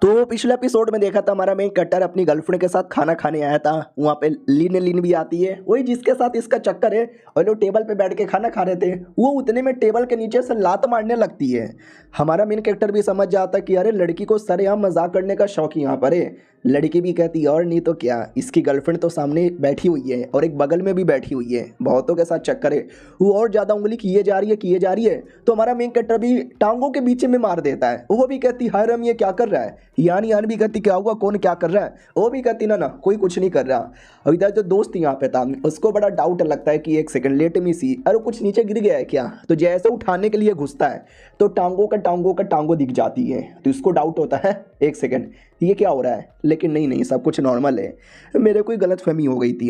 तो पिछले एपिसोड में देखा था हमारा मेन कटर अपनी गर्लफ्रेंड के साथ खाना खाने आया था। वहाँ पे लीन लीन भी आती है, वही जिसके साथ इसका चक्कर है। और लोग टेबल पे बैठ के खाना खा रहे थे, वो उतने में टेबल के नीचे से लात मारने लगती है। हमारा मेन कैरेक्टर भी समझ जाता है कि अरे लड़की को सरेआम मजाक करने का शौक यहाँ पर है। लड़की भी कहती है और नहीं तो क्या, इसकी गर्लफ्रेंड तो सामने बैठी हुई है और एक बगल में भी बैठी हुई है, बहुतों के साथ चक्कर है। वो और ज़्यादा उंगली किए जा रही है किए जा रही है, तो हमारा मेन कैरेक्टर भी टांगों के बीच में मार देता है। वो भी कहती हाय रम ये क्या कर रहा है, यान भी कहती क्या हुआ कौन क्या कर रहा है। वो भी कहती ना ना कोई कुछ नहीं कर रहा। और इधर जो दोस्त यहाँ पे था उसको बड़ा डाउट लगता है कि एक सेकंड लेट मी सी, अरे कुछ नीचे गिर गया है क्या। तो जैसे उठाने के लिए घुसता है तो टांगों दिख जाती है। तो इसको डाउट होता है एक सेकंड ये क्या हो रहा है, लेकिन नहीं सब कुछ नॉर्मल है, मेरे कोई गलतफहमी हो गई थी।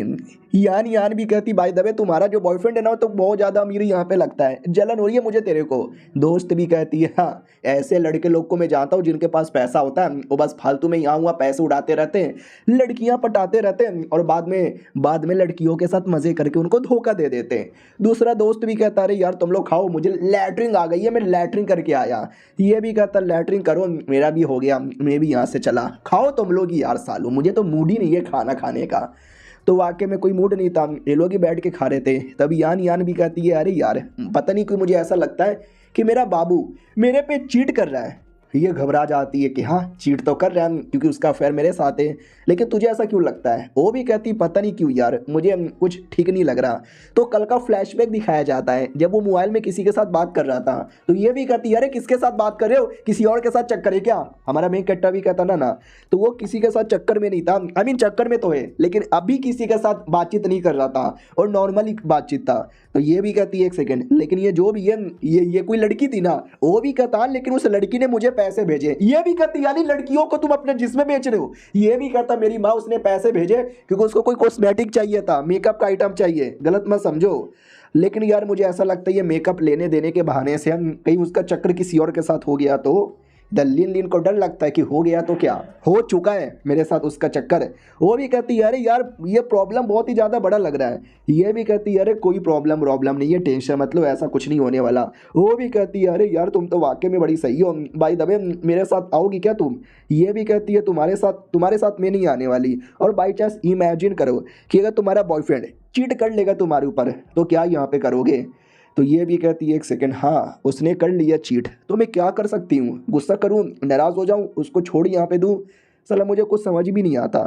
यान भी कहती बाय द वे तुम्हारा जो बॉयफ्रेंड है ना तो बहुत ज़्यादा अमीर यहाँ पे लगता है, जलन हो रही है मुझे तेरे को। दोस्त भी कहती है हाँ ऐसे लड़के लोग को मैं जानता हूँ जिनके पास पैसा होता है, वो बस फालतू में यहाँ हुआ पैसे उड़ाते रहते हैं, लड़कियाँ पटाते रहते हैं और बाद में लड़कियों के साथ मज़े करके उनको धोखा दे देते हैं। दूसरा दोस्त भी कहता अरे यार तुम लोग खाओ, मुझे लैटरिन आ गई है, मैं लैटरिन करके आया। ये भी कहता लैटरिन करो, मेरा भी हो गया, मैं भी यहाँ से चला, खाओ तुम लोग ही यार सालों, मुझे तो मूड ही नहीं है खाना खाने का। तो वाकई में कोई मूड नहीं था, ये लोग ही बैठ के खा रहे थे। तभी यान भी कहती है अरे यार पता नहीं क्यों मुझे ऐसा लगता है कि मेरा बाबू मेरे पे चीट कर रहा है। ये घबरा जाती है कि हाँ चीट तो कर रहा है क्योंकि उसका अफेयर मेरे साथ है, लेकिन तुझे ऐसा क्यों लगता है। वो भी कहती पता नहीं क्यों यार मुझे कुछ ठीक नहीं लग रहा। तो कल का फ्लैशबैक दिखाया जाता है जब वो मोबाइल में किसी के साथ बात कर रहा था। तो ये भी कहती अरे किसके साथ बात कर रहे हो, किसी और के साथ चक्कर है क्या। हमारा मेन कट्टा भी कहता ना तो वो किसी के साथ चक्कर में नहीं था, आई मीन चक्कर में तो है लेकिन अभी किसी के साथ बातचीत नहीं कर रहा था और नॉर्मली बातचीत था। तो ये भी कहती है एक सेकेंड, लेकिन ये जो भी है ये कोई लड़की थी ना। वो भी कहता लेकिन उस लड़की ने मुझे पैसे भेजे। ये भी कहती यानी लड़कियों को तुम अपने जिस्म बेच रहे हो। ये भी कहता मेरी माँ उसने पैसे भेजे क्योंकि उसको कोई कॉस्मेटिक चाहिए था, मेकअप का आइटम चाहिए, गलत मत समझो। लेकिन यार मुझे ऐसा लगता है ये मेकअप लेने देने के बहाने से हम कहीं उसका चक्कर किसी और के साथ हो गया तो लीन को डर लगता है कि हो गया तो क्या, हो चुका है मेरे साथ उसका चक्कर है। वो भी कहती है अरे यार ये प्रॉब्लम बहुत ही ज़्यादा बड़ा लग रहा है। ये भी कहती है अरे कोई प्रॉब्लम नहीं है, टेंशन मतलब ऐसा कुछ नहीं होने वाला। वो भी कहती है अरे यार तुम तो वाकई में बड़ी सही हो, बाय द वे मेरे साथ आओगी क्या तुम। ये भी कहती है तुम्हारे साथ मैं नहीं आने वाली। और बाई चांस इमेजिन करो कि अगर तुम्हारा बॉयफ्रेंड चीट कर लेगा तुम्हारे ऊपर तो क्या यहाँ पे करोगे। तो ये भी कहती है एक सेकंड हाँ उसने कर लिया चीट तो मैं क्या कर सकती हूँ, गुस्सा करूँ, नाराज़ हो जाऊँ, उसको छोड़ यहाँ पे दूँ। साला मुझे कुछ समझ भी नहीं आता।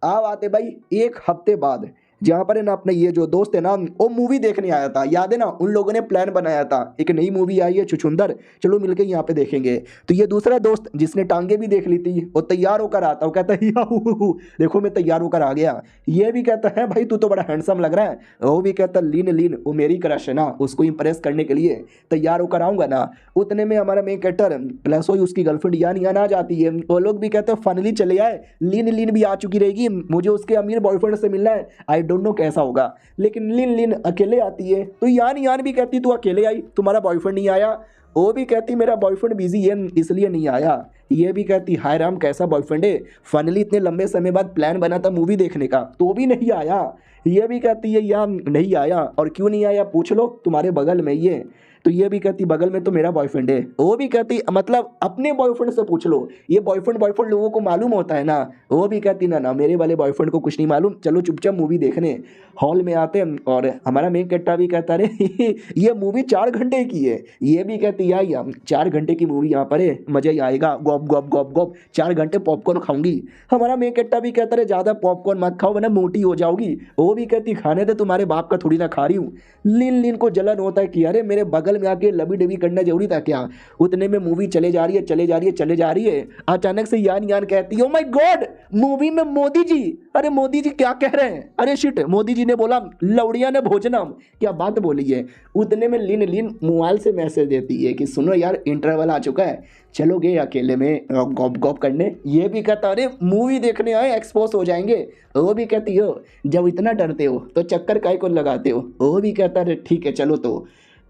अब आते भाई एक हफ्ते बाद जहाँ पर है ना अपना ये जो दोस्त है ना वो मूवी देखने आया था, याद है ना उन लोगों ने प्लान बनाया था एक नई मूवी आई है छुछुंदर, चलो मिलके यहाँ पे देखेंगे। तो ये दूसरा दोस्त जिसने टांगे भी देख ली थी वो तैयार होकर आता, वो कहता है याहू देखो मैं तैयार होकर आ गया। ये भी कहता है भाई तू तो बड़ा हैंडसम लग रहा है। वो भी कहता लीन वो मेरी क्रश है ना, उसको इंप्रेस करने के लिए तैयार होकर आऊँगा ना। उतने में हमारा मेन कैरेक्टर प्लस वही उसकी गर्लफ्रेंड यान आ जाती है। वो लोग भी कहते हैं फाइनली चले आए, लीन भी आ चुकी रहेगी, मुझे उसके अमीर बॉयफ्रेंड से मिलना है, आई डोंट नो कैसा होगा। लेकिन लीन अकेले आती है। तो यान भी कहती तू अकेले आई, तुम्हारा बॉयफ्रेंड नहीं आया। वो भी कहती मेरा बॉयफ्रेंड बिजी है इसलिए नहीं आया। ये भी कहती हाय राम कैसा बॉयफ्रेंड है, फाइनली इतने लंबे समय बाद प्लान बना था मूवी देखने का तो भी नहीं आया। ये भी कहती है यार नहीं आया, और क्यों नहीं आया पूछ लो तुम्हारे बगल में ये। तो ये भी कहती बगल में तो मेरा बॉयफ्रेंड है। वो भी कहती मतलब अपने बॉयफ्रेंड से पूछ लो, ये बॉयफ्रेंड लोगों को मालूम होता है ना। वो भी कहती ना मेरे वाले बॉयफ्रेंड को कुछ नहीं मालूम, चलो चुपचाप मूवी देखने। हॉल में आते हैं और हमारा मेन कट्टा भी कहता अरे ये मूवी 4 घंटे की है। ये भी कहती यार 4 घंटे की मूवी यहाँ पर है, मज़ा ही आएगा, गॉप गॉप गॉप गॉप 4 घंटे पॉपकॉर्न खाऊंगी। हमारा मेन कट्टा भी कहता है ज़्यादा पॉपकॉर्न मत खाओ वरना मोटी हो जाओगी। वो भी कहती खाने तो तुम्हारे बाप का थोड़ी ना खा रही हूँ। लीन को जलन होता है कि अरे मेरे बगल में आके लबी डबी करना जरूरी था क्या। उतने में मूवी चले जा रही है। अचानक से यान कहती है ओ माय गॉड मूवी में मोदी जी, अरे मोदी जी क्या कह रहे हैं, अरे शिट मोदी जी ने बोला लौड़िया ने भोजनम, क्या बात बोली है। उतने में लीन मोबाइल से मैसेज देती है कि सुनो यार इंटरवल आ चुका है, चलोगे अकेले में गॉप गॉप करने। ये भी कहता अरे मूवी देखने आए एक्सपोज हो जाएंगे। वो भी कहती हो जब इतना डरते हो तो चक्कर काहे को लगाते हो। वो भी कहता अरे ठीक है चलो।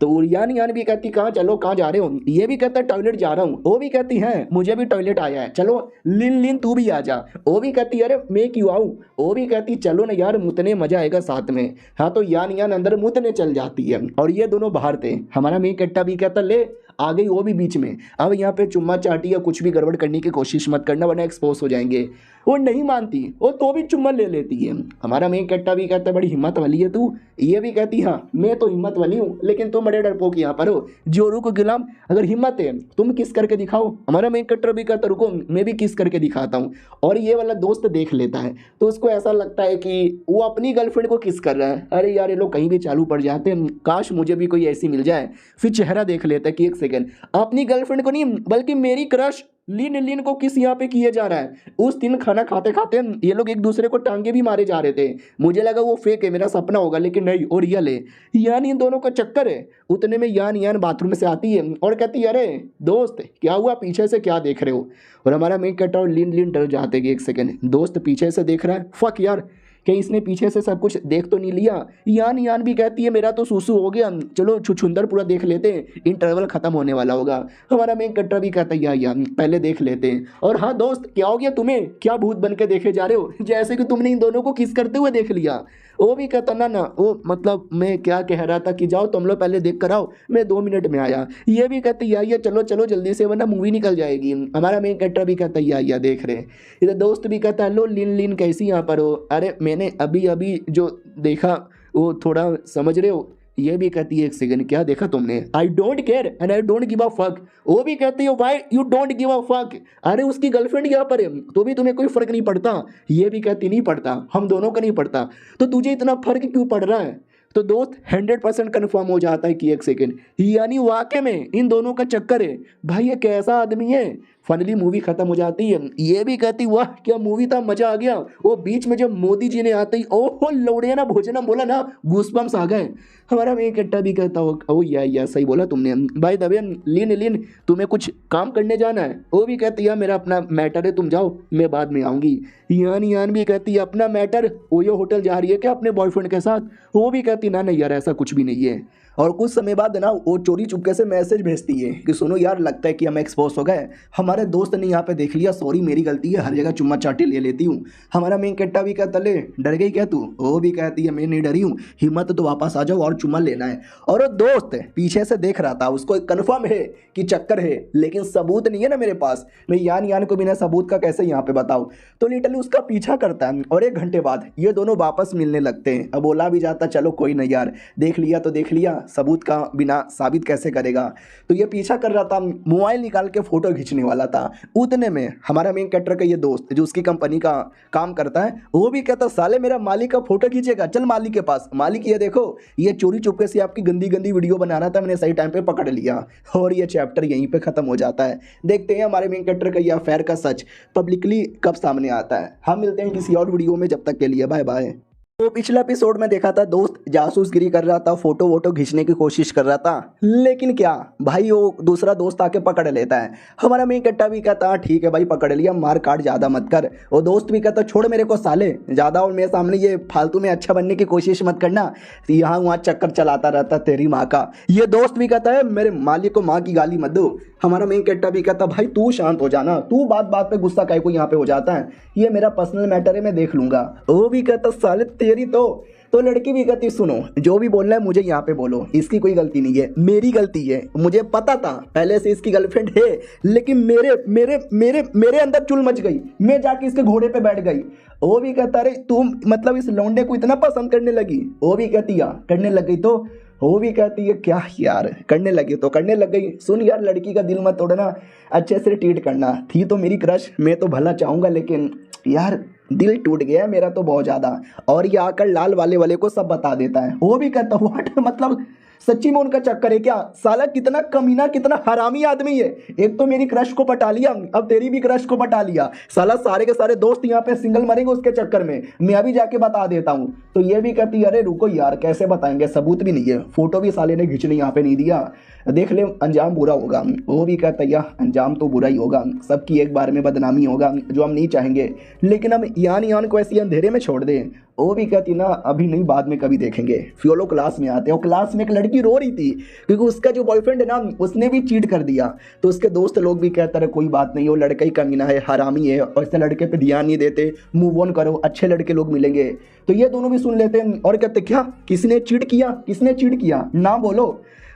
तो यान भी कहती कहाँ चलो कहाँ जा रहे हो। ये भी कहता टॉयलेट जा रहा हूँ। वो भी कहती है मुझे भी टॉयलेट आया है, चलो लीन तू भी आ जा। वो भी कहती अरे मैं क्यों आऊँ। वो भी कहती चलो ना यार मुतने मजा आएगा साथ में। हाँ तो यान अंदर मुतने चल जाती है और ये दोनों बाहर थे। हमारा मेन कट्टा भी कहता ले आ गई वो भी बीच में। अब यहाँ पे चुम्मा चाटी या कुछ भी गड़बड़ करने की कोशिश मत करना वरना एक्सपोज हो जाएंगे। वो नहीं मानती, वो तो भी चुम्मा ले लेती है। हमारा मेन कट्टा भी कहता है बड़ी हिम्मत वाली है तू, ये भी कहती हाँ मैं तो हिम्मत वाली हूँ लेकिन तुम बड़े डरपोक यहाँ पर हो। जोरू को गुलाम, अगर हिम्मत है तुम किस करके दिखाओ। हमारा मेन कट्टर भी कहता रुको मैं भी किस करके दिखाता हूँ। और ये वाला दोस्त देख लेता है तो उसको ऐसा लगता है कि वो अपनी गर्लफ्रेंड को किस कर रहा है। अरे यार ये लोग कहीं भी चालू पड़ जाते हैं, काश मुझे भी कोई ऐसी मिल जाए। फिर चेहरा देख लेता है कि एक सेकंड, अपनी गर्लफ्रेंड को नहीं बल्कि मेरी क्रश लीन को किस यहाँ पे किए जा रहा है। उस दिन खाना खाते खाते ये लोग एक दूसरे को टांगे भी मारे जा रहे थे। मुझे लगा वो फेक है, मेरा सपना होगा, लेकिन नहीं वो रियल है। यान इन दोनों का चक्कर है। उतने में यान बाथरूम से आती है और कहती है अरे दोस्त क्या हुआ, पीछे से क्या देख रहे हो। और हमारा मेन कट्टा और लीन डर जाते कि एक सेकंड दोस्त पीछे से देख रहा है, फक यार कहीं इसने पीछे से सब कुछ देख तो नहीं लिया। यान भी कहती है मेरा तो सुसु हो गया, चलो छुछुंदर पूरा देख लेते हैं, इंटरवल खत्म होने वाला होगा। हमारा मेन कट्टा भी कहता है यार पहले देख लेते हैं। और हाँ दोस्त क्या हो गया तुम्हें, क्या भूत बन के देखे जा रहे हो, जैसे कि तुमने इन दोनों को किस करते हुए देख लिया। वो भी कहता ना वो मतलब मैं क्या कह रहा था कि जाओ तुम लोग पहले देख कर आओ, मैं 2 मिनट में आया। ये भी कहते यार चलो चलो जल्दी से वरना मूवी निकल जाएगी। हमारा मेन कट्टा भी कहता यार देख रहे। इधर दोस्त भी कहता लो लीन कैसी यहाँ पर हो। अरे मैंने अभी अभी जो देखा वो थोड़ा समझ रहे हो। ये भी कहती है एक सेकंड क्या देखा तुमने, I don't care and I don't give a fuck. वो भी कहती है why you don't give a fuck. अरे उसकी गर्लफ्रेंड यहाँ पर है तो भी तुम्हें कोई फर्क नहीं पड़ता। ये भी कहती नहीं पड़ता, हम दोनों का नहीं पड़ता, तो तुझे इतना फर्क क्यों पड़ रहा है। तो दोस्त 100% कन्फर्म हो जाता है कि एक सेकंड यानी वाकई में इन दोनों का चक्कर है। भाई ये कैसा आदमी है। फाइनली मूवी खत्म हो जाती है। ये भी कहती वाह क्या मूवी था, मजा आ गया। वो बीच में जब मोदी जी ने आते ही ओहो लौड़े ना भोजनम बोला ना, गूसबम्स आ गए। हमारा मेन कट्टा भी कहता हो ओ या सही बोला तुमने। भाई दबे लीन तुम्हें कुछ काम करने जाना है। वो भी कहती है मेरा अपना मैटर है, तुम जाओ मैं बाद में आऊँगी। यान भी कहती है अपना मैटर, ओयो होटल जा रही है क्या अपने बॉयफ्रेंड के साथ। वो भी कहती ना नहीं यार ऐसा कुछ भी नहीं है। और कुछ समय बाद ना वो चोरी चुपके से मैसेज भेजती है कि सुनो यार लगता है कि हम एक्सपोज हो गए, हमारे दोस्त ने यहाँ पे देख लिया, सॉरी मेरी गलती है, हर जगह चुम्मा चाटी ले लेती हूँ। हमारा मेन कट्टा भी कहता ले डर गई क्या तू। वो भी कहती है मैं नहीं डरी हूँ, हिम्मत तो वापस आ जाओ और चुम्मा लेना है। और वो दोस्त पीछे से देख रहा था, उसको कन्फर्म है कि चक्कर है लेकिन सबूत नहीं है ना मेरे पास, मैं यान को बिना सबूत का कैसे यहाँ पे बताऊँ। तो लिटरली उसका पीछा करता है और 1 घंटे बाद ये दोनों वापस मिलने लगते हैं। अब बोला भी जाता चलो कोई नहीं यार देख लिया तो देख लिया, सबूत का बिना साबित कैसे करेगा। तो ये पीछा कर रहा था, मोबाइल निकाल के फोटो खींचने वाला था। उतने में हमारा मेन कैरेक्टर का ये दोस्त जो उसकी कंपनी का काम करता है वो भी कहता साले मेरा मालिक का फोटो खींचेगा, चल मालिक के पास। मालिक ये देखो ये चोरी चुपके से आपकी गंदी गंदी वीडियो बना रहा था, मैंने सही टाइम पे पकड़ लिया। और ये चैप्टर यहीं पे खत्म हो जाता है। देखते हैं हमारे मेन कैरेक्टर का ये अफेयर का सच पब्लिकली कब सामने आता है। हम मिलते हैं किसी और वीडियो में, जब तक के लिए बाय बाय। तो पिछला एपिसोड में देखा था दोस्त जासूसगिरी कर रहा था, फोटो वोटो खींचने की कोशिश कर रहा था, लेकिन क्या भाई वो दूसरा दोस्त आके पकड़ लेता है। हमारा मेन कट्टा भी कहता ठीक है भाई पकड़ लिया, मार काट ज़्यादा मत कर। वो दोस्त भी कहता छोड़ मेरे को साले, ज़्यादा और मेरे सामने ये फालतू में अच्छा बनने की कोशिश मत करना, यहाँ वहाँ चक्कर चलाता रहता तेरी माँ का। ये दोस्त भी कहता है मेरे मालिक को माँ की गाली मत दो। हमारा मेन कट्टा भी कहता भाई तू शांत हो जाना, तू बात बात पे गुस्सा काहे को यहाँ पे हो जाता है, ये मेरा पर्सनल मैटर है मैं देख लूंगा। वो भी कहता साले तेरी तो लड़की भी कहती सुनो जो भी बोलना है मुझे यहाँ पे बोलो, इसकी कोई गलती नहीं है, मेरी गलती है। मुझे पता था पहले से इसकी गर्लफ्रेंड है, लेकिन मेरे मेरे मेरे मेरे अंदर चुल मच गई, मैं जाके इसके घोड़े पे बैठ गई। वो भी कहता अरे तुम मतलब इस लौंडे को इतना पसंद करने लगी। वो भी कहती यार करने लग गई। तो वो भी कहती है क्या यार करने लगी तो करने लग गई। सुन यार लड़की का दिल मत तोड़ना, अच्छे से ट्रीट करना, थी तो मेरी क्रश, मैं तो भला चाहूँगा लेकिन यार दिल टूट गया है मेरा तो बहुत ज़्यादा। और ये आकर लाल वाले को सब बता देता है। वो भी कहता व्हाट मतलब सच्ची में उनका चक्कर है क्या, साला कितना कमीना कितना हरामी आदमी है। एक तो मेरी क्रश को पटा लिया, अब तेरी भी क्रश को पटा लिया, साला सारे के सारे दोस्त यहाँ पे सिंगल मरेंगे उसके चक्कर में, मैं अभी जाके बता देता हूँ। तो ये भी कहती अरे रुको यार कैसे बताएंगे, सबूत भी नहीं है, फोटो भी साले ने खींचने यहाँ पे नहीं दिया, देख ले अंजाम बुरा होगा। वो भी कहता यार अंजाम तो बुरा ही होगा, सबकी एक बार में बदनामी होगा जो हम नहीं चाहेंगे, लेकिन हम यान को ऐसी अंधेरे में छोड़ दें। वो भी कहती ना अभी नहीं बाद में कभी देखेंगे। फिर वो लोग क्लास में आते हैं और क्लास में एक लड़की रो रही थी क्योंकि उसका जो बॉयफ्रेंड है ना उसने भी चीट कर दिया। तो उसके दोस्त लोग भी कहते रहे कोई बात नहीं, वो लड़का ही कमीना है हरामी है और ऐसे लड़के पे ध्यान नहीं देते, मूव ऑन करो अच्छे लड़के लोग मिलेंगे। तो ये दोनों भी सुन लेते हैं और कहते क्या किसने चीट किया, किसने चीट किया ना बोलो।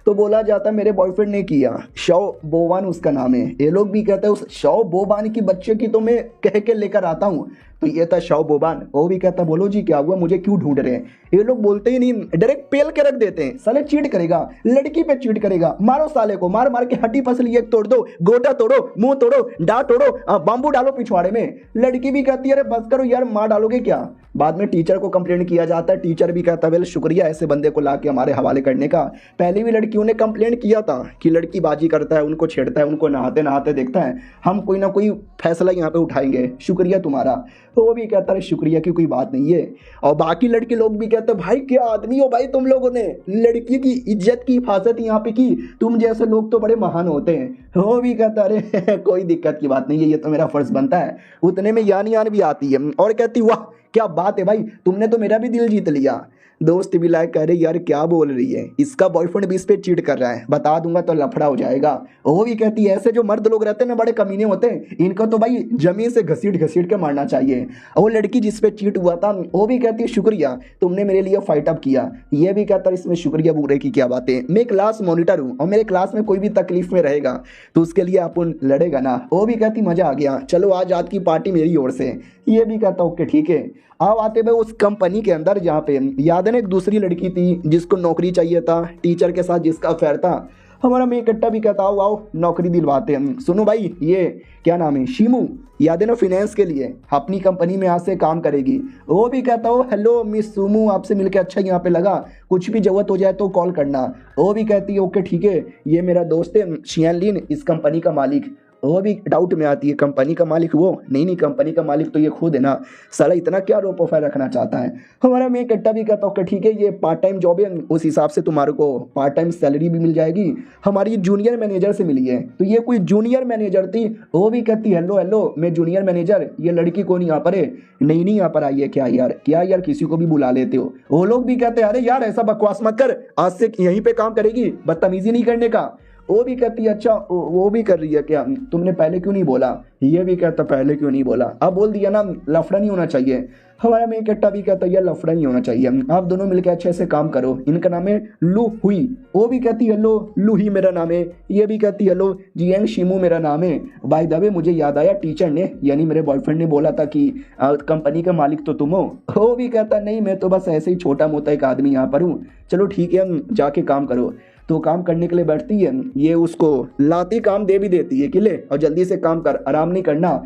तो बोला जाता मेरे बॉयफ्रेंड ने किया, शव बोवान उसका नाम है। ये लोग भी कहते हैं उस शव बोबान की बच्चे की तो मैं कह के लेकर आता हूँ। तो ये था शव बोबान। वो भी कहता बोलो जी क्या हुआ, मुझे क्यों ढूंढ रहे हैं। ये लोग बोलते ही नहीं, डायरेक्ट पेल के रख देते हैं। साले चीट करेगा, लड़की पे चीट करेगा, मारो साले को, मार मार के हड्डी पसली एक तोड़ दो, गोटा तोड़ो, मुंह तोड़ो, डांट तोड़ो, बाम्बू डालो पिछवाड़े में। लड़की भी कहती है अरे बस करो यार, मार डालोगे क्या। बाद में टीचर को कंप्लेंट किया जाता है। टीचर भी कहता है वेल शुक्रिया ऐसे बंदे को ला के हमारे हवाले करने का। पहले भी लड़कियों ने कंप्लेंट किया था कि लड़की बाजी करता है, उनको छेड़ता है, उनको नहाते नहाते देखता है, हम कोई ना कोई फैसला यहाँ पे उठाएंगे, शुक्रिया तुम्हारा। तो वो भी कहता है शुक्रिया की कोई बात नहीं है। और बाकी लड़के लोग भी कहते हैं भाई क्या आदमी हो भाई, तुम लोगों ने लड़की की इज्जत की हिफाजत यहाँ पे की, तुम जैसे लोग तो बड़े महान होते हैं। वो भी कहता अरे कोई दिक्कत की बात नहीं है, ये तो मेरा फर्ज बनता है। उतने में यान यान भी आती है और कहती वाह क्या बात है भाई, तुमने तो मेरा भी दिल जीत लिया। दोस्त भी लायक कह रहे यार क्या बोल रही है, इसका बॉयफ्रेंड भी इस पे चीट कर रहा है, बता दूंगा तो लफड़ा हो जाएगा। वो भी कहती है ऐसे जो मर्द लोग रहते हैं ना बड़े कमीने होते हैं, इनको तो भाई जमीन से घसीट घसीट के मारना चाहिए। वो लड़की जिस पे चीट हुआ था वो भी कहती है शुक्रिया तुमने मेरे लिए फाइट अप किया। ये भी कहता है इसमें शुक्रिया बुरे की क्या बात है, मैं क्लास मॉनिटर हूँ और मेरे क्लास में कोई भी तकलीफ में रहेगा तो उसके लिए अपन लड़ेगा ना। वो भी कहती मजा आ गया, चलो आज रात की पार्टी मेरी ओर से। ये भी कहता ओके ठीक है। अब आते हुए उस कंपनी के अंदर जहाँ पे याद है ना एक दूसरी लड़की थी जिसको नौकरी चाहिए था, टीचर के साथ जिसका अफेयर था। हमारा मैं इकट्ठा भी कहता हूँ आओ नौकरी दिलवाते हैं। सुनो भाई ये क्या नाम है, शीमू, याद है ना फिनेंस के लिए अपनी कंपनी में आज से काम करेगी। वो भी कहता हो हेलो मिस सुमू, आपसे मिलके अच्छा यहाँ पे लगा, कुछ भी जरूरत हो जाए तो कॉल करना। वो भी कहती है ओके ठीक है, ये मेरा दोस्त है शियान लिन, इस कंपनी का मालिक। वो भी डाउट में आती है कंपनी का मालिक वो नहीं, कंपनी का मालिक तो ये खुद है ना, साला इतना क्या रो प्रोफाइल रखना चाहता है। हमारा मैं इकट्ठा भी कहता हूँ ठीक है ये पार्ट टाइम जॉब है, उस हिसाब से तुम्हारे को पार्ट टाइम सैलरी भी मिल जाएगी। हमारी जूनियर मैनेजर से मिली है, तो ये कोई जूनियर मैनेजर थी। वो भी कहती हेलो हेलो मैं जूनियर मैनेजर, ये लड़की को नहीं यहाँ पर है, नहीं यहाँ पर आई है क्या यार, क्या यार किसी को भी बुला लेते हो। वो लोग भी कहते हैं अरे यार ऐसा बकवास मत कर, आज से यहीं पे काम करेगी, बदतमीजी नहीं करने का। वो भी कहती है अच्छा वो भी कर रही है क्या, तुमने पहले क्यों नहीं बोला। ये भी कहता पहले क्यों नहीं बोला, अब बोल दिया ना, लफड़ा नहीं होना चाहिए। हमारा में इकट्ठा भी कहता है यार लफड़ा नहीं होना चाहिए, आप दोनों मिलकर अच्छे से काम करो। इनका नाम है लू हुई। वो भी कहती है हेलो लू ही मेरा नाम है। ये भी कहती है हेलो जियांग शिमू मेरा नाम है। बाय द वे मुझे याद आया टीचर ने यानी मेरे बॉयफ्रेंड ने बोला था कि कंपनी का मालिक तो तुम हो। वो भी कहता नहीं मैं तो बस ऐसे ही छोटा मोटा एक आदमी यहाँ पर हूँ, चलो ठीक है हम जाके काम करो। तो काम करने के लिए बैठती है, ये उसको लाती काम दे भी देती है कि ले और जल्दी से काम कर, आराम नहीं करना।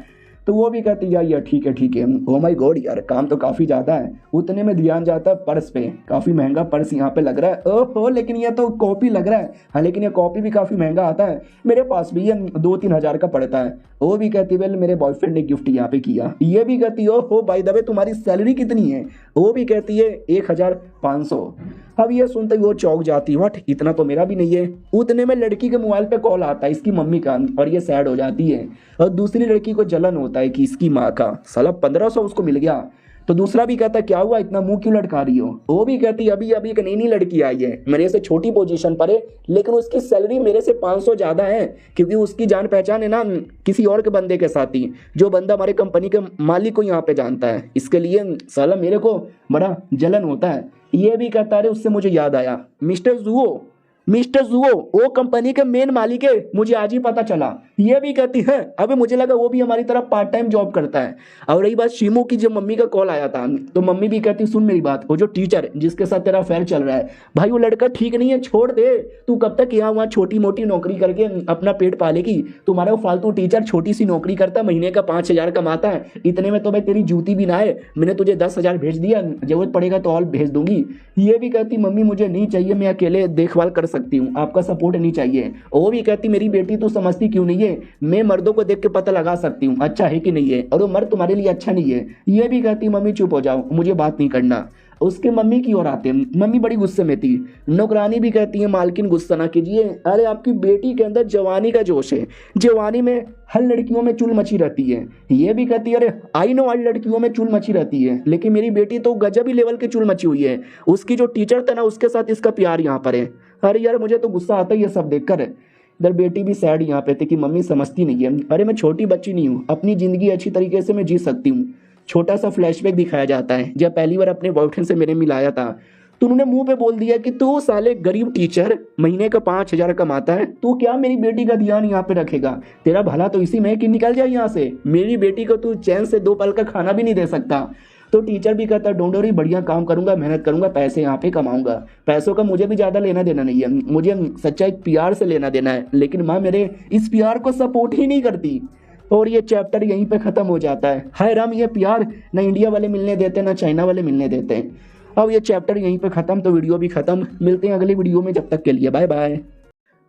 तो वो भी कहती है यार ठीक है। ओ माय गॉड यार काम तो काफ़ी ज़्यादा है। उतने में ध्यान जाता है पर्स पे, काफ़ी महंगा पर्स यहाँ पे लग रहा है। ओहो लेकिन ये तो कॉपी लग रहा है, हाँ लेकिन ये कॉपी भी काफ़ी महंगा आता है, मेरे पास भी ये 2-3 हज़ार का पड़ता है। वो भी कहती वेल मेरे बॉयफ्रेंड ने गिफ्ट यहाँ पे किया। ये भी कहती ओहो बाय द वे तुम्हारी सैलरी कितनी है। वो भी कहती है 1500। अब ये सुनते ही वो चौंक जाती, व्हाट इतना तो मेरा भी नहीं है। उतने में लड़की के मोबाइल पे कॉल आता है इसकी मम्मी का और ये सैड हो जाती है। और दूसरी लड़की को जलन होता है कि इसकी माँ का साला 1500 उसको मिल गया। तो दूसरा भी कहता क्या हुआ इतना मुंह क्यों लटका रही हो। वो भी कहती अभी अभी एक नई लड़की आई है, मेरे से छोटी पोजीशन पर है लेकिन उसकी सैलरी मेरे से 500 ज़्यादा है, क्योंकि उसकी जान पहचान है ना किसी और के बंदे के साथ ही, जो बंदा हमारे कंपनी के मालिक को यहाँ पे जानता है। इसके लिए साला मेरे को बड़ा जलन होता है। ये भी कहता है उससे मुझे याद आया मिस्टर जुओ वो कंपनी के मेन मालिक है, मुझे आज ही पता चला। ये भी कहती है अबे मुझे लगा वो भी हमारी तरफ पार्ट टाइम जॉब करता है। और रही बात शीमू की, जब मम्मी का कॉल आया था तो मम्मी भी कहती सुन मेरी बात, वो जो टीचर जिसके साथ तेरा अफेयर चल रहा है भाई वो लड़का ठीक नहीं है, छोड़ दे, तू कब तक यहाँ वहाँ छोटी मोटी नौकरी करके अपना पेट पालेगी। तुम्हारा वो फालतू टीचर छोटी सी नौकरी करता है, महीने का 5000 कमाता है, इतने में तो भाई तेरी जूती भी ना है, मैंने तुझे 10,000 भेज दिया, जरूरत पड़ेगा तो और भेज दूंगी। ये भी कहती मम्मी मुझे नहीं चाहिए, मैं अकेले देखभाल कर सकती हूँ, आपका सपोर्ट नहीं चाहिए। वो भी कहती मेरी बेटी तू समझती क्यों नहीं है, मैं मर्दों को देख के पता लगा सकती हूँ अच्छा है कि नहीं है, और वो मर्द तुम्हारे लिए अच्छा नहीं है। ये भी कहती मम्मी चुप हो जाओ, मुझे बात नहीं करना। उसके मम्मी की ओर आते हैं, मम्मी बड़ी गुस्से में थी। नौकरानी भी कहती है मालकिन गुस्सा ना कीजिए, अरे आपकी बेटी के अंदर जवानी का जोश है, जवानी में हर लड़कियों में चुल मची रहती है। ये भी कहती है अरे आई नो हर लड़कियों में चुल मची रहती है, लेकिन मेरी बेटी तो गजब ही लेवल की चुल मची हुई है, उसकी जो टीचर था ना उसके साथ इसका प्यार यहाँ पर है। अरे यार मुझे तो गुस्सा आता है ये सब देखकर। इधर बेटी भी सैड यहाँ पे थी कि मम्मी समझती नहीं है, अरे मैं छोटी बच्ची नहीं हूँ, अपनी जिंदगी अच्छी तरीके से मैं जी सकती हूँ। छोटा सा फ्लैशबैक दिखाया जाता है जब पहली बार अपने बॉयफ्रेंड से मैंने मिलाया था, तो उन्होंने मुंह पे बोल दिया कि तू साले गरीब टीचर महीने का 5,000 कमाता है, तू क्या मेरी बेटी का ध्यान यहाँ पे रखेगा? तेरा भला तो इसी में है कि निकल जाए यहाँ से, मेरी बेटी को तू चैन से 2 पल का खाना भी नहीं दे सकता। तो टीचर भी कहता है डोंट वरी, बढ़िया काम करूंगा, मेहनत करूंगा, पैसे यहाँ पे कमाऊंगा, पैसों का मुझे भी ज़्यादा लेना देना नहीं है, मुझे सच्चा एक प्यार से लेना देना है। लेकिन माँ मेरे इस प्यार को सपोर्ट ही नहीं करती। और ये चैप्टर यहीं पे ख़त्म हो जाता है। हाय राम, ये प्यार ना इंडिया वाले मिलने देते ना चाइना वाले मिलने देते हैं। अब ये चैप्टर यहीं पे ख़त्म, तो वीडियो भी ख़त्म। मिलते हैं अगली वीडियो में, जब तक के लिए बाय बाय।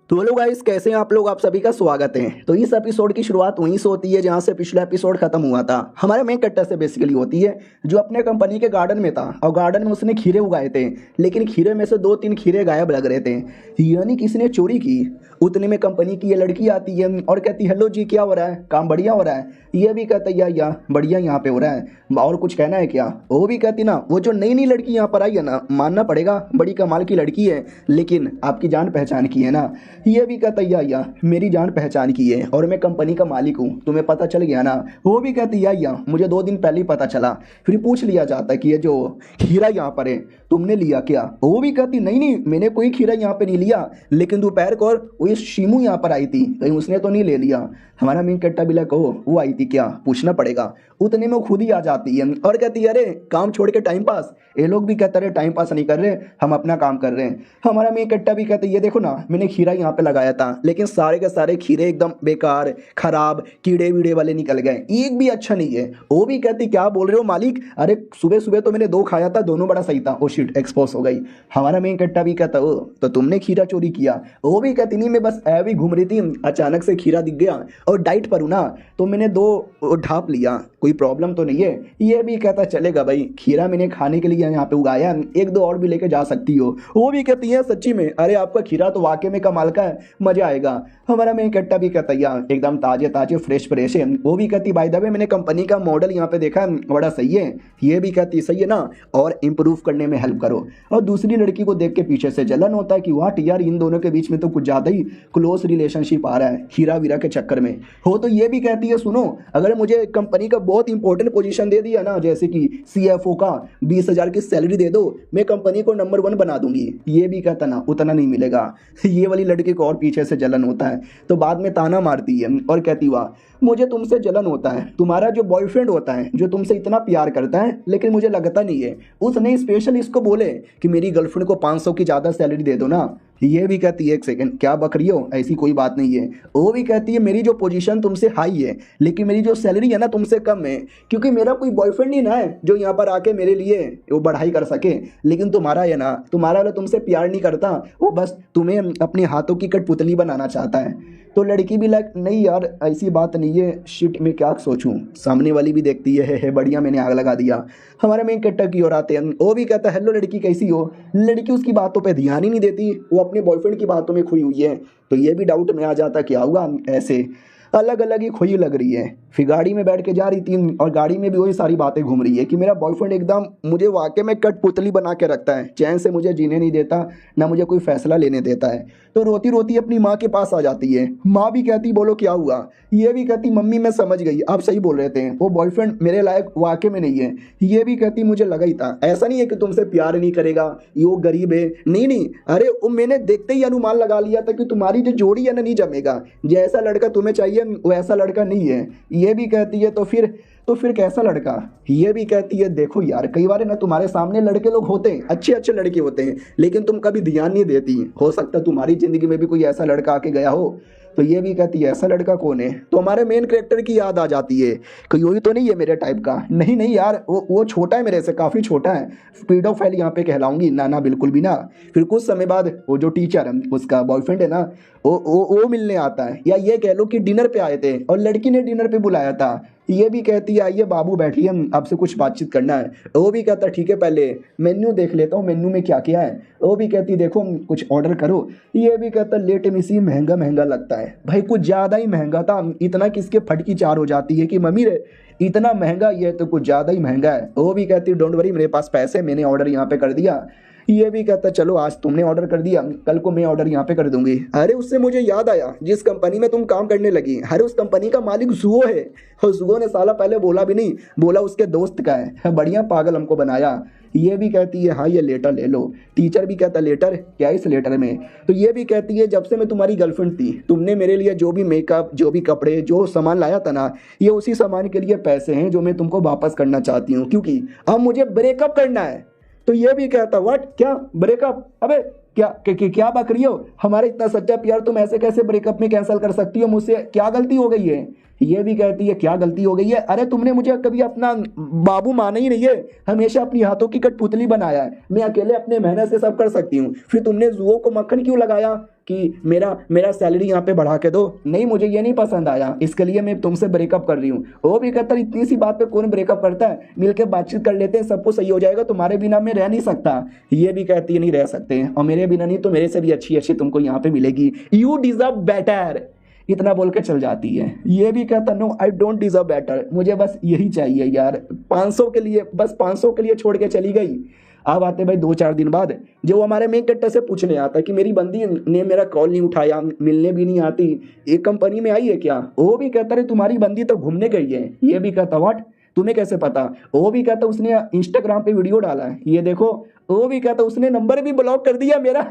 तो हेलो गाइस, कैसे हैं आप लोग? आप सभी का स्वागत है। तो इस एपिसोड की शुरुआत वहीं से होती है जहां से पिछला एपिसोड खत्म हुआ था। हमारे मेन कट्टर से बेसिकली होती है, जो अपने कंपनी के गार्डन में था और गार्डन में उसने खीरे उगाए थे, लेकिन खीरे में से 2-3 खीरे गायब लग रहे थे, यानी किसी ने चोरी की। उतने में कंपनी की ये लड़की आती है और कहती हेलो जी, क्या हो रहा है, काम बढ़िया हो रहा है? ये भी कहता है या बढ़िया यहाँ पे हो रहा है, और कुछ कहना है क्या? वो भी कहती ना, वो जो नई नई लड़की यहाँ पर आई है ना, मानना पड़ेगा बड़ी कमाल की लड़की है, लेकिन आपकी जान पहचान की है ना? ये भी कहता या मेरी जान पहचान की है और मैं कंपनी का मालिक हूँ, तुम्हें पता चल गया ना? वो भी कहती या मुझे 2 दिन पहले ही पता चला। फिर पूछ लिया जाता है कि ये जो खीरा यहाँ पर है तुमने लिया क्या? वो भी कहती नहीं, मैंने कोई खीरा यहाँ पे नहीं लिया, लेकिन दोपहर को वो शीमू यहाँ पर आई थी, कहीं उसने तो नहीं ले लिया? हमारा मेन कट्टा बिला कहो वो आई थी क्या, पूछना पड़ेगा। उतने में वो खुद ही आ जाती है और कहती है अरे काम छोड़ के टाइम पास। ये लोग भी कहते रहे टाइम पास नहीं कर रहे, हम अपना काम कर रहे हैं। हमारा मेन कट्टा भी कहते ये देखो ना, मैंने खीरा यहाँ पे लगाया था, लेकिन सारे के सारे खीरे एकदम बेकार, खराब, कीड़े वीड़े वाले निकल गए, एक भी अच्छा नहीं है। वो भी कहती क्या बोल रहे हो मालिक, अरे सुबह सुबह तो मैंने 2 खाया था, दोनों बड़ा सही था। ओ शिट, एक्सपोज हो गई। हमारा मेन कट्टा भी कहता ओ तो तुमने खीरा चोरी किया? वो भी कहती नहीं, मैं बस ऐवी घूम रही थी, अचानक से खीरा दिख गया और डाइट पर हूँ ना, तो मैंने 2 ढाप लिया, कोई प्रॉब्लम तो नहीं है। ये भी कहता चलेगा भाई, खीरा मैंने खाने के लिए यहाँ पे उगाया, 1-2 और भी लेके जा सकती हो। वो भी कहती है सच्ची में, अरे आपका खीरा तो वाकई में कमाल का है, मजा आएगा। हमारा मेन कट्टा भी कहता यार एकदम ताजे ताजे फ्रेश फ्रेश है। वो भी कहती बाय द वे मैंने कंपनी का मॉडल यहाँ पे देखा है, बड़ा सही है। ये भी कहती सही है ना, और इम्प्रूव करने में हेल्प करो। और दूसरी लड़की को देख के पीछे से जलन होता है कि वाट यार, इन दोनों के बीच में तो कुछ ज़्यादा ही क्लोज रिलेशनशिप आ रहा है खीरा वीरा के चक्कर में हो। तो ये भी कहती है सुनो, अगर मुझे कंपनी का बहुत इंपॉर्टेंट पोजीशन दे दिया ना, जैसे कि CFO का 20,000 की सैलरी दे दो, मैं कंपनी को नंबर 1 बना दूंगी। ये भी कहता ना उतना नहीं मिलेगा। ये वाली लड़की को और पीछे से जलन होता है, तो बाद में ताना मारती है और कहती वाह मुझे तुमसे जलन होता है, तुम्हारा जो बॉयफ्रेंड होता है जो तुमसे इतना प्यार करता है, लेकिन मुझे लगता नहीं है। उसने स्पेशल इसको बोले कि मेरी गर्लफ्रेंड को 500 की ज़्यादा सैलरी दे दो ना। ये भी कहती है एक सेकंड, क्या बक रही हो, ऐसी कोई बात नहीं है। वो भी कहती है मेरी जो पोजीशन तुमसे हाई है, लेकिन मेरी जो सैलरी है ना तुमसे कम है, क्योंकि मेरा कोई बॉयफ्रेंड ही ना है जो यहाँ पर आके मेरे लिए वो बढ़ाई कर सके। लेकिन तुम्हारा है ना, तुम्हारा वाला तुमसे प्यार नहीं करता, वो बस तुम्हें अपने हाथों की कठपुतली बनाना चाहता है। तो लड़की भी लाइक नहीं यार ऐसी बात नहीं है, शिट मैं क्या सोचूं। सामने वाली भी देखती है बढ़िया मैंने आग लगा दिया। हमारे मेन कट्टर की ओर आते हैं, वो भी कहता है हेलो लड़की कैसी हो। लड़की उसकी बातों पे ध्यान ही नहीं देती, वो अपने बॉयफ्रेंड की बातों में खोई हुई है। तो ये भी डाउट में आ जाता क्या होगा, ऐसे अलग अलग ही खोई लग रही है। फिर गाड़ी में बैठ के जा रही थी और गाड़ी में भी वही सारी बातें घूम रही है कि मेरा बॉयफ्रेंड एकदम मुझे वाकई में कठपुतली बना के रखता है, चैन से मुझे जीने नहीं देता, ना मुझे कोई फैसला लेने देता है। तो रोती रोती अपनी माँ के पास आ जाती है। माँ भी कहती बोलो क्या हुआ? ये भी कहती मम्मी मैं समझ गई, आप सही बोल रहे थे, वो बॉयफ्रेंड मेरे लायक वाकई में नहीं है। ये भी कहती मुझे लगा ही था, ऐसा नहीं है कि तुमसे प्यार नहीं करेगा, ये वो गरीब है, नहीं, अरे वो मैंने देखते ही अनुमान लगा लिया था कि तुम्हारी जो जोड़ी है ना नहीं जमेगा, जैसा लड़का तुम्हें चाहिए वैसा लड़का नहीं है। ये भी कहती है तो फिर कैसा लड़का? ये भी कहती है देखो यार कई बार ना तुम्हारे सामने लड़के लोग होते हैं, अच्छे अच्छे लड़के होते हैं, लेकिन तुम कभी ध्यान नहीं देती। हो सकता है तुम्हारी जिंदगी में भी कोई ऐसा लड़का आके गया हो। तो ये भी कहती है ऐसा लड़का कौन है? तो हमारे मेन कैरेक्टर की याद आ जाती है, कोई वही तो नहीं है मेरे टाइप का। नहीं यार वो छोटा है मेरे से, काफ़ी छोटा है, पीडोफाइल यहाँ पे कहलाऊंगी ना बिल्कुल भी ना। फिर कुछ समय बाद वो जो टीचर है उसका बॉयफ्रेंड है ना, वो मिलने आता है, या ये कह लो कि डिनर पे आए थे और लड़की ने डिनर पे बुलाया था। ये भी कहती है आइए बाबू बैठिए, आपसे कुछ बातचीत करना है। वो भी कहता ठीक है पहले मेन्यू देख लेता हूँ, मेन्यू में क्या क्या है। वो भी कहती देखो कुछ ऑर्डर करो। ये भी कहता लेट में सी महंगा लगता है। भाई कुछ ज़्यादा ही महंगा था, इतना किसके फटकी चार हो जाती है कि मम्मी रे इतना महंगा, ये तो कुछ ज़्यादा ही महंगा है। वो भी कहती डोंट वरी मेरे पास पैसे, मैंने ऑर्डर यहाँ पे कर दिया। ये भी कहता चलो आज तुमने ऑर्डर कर दिया, कल को मैं ऑर्डर यहाँ पे कर दूंगी। अरे उससे मुझे याद आया, जिस कंपनी में तुम काम करने लगी, अरे उस कंपनी का मालिक जुओ है। और जुओ ने साला पहले बोला भी नहीं, बोला उसके दोस्त का है। बढ़िया पागल हमको बनाया। ये भी कहती है हाँ ये लेटर ले लो। टीचर भी कहता लेटर क्या इस लेटर में। तो ये भी कहती है जब से मैं तुम्हारी गर्लफ्रेंड थी, तुमने मेरे लिए जो भी मेकअप, जो भी कपड़े, जो सामान लाया था ना, ये उसी सामान के लिए पैसे हैं जो मैं तुमको वापस करना चाहती हूँ, क्योंकि अब मुझे ब्रेकअप करना है। तो ये भी कहता व्हाट, क्या ब्रेकअप, अबे क्या बक रही हो, हमारा इतना सच्चा प्यार तुम ऐसे कैसे ब्रेकअप में कैंसिल कर सकती हो, मुझसे क्या गलती हो गई है। ये भी कहती है क्या गलती हो गई है, अरे तुमने मुझे कभी अपना बाबू माना ही नहीं है, हमेशा अपनी हाथों की कठपुतली बनाया है, मैं अकेले अपने मेहनत से सब कर सकती हूँ, फिर तुमने जुओ को मक्खन क्यों लगाया कि मेरा सैलरी यहाँ पे बढ़ा के दो। नहीं मुझे ये नहीं पसंद आया, इसके लिए मैं तुमसे ब्रेकअप कर रही हूँ। वो भी कहता इतनी सी बात पे कौन ब्रेकअप करता है, मिलकर बातचीत कर लेते हैं, सब कुछ सही हो जाएगा, तुम्हारे बिना मैं रह नहीं सकता। ये भी कहती है नहीं रह सकते, और मेरे बिना नहीं तो मेरे से भी अच्छी अच्छी तुमको यहाँ पे मिलेगी, यू डिजर्व बेटर, इतना बोल के चल जाती है। ये भी कहता no I don't deserve better, मुझे बस यही चाहिए यार, 500 के लिए, बस 500 के लिए छोड़ के चली गई। अब आते भाई 2-4 दिन बाद, जो हमारे मेन कट्टर से पूछने आता कि मेरी बंदी ने मेरा कॉल नहीं उठाया, मिलने भी नहीं आती, एक कंपनी में आई है क्या। वो भी कहता रहे तुम्हारी बंदी तो घूमने गई है। ये भी कहता व्हाट, तुम्हें कैसे पता। वो भी कहता उसने इंस्टाग्राम पे वीडियो डाला है, ये देखो। वो भी कहता उसने नंबर भी ब्लॉक कर दिया मेरा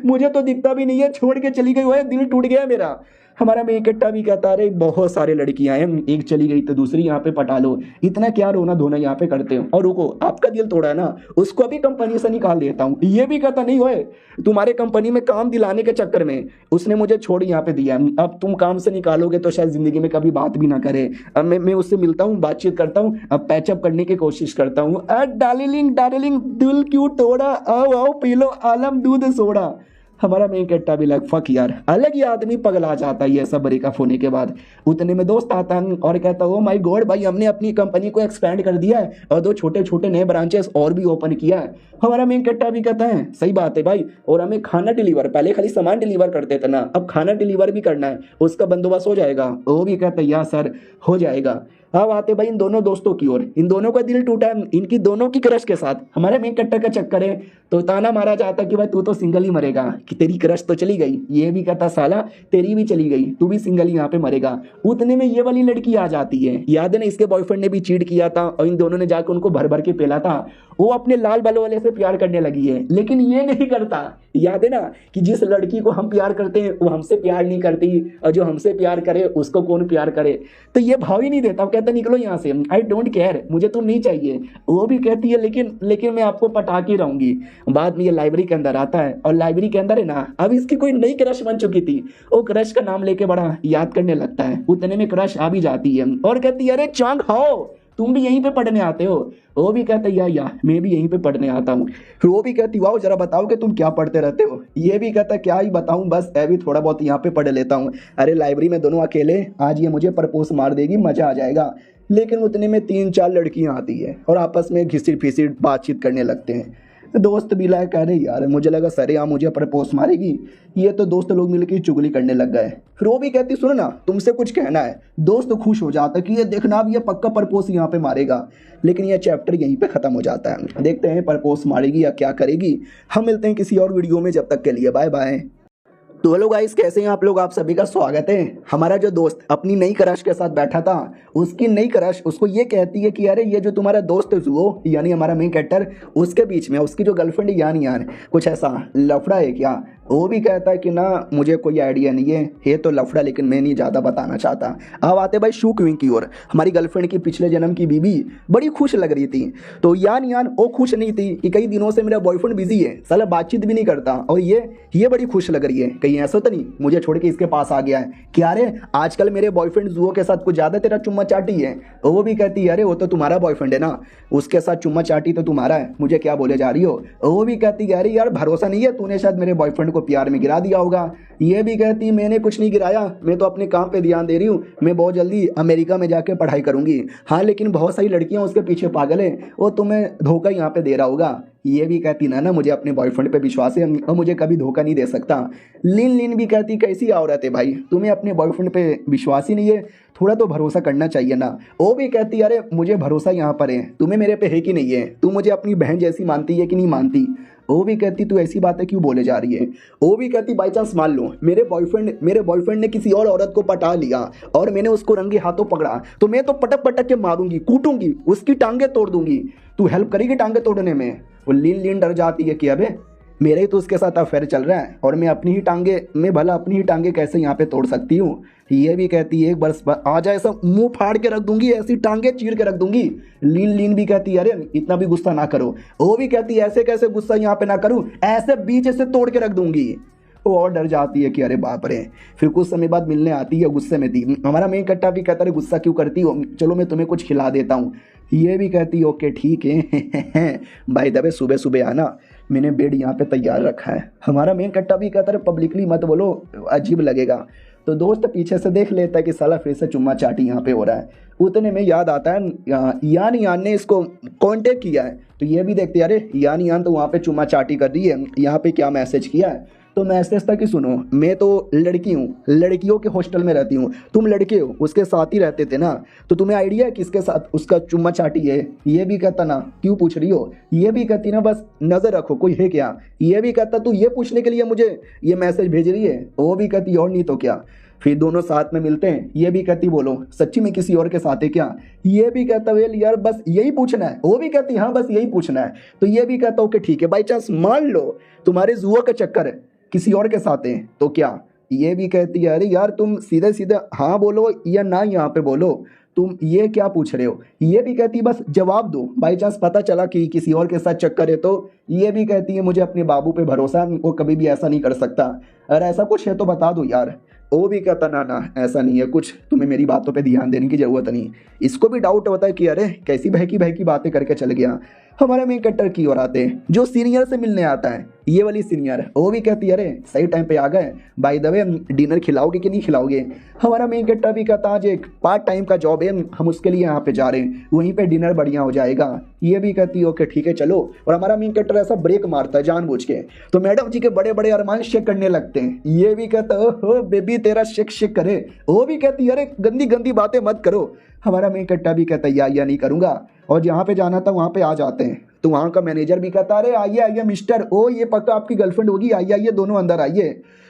मुझे तो दिखता भी नहीं है, छोड़ के चली गई, वो दिल टूट गया मेरा। हमारा मेकट्टा भी कहता अरे बहुत सारे लड़कियां हैं, एक चली गई तो दूसरी यहाँ पे पटा लो, इतना क्या रोना धोना यहाँ पे करते हो। और रुको, आपका दिल तोड़ा है ना, उसको अभी कंपनी से निकाल देता हूँ। ये भी कहता नहीं होए, तुम्हारे कंपनी में काम दिलाने के चक्कर में उसने मुझे छोड़ यहाँ पे दिया, अब तुम काम से निकालोगे तो शायद जिंदगी में कभी बात भी ना करे। अब मैं उससे मिलता हूँ, बातचीत करता हूँ, अब पैचअप करने की कोशिश करता हूँ। डार्लिंग दिल क्यों तोड़ा, आओ आओ पी लो आलम दूध सोडा। हमारा मेन कट्टा भी लग फक यार, अलग ही आदमी पगला जाता है ये सब ब्रेकअप होने के बाद। उतने में दोस्त आता है और कहता ओ माय गॉड भाई, हमने अपनी कंपनी को एक्सपेंड कर दिया है और 2 छोटे छोटे नए ब्रांचेस और भी ओपन किया है। हमारा मेन कट्टा भी कहता है सही बात है भाई, और हमें खाना डिलीवर, पहले खाली सामान डिलीवर करते थे ना, अब खाना डिलीवर भी करना है, उसका बंदोबस्त हो जाएगा। वो भी कहता है या सर हो जाएगा। अब आते भाई इन दोनों दोस्तों की ओर, इन दोनों का दिल टूटा है, इनकी दोनों की क्रश के साथ। हमारे मेन कट्टर का चक्कर है तो ताना मारा जाता कि भाई तू तो सिंगल ही मरेगा, कि तेरी क्रश तो चली गई। ये भी कहता साला तेरी भी चली गई, तू भी सिंगल ही यहाँ पे मरेगा। उतने में ये वाली लड़की आ जाती है, याद है ना, इसके बॉयफ्रेंड ने भी चीट किया था और इन दोनों ने जाकर उनको भर भर के पेला था। वो अपने लाल बालों वाले से प्यार करने लगी है, लेकिन ये नहीं करता। याद है ना कि जिस लड़की को हम प्यार करते हैं वो हमसे प्यार नहीं करती, और जो हमसे प्यार करे उसको कौन प्यार करे। तो ये भाव ही नहीं देता, वो कहता निकलो यहाँ से, आई डोंट केयर, मुझे तुम नहीं चाहिए। वो भी कहती है लेकिन मैं आपको पटा के रहूंगी। बाद में ये लाइब्रेरी के अंदर आता है, और लाइब्रेरी के अंदर है ना अब इसकी कोई नई क्रश बन चुकी थी, वो क्रश का नाम लेके बड़ा याद करने लगता है। उतने में क्रश आ भी जाती है और कहती है अरे चांग हाओ, तुम भी यहीं पे पढ़ने आते हो। वो भी कहता है या मैं भी यहीं पे पढ़ने आता हूँ। फिर वो भी कहती वाओ जरा बताओ कि तुम क्या पढ़ते रहते हो। ये भी कहता क्या ही बताऊँ, बस मैं भी थोड़ा बहुत यहाँ पे पढ़ लेता हूँ। अरे लाइब्रेरी में दोनों अकेले, आज ये मुझे प्रपोज मार देगी, मजा आ जाएगा। लेकिन उतने में 3-4 लड़कियाँ आती है और आपस में घिसी फिसी बातचीत करने लगते हैं। दोस्त भी लाया कह रहे यार मुझे लगा सरे यहाँ मुझे प्रपोज मारेगी, ये तो दोस्त लोग मिलकर चुगली करने लग गए। फिर वो भी कहती सुनो ना तुमसे कुछ कहना है। दोस्त खुश हो जाता कि ये देखना अब ये पक्का प्रपोज यहाँ पे मारेगा। लेकिन ये चैप्टर यहीं पे ख़त्म हो जाता है। देखते हैं प्रपोज मारेगी या क्या करेगी। हम मिलते हैं किसी और वीडियो में, जब तक के लिए बाय बाय। तो हेलो गाइस, कैसे हैं आप लोग, आप सभी का स्वागत है। हमारा जो दोस्त अपनी नई क्रश के साथ बैठा था, उसकी नई क्रश उसको ये कहती है कि अरे ये जो तुम्हारा दोस्त है जुओ, यानी हमारा मेन कैरेक्टर, उसके बीच में उसकी जो गर्लफ्रेंड है यान कुछ ऐसा लफड़ा है क्या। वो भी कहता है कि ना मुझे कोई आइडिया नहीं है, ये तो लफड़ा, लेकिन मैं नहीं ज़्यादा बताना चाहता। अब आते भाई शू क्वीन की ओर। हमारी गर्लफ्रेंड की पिछले जन्म की बीवी बड़ी खुश लग रही थी, तो यान वो खुश नहीं थी कि कई दिनों से मेरा बॉयफ्रेंड बिजी है, साला बातचीत भी नहीं करता, और ये बड़ी खुश लग रही है, कहीं ऐसा तो नहीं मुझे छोड़ के इसके पास आ गया है क्या। रे आजकल मेरे बॉयफ्रेंड जुओ के साथ कुछ ज़्यादा तेरा चुम्मा चाटी है। वो भी कहती है अरे वो तो तुम्हारा बॉयफ्रेंड है ना, उसके साथ चुम्मा चाटी तो तुम्हारा है, मुझे क्या बोले जा रही हो। वो भी कहती है अरे यार भरोसा नहीं है, तूने शायद मेरे बॉयफ्रेंड को प्यार में गिरा दिया होगा। ये भी कहती मैंने कुछ नहीं गिराया, मैं तो अपने काम पे ध्यान दे रही हूँ, मैं बहुत जल्दी अमेरिका में जाके पढ़ाई करूंगी। हाँ लेकिन बहुत सारी लड़कियां उसके पीछे पागल है, वो तुम्हें धोखा यहाँ पे दे रहा होगा। ये भी कहती ना मुझे अपने बॉयफ्रेंड पे विश्वास है और मुझे कभी धोखा नहीं दे सकता। लिन लिन भी कहती कैसी औरत है भाई, तुम्हें अपने बॉयफ्रेंड पे विश्वास ही नहीं है, थोड़ा तो भरोसा करना चाहिए ना। वो भी कहती अरे मुझे भरोसा यहाँ पर है, तुम्हें मेरे पे है कि नहीं है, तू मुझे अपनी बहन जैसी मानती है कि नहीं मानती। वो भी कहती तू ऐसी बातें क्यों बोले जा रही है। वो भी कहती बाई चांस मान लो मेरे बॉयफ्रेंड ने किसी और औरत को पटा लिया और मैंने उसको रंगे हाथों पकड़ा तो मैं तो पटक पटक के मारूंगी, कूटूंगी, उसकी टांगे तोड़ दूंगी। तू हेल्प करेगी टांगे तोड़ने में। वो लीन लीन डर जाती है कि अबे मेरे ही तो उसके साथ अफेयर चल रहा है और मैं भला अपनी ही टांगे कैसे यहाँ पे तोड़ सकती हूँ। ये भी कहती है एक बरस आ जाए ऐसा मुंह फाड़ के रख दूंगी, ऐसी टांगे चीर के रख दूंगी। लीन लीन भी कहती है अरे इतना भी गुस्सा ना करो। वो भी कहती है ऐसे कैसे गुस्सा यहाँ पे ना करूँ, ऐसे बीच से तोड़ के रख दूंगी। वो और डर जाती है कि अरे बाप रे। फिर कुछ समय बाद मिलने आती है, गुस्से में थी। हमारा मेन कट्टा भी कहता है गुस्सा क्यों करती हो, चलो मैं तुम्हें कुछ खिला देता हूँ। ये भी कहती है ओके ठीक है भाई दबे सुबह सुबह आना, मैंने बेड यहाँ पे तैयार रखा है। हमारा मेन कट्टा भी कहता है पब्लिकली मत बोलो, अजीब लगेगा। तो दोस्त पीछे से देख लेता है कि साला फिर से चुम्मा चाटी यहाँ पे हो रहा है। उतने में याद आता है यान ने इसको कांटेक्ट किया है। तो ये भी देखते हैं अरे यान तो वहाँ पे चुम्मा चाटी कर रही है, यहाँ पे क्या मैसेज किया है। तो मैसेज था कि सुनो मैं तो लड़की हूँ, लड़कियों के हॉस्टल में रहती हूँ, तुम लड़के हो, उसके साथ ही रहते थे ना, तो तुम्हें आइडिया है किसके साथ उसका चुम्मा चाटी है। ये भी कहता ना क्यों पूछ रही हो। ये भी कहती ना बस नज़र रखो कोई है क्या। ये भी कहता तू ये पूछने के लिए मुझे ये मैसेज भेज रही है। वो भी कहती और नहीं तो क्या। फिर दोनों साथ में मिलते हैं। ये भी कहती बोलो सच्ची में किसी और के साथ है क्या। ये भी कहता वेल यार बस यही पूछना है। वो भी कहती हाँ बस यही पूछना है। तो ये भी कहता ओके ठीक है, बाई चांस मान लो तुम्हारे जुआ का चक्कर है, किसी और के साथ है तो क्या। ये भी कहती है अरे यार तुम सीधे सीधे हाँ बोलो या ना यहाँ पे बोलो, तुम ये क्या पूछ रहे हो। ये भी कहती है बस जवाब दो, बाई चांस पता चला कि किसी और के साथ चक्कर है तो। ये भी कहती है मुझे अपने बाबू पे भरोसा है, वो कभी भी ऐसा नहीं कर सकता, अगर ऐसा कुछ है तो बता दो यार। वो भी कहता ना ऐसा नहीं है कुछ, तुम्हें मेरी बातों पे ध्यान देने की ज़रूरत नहीं। इसको भी डाउट होता है कि अरे कैसी बहकी बातें करके चल गया। हमारे मेन कट्टर की ओर आते हैं जो सीनियर से मिलने आता है, ये वाली सीनियर। वो भी कहती है अरे सही टाइम पे आ गए, बाय द वे डिनर खिलाओगे कि नहीं खिलाओगे। हमारा मेन कट्टर भी कहता आज एक पार्ट टाइम का जॉब है, हम उसके लिए यहाँ पे जा रहे हैं, वहीं पे डिनर बढ़िया हो जाएगा। ये भी कहती है ओके ठीक है चलो। और हमारा मेन कट्टर ऐसा ब्रेक मारता है जानबूझ के, तो मैडम जी के बड़े बड़े अरमान शेक करने लगते हैं। ये भी कहता ओहो बेबी तेरा शेक शेक करे। वो भी कहती है अरे गंदी गंदी बातें मत करो। हमारा मेन कट्टा भी कहता है या नहीं करूँगा। और जहाँ पे जाना था वहाँ पे आ जाते हैं। तो वहाँ का मैनेजर भी कहता अरे आइए आइए मिस्टर, ओ ये पक्का आपकी गर्लफ्रेंड होगी, आइए आइए दोनों अंदर आइए।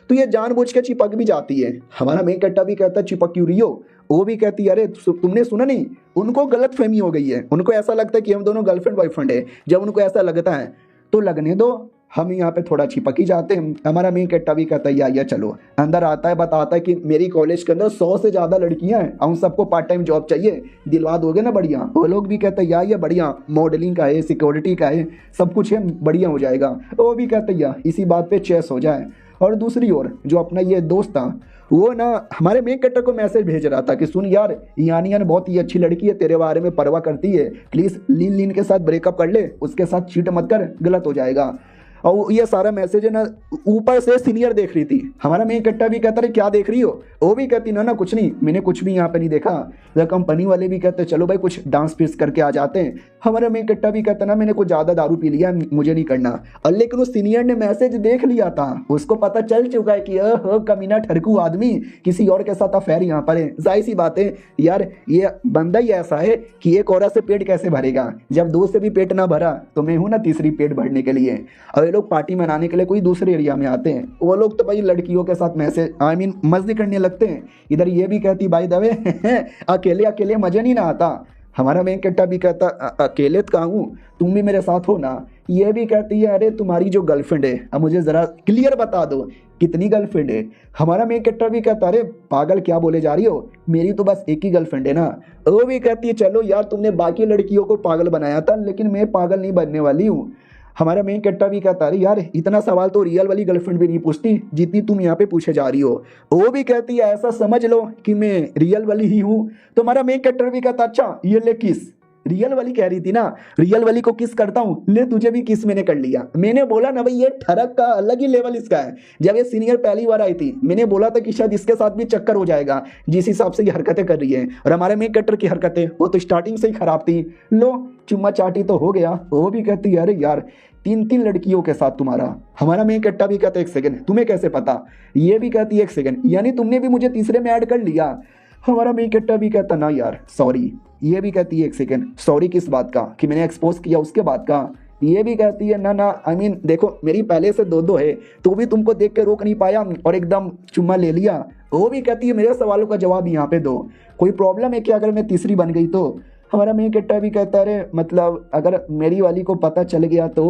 तो ये जानबूझ के चिपक भी जाती है। हमारा मेन कट्टा भी कहता है चिपक क्यों रही हो। वो भी कहती है अरे तुमने सुना नहीं, उनको गलत फहमी हो गई है, उनको ऐसा लगता है कि हम दोनों गर्लफ्रेंड बॉयफ्रेंड है। जब उनको ऐसा लगता है तो लगने दो, हम यहाँ पे थोड़ा चिपक ही जाते हैं। हमारा मेन कट्टा भी कहता है या चलो। अंदर आता है, बताता है कि मेरी कॉलेज के अंदर 100 से ज़्यादा लड़कियाँ हैं, हम सबको पार्ट टाइम जॉब चाहिए, दिलवा दोगे ना बढ़िया। वो लोग भी कहते हैं या बढ़िया, मॉडलिंग का है, सिक्योरिटी का है, सब कुछ है, बढ़िया हो जाएगा। वो भी कहते हैं इसी बात पे चेस हो जाए। और दूसरी ओर जो अपना ये दोस्त था वो ना हमारे मेन कट्टर को मैसेज भेज रहा था कि सुन यार यानियन बहुत ही अच्छी लड़की है, तेरे बारे में परवाह करती है, प्लीज़ लीन लीन के साथ ब्रेकअप कर ले, उसके साथ चीट मत कर, गलत हो जाएगा। और ये सारा मैसेज है ना ऊपर से सीनियर देख रही थी। हमारा मेन कट्टा भी कहता है क्या देख रही हो। वो भी कहती ना कुछ नहीं, मैंने कुछ भी यहाँ पे नहीं देखा। तो कंपनी वाले भी कहते चलो भाई कुछ डांस पीस करके आ जाते हैं। हमारा मेन कट्टा भी कहता ना मैंने कुछ ज़्यादा दारू पी लिया, मुझे नहीं करना। और लेकिन उस सीनियर ने मैसेज देख लिया था, उसको पता चल चुका है कि कमीना ठरकू आदमी किसी और के साथ अफेयर यहाँ पर है। जाहिर सी बात है यार ये बंदा ही ऐसा है कि एक औरत से पेट कैसे भरेगा, जब दो से भी पेट ना भरा तो मैं हूँ ना तीसरी पेट भरने के लिए। और लोग पार्टी मनाने के लिए कोई दूसरे एरिया में आते हैं, वो लोग तो भाई लड़कियों के साथ मैसेज मस्ती करने लगते हैं। इधर ये भी कहती बाय द वे अकेले अकेले मजे नहीं ना आता। हमारा मेन कट्टा भी कहता अकेले तो कहाँ हूँ, तुम भी मेरे साथ हो ना। ये भी कहती है अरे तुम्हारी जो गर्लफ्रेंड है अब मुझे ज़रा क्लियर बता दो कितनी गर्लफ्रेंड है। हमारा मेन कट्टा भी कहता अरे पागल क्या बोले जा रही हो, मेरी तो बस एक ही गर्लफ्रेंड है ना। वो भी कहती है चलो यार तुमने बाकी लड़कियों को पागल बनाया था, लेकिन मैं पागल नहीं बनने वाली हूँ। हमारा मेन कट्टा भी कहता है यार इतना सवाल तो रियल वाली गर्लफ्रेंड भी नहीं पूछती जितनी तुम यहाँ पे पूछे जा रही हो। वो भी कहती है ऐसा समझ लो कि मैं रियल वाली ही हूँ। तो हमारा मेन कट्टर भी कहता अच्छा ये ले किस। रियल वाली कह रही थी ना, रियल वाली को किस करता हूँ, ले तुझे भी किस मैंने कर लिया। मैंने बोला ना भाई ये ठरक का अलग ही लेवल इसका है। जब ये सीनियर पहली बार आई थी मैंने बोला था कि शायद इसके साथ भी चक्कर हो जाएगा, जिस हिसाब से ये हरकतें कर रही है। और हमारे मेन कैरेक्टर की हरकतें वो तो स्टार्टिंग से ही खराब थी। लो चुम्मा चाटी तो हो गया, वो भी कहती है अरे यार 3 3 लड़कियों के साथ तुम्हारा। हमारा मेन कैरेक्टर भी कहता है 1 सेकंड तुम्हें कैसे पता, ये भी कहती है 1 सेकंड यानी तुमने भी मुझे तीसरे में ऐड कर लिया। हमारा मेन कैरेक्टर भी कहता ना यार सॉरी। ये भी कहती है 1 सेकंड सॉरी किस बात का, कि मैंने एक्सपोज किया उसके बाद का। ये भी कहती है ना आई मीन देखो मेरी पहले से 2 है तो भी तुमको देख के रोक नहीं पाया और एकदम चुम्मा ले लिया। वो भी कहती है मेरे सवालों का जवाब यहाँ पे दो, कोई प्रॉब्लम है क्या अगर मैं तीसरी बन गई तो। हमारा मेन कैरेक्टर भी कहता है अरे मतलब अगर मेरी वाली को पता चल गया तो।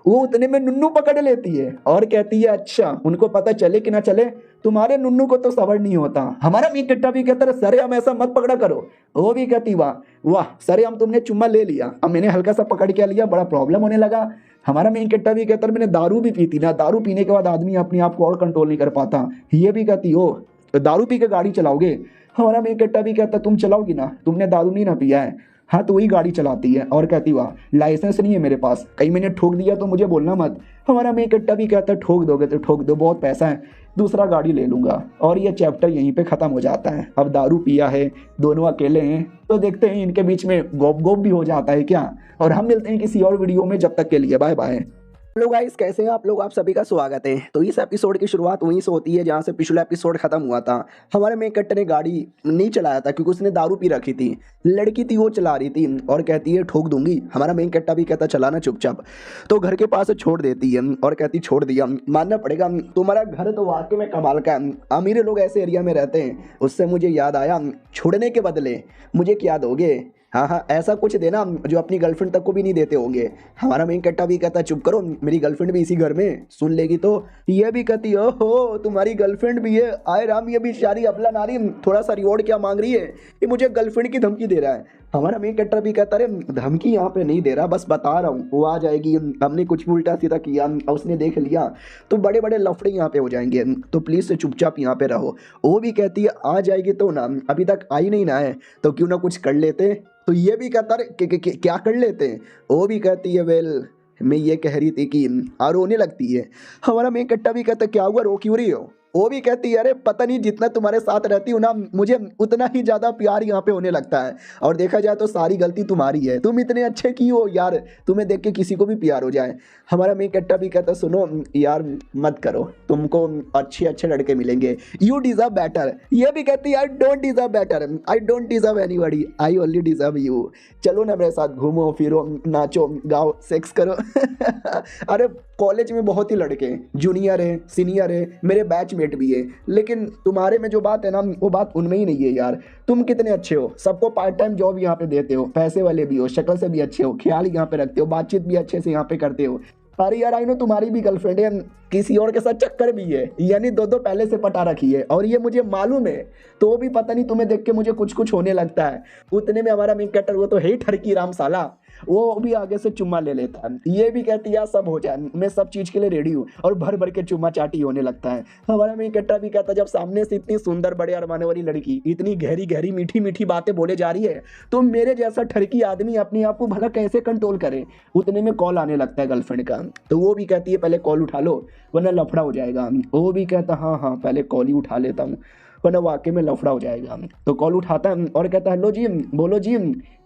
वो उतने में नुन्नू पकड़ लेती है और कहती है अच्छा उनको पता चले कि ना चले तुम्हारे नुन्नू को तो सबर नहीं होता। हमारा मेन कैरेक्टर भी कहता है सरे हम ऐसा मत पकड़ा करो। वो भी कहती वाह वाह सरे हम तुमने चुम्मा ले लिया, अब मैंने हल्का सा पकड़ के लिया बड़ा प्रॉब्लम होने लगा। हमारा मेन कैरेक्टर भी कहता है मैंने दारू भी पी थी ना, दारू पीने के बाद आदमी अपने आप को और कंट्रोल नहीं कर पाता। ये भी कहती हो दारू पी के गाड़ी चलाओगे। हमारा मेन कैरेक्टर भी कहता तुम चलाओगी ना, तुमने दारू नहीं ना पिया है। हाँ तो वही गाड़ी चलाती है और कहती वाह लाइसेंस नहीं है मेरे पास, कहीं मैंने ठोक दिया तो मुझे बोलना मत। हमारा मेन कैरेक्टर भी कहता है ठोक दोगे तो ठोक दो, बहुत पैसा है दूसरा गाड़ी ले लूंगा। और ये चैप्टर यहीं पे खत्म हो जाता है। अब दारू पिया है, दोनों अकेले हैं तो देखते हैं इनके बीच में गोप गोप भी हो जाता है क्या। और हम मिलते हैं किसी और वीडियो में, जब तक के लिए बाय बाय। हेलो गाइस कैसे हैं आप लोग, आप सभी का स्वागत है। तो इस एपिसोड की शुरुआत वहीं से होती है जहाँ से पिछला एपिसोड खत्म हुआ था। हमारे मेन कैरेक्टर ने गाड़ी नहीं चलाया था क्योंकि उसने दारू पी रखी थी। लड़की थी वो चला रही थी और कहती है ठोक दूंगी। हमारा मेन कैरेक्टर भी कहता चलाना चुपचाप, तो घर के पास छोड़ देती है और कहती छोड़ दिया, मानना पड़ेगा तुम्हारा घर तो वाकई में कमाल का है, अमीर लोग ऐसे एरिया में रहते हैं। उससे मुझे याद आया छोड़ने के बदले मुझे क्या दोगे। हाँ हाँ ऐसा कुछ देना जो अपनी गर्लफ्रेंड तक को भी नहीं देते होंगे। हमारा मेन कैरेक्टर भी कहता चुप करो मेरी गर्लफ्रेंड भी इसी घर में, सुन लेगी तो। ये भी कहती ओहो तुम्हारी गर्लफ्रेंड भी है, आए राम ये भी शारी अबला नारी, थोड़ा सा रिवॉर्ड क्या मांग रही है, ये मुझे गर्लफ्रेंड की धमकी दे रहा है। हमारा मेन कैरेक्टर भी कहता है धमकी यहाँ पे नहीं दे रहा, बस बता रहा हूँ वो आ जाएगी, हमने कुछ उल्टा सीधा किया और उसने देख लिया तो बड़े बड़े लफड़े यहाँ पे हो जाएंगे, तो प्लीज़ से चुपचाप यहाँ पे रहो। वो भी कहती है आ जाएगी तो ना, अभी तक आई नहीं ना है तो क्यों ना कुछ कर लेते। तो ये भी कहता है क्या कर लेते हैं। वो भी कहती है वेल मैं ये कह रही थी कि रोने लगती है। हमारा मेन कैरेक्टर भी कहता है क्या हुआ रो क्यों रही हो। वो भी कहती है अरे पता नहीं जितना तुम्हारे साथ रहती हूँ ना मुझे उतना ही ज़्यादा प्यार यहाँ पे होने लगता है, और देखा जाए तो सारी गलती तुम्हारी है, तुम इतने अच्छे की हो यार, तुम्हें देख के किसी को भी प्यार हो जाए। हमारा मेन कैरेक्टर भी कहता सुनो यार मत करो, तुमको अच्छे अच्छे लड़के मिलेंगे, यू डिजर्व बेटर। ये भी कहती है आई don't deserve better, I don't deserve anybody, I only deserve you. चलो ना मेरे साथ घूमो फिरो नाचो गाओ सेक्स करो। अरे कॉलेज में बहुत ही लड़के हैं, जूनियर है सीनियर है मेरे बैचमेट भी है, लेकिन तुम्हारे में जो बात है ना वो बात उनमें ही नहीं है यार। तुम कितने अच्छे हो, सबको पार्ट टाइम जॉब यहाँ पे देते हो, पैसे वाले भी हो, शक्ल से भी अच्छे हो, ख्याल यहाँ पे रखते हो, बातचीत भी अच्छे से यहाँ पे करते हो। अरे यार आई नो तुम्हारी भी गर्लफ्रेंड है, किसी और के साथ चक्कर भी है, यानी 2 पहले से पटा रखी है और ये मुझे मालूम है, तो भी पता नहीं तुम्हें देख के मुझे कुछ कुछ होने लगता है। उतने में हमारा मेन कैरेक्टर वो तो है ही ठरकी राम साला, वो भी आगे से चुम्मा ले लेता है। ये भी कहती है सब हो जाए मैं सब चीज के लिए रेडी हूँ, और भर भर के चुम्मा चाटी होने लगता है। हमारा मेन कैरेक्टर भी कहता जब सामने से इतनी सुंदर बड़े अरमाने वाली लड़की इतनी गहरी गहरी मीठी मीठी बातें बोले जा रही है तो मेरे जैसा ठरकी आदमी अपने आप को भला कैसे कंट्रोल करे। उतने में कॉल आने लगता है गर्लफ्रेंड का, तो वो भी कहती है पहले कॉल उठा लो वरना लफड़ा हो जाएगा। वो भी कहता हाँ हाँ पहले कॉल ही उठा लेता हूँ वरना वाकई में लफड़ा हो जाएगा। तो कॉल उठाता है और कहता है हेलो जी बोलो जी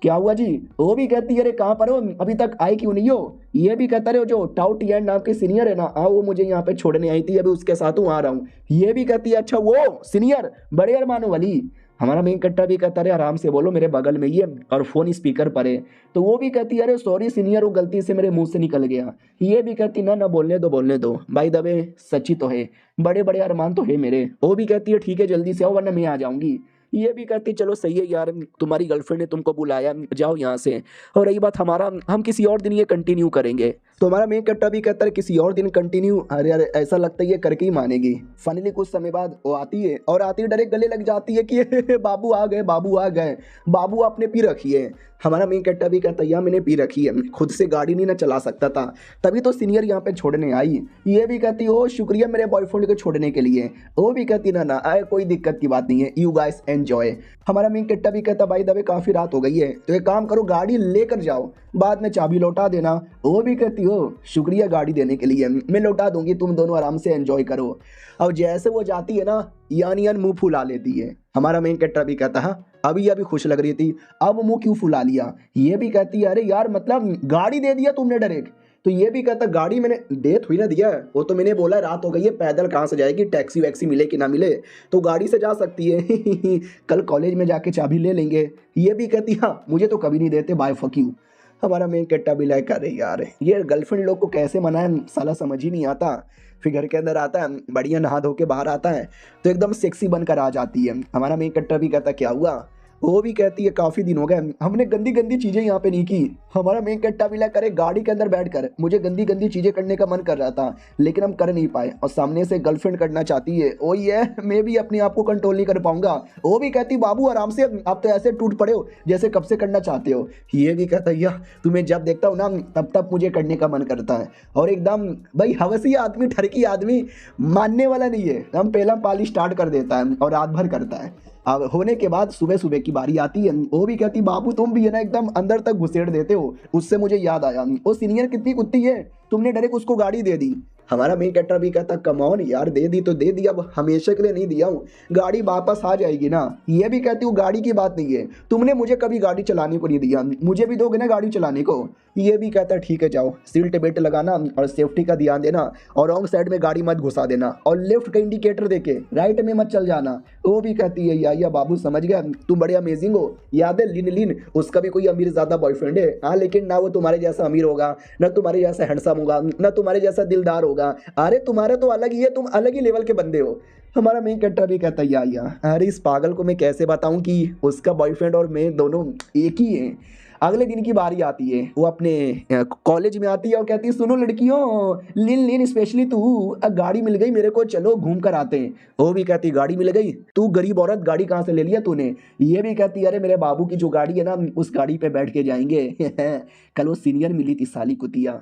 क्या हुआ जी। वो भी कहती है अरे कहाँ पर हो, अभी तक आए क्यों नहीं हो। ये भी कहता है जो टाउट यार नाम की सीनियर है ना वो मुझे यहाँ पे छोड़ने आई थी, अभी उसके साथ हूँ आ रहा हूँ। ये भी कहती है अच्छा वो सीनियर बड़े अरमानों वाली। हमारा मेन कैरेक्टर भी कहता है आराम से बोलो मेरे बगल में ही है और फोन स्पीकर पर है। तो वो भी कहती है अरे सॉरी सीनियर वो गलती से मेरे मुंह से निकल गया। ये भी कहती ना बोलने दो भाई दबे सच्ची तो है, बड़े बड़े अरमान तो है मेरे। वो भी कहती है ठीक है जल्दी से आओ वरना मैं आ जाऊंगी। ये भी कहती चलो सही है यार तुम्हारी गर्लफ्रेंड ने तुमको बुलाया जाओ यहाँ से। और रही बात हमारा, हम किसी और दिन ये कंटिन्यू करेंगे। तो हमारा मेन कट्टा भी कहता है किसी और दिन कंटिन्यू। अरे यार ऐसा लगता है ये करके ही मानेगी। फाइनली कुछ समय बाद वो आती है और आती है डायरेक्ट गले लग जाती है कि बाबू आ गए, बाबू आ गए, बाबू आपने पी रखी है। हमारा मेन कट्टा भी कहता है यार मैंने पी रखी है, खुद से गाड़ी नहीं ना चला सकता था, तभी तो सीनियर यहाँ पे छोड़ने आई। ये भी कहती हो शुक्रिया मेरे बॉयफ्रेंड को छोड़ने के लिए। वो भी कहती ना ना आए कोई दिक्कत की बात नहीं है, यू गाइस एंजॉय। हमारा मेन कट्टा भी कहता भाई दबे काफ़ी रात हो गई है तो एक काम करो गाड़ी लेकर जाओ, बाद में चाबी लौटा देना। वो भी कहती हो शुक्रिया गाड़ी देने के लिए, मैं लौटा दूंगी, तुम दोनों आराम से एंजॉय करो। अब जैसे वो जाती है ना यान मुंह फुला लेती है। हमारा मेन कैरेक्टर भी कहता है अभी अभी खुश लग रही थी, अब मुंह क्यों फुला लिया। ये भी कहती है अरे यार मतलब गाड़ी दे दिया तुमने डायरेक्ट। तो ये भी कहता गाड़ी मैंने दे थोड़ी ना दिया, वो तो मैंने बोला रात हो गई है पैदल कहाँ से जाएगी, टैक्सी वैक्सी मिले कि ना मिले तो गाड़ी से जा सकती है कल कॉलेज में जाके चाबी ले लेंगे। ये भी कहती हाँ मुझे तो कभी नहीं देते, बाय फक यू। हमारा मेन कैरेक्टर भी लाइक अरे यार ये गर्लफ्रेंड लोग को कैसे मनाए साला समझ ही नहीं आता। फिर घर के अंदर आता है, बढ़िया नहा धो के बाहर आता है तो एकदम सेक्सी बनकर आ जाती है। हमारा मेन कैरेक्टर भी कहता क्या हुआ। वो भी कहती है काफ़ी दिन हो गए हमने गंदी गंदी चीज़ें यहाँ पे नहीं की। हमारा मेन कैरेक्टर भी करे गाड़ी के अंदर बैठकर मुझे गंदी गंदी चीज़ें करने का मन कर रहा था लेकिन हम कर नहीं पाए, और सामने से गर्लफ्रेंड करना चाहती है। ओ ये मैं भी अपने आप को कंट्रोल नहीं कर पाऊंगा। वो भी कहती बाबू आराम से, आप तो ऐसे टूट पड़े हो जैसे कब से करना चाहते हो। ये भी कहता है यह तुम्हें जब देखता हूँ ना तब तब मुझे करने का मन करता है। और एकदम भाई हवसी आदमी ठरकी आदमी मानने वाला नहीं है, हम पहला पाली स्टार्ट कर देता है और रात भर करता है। अब होने के बाद सुबह सुबह की बारी आती है। वो भी कहती बाबू तुम भी है ना एकदम अंदर तक घुसेड़ देते हो। उससे मुझे याद आया वो सीनियर कितनी कुत्ती है, तुमने डायरेक्ट उसको गाड़ी दे दी। हमारा मेन कैरेक्टर भी कहता कम ऑन यार दे दी तो दे दी, अब हमेशा के लिए नहीं दिया हूँ, गाड़ी वापस आ जाएगी ना। ये भी कहती हूँ गाड़ी की बात नहीं है, तुमने मुझे कभी गाड़ी चलाने को नहीं दिया, मुझे भी दोगे ना गाड़ी चलाने को। ये भी कहता ठीक है जाओ, सीट बेल्ट लगाना और सेफ्टी का ध्यान देना और रॉन्ग साइड में गाड़ी मत घुसा देना और लेफ्ट का इंडिकेटर देके राइट में मत चल जाना। वो भी कहती है या बाबू समझ गया, तुम बड़े अमेजिंग हो। याद है लिन उसका भी कोई अमीर ज़्यादा बॉयफ्रेंड है हाँ, लेकिन ना वो तुम्हारे जैसा अमीर होगा, ना तुम्हारे जैसा हैंडसम होगा, ना तुम्हारे जैसा दिलदार होगा। अरे तुम्हारे तो अलग ही है, तुम अलग ही लेवल के बंदे हो। हमारा मेन कैरेक्टर भी कहता है या अरे इस पागल को मैं कैसे बताऊं कि उसका बॉयफ्रेंड और मैं दोनों एक ही हैं। अगले दिन की बारी आती है, वो अपने कॉलेज में आती है और कहती है सुनो लड़कियों लिन स्पेशली तू, गाड़ी मिल गई मेरे को, चलो घूम कर आते हैं। वो भी कहती गाड़ी मिल गई, तू गरीब औरत गाड़ी कहाँ से ले लिया तूने। ये भी कहती अरे मेरे बाबू की जो गाड़ी है ना उस गाड़ी पे बैठ के जाएंगे कल वो सीनियर मिली थी साली कुतिया,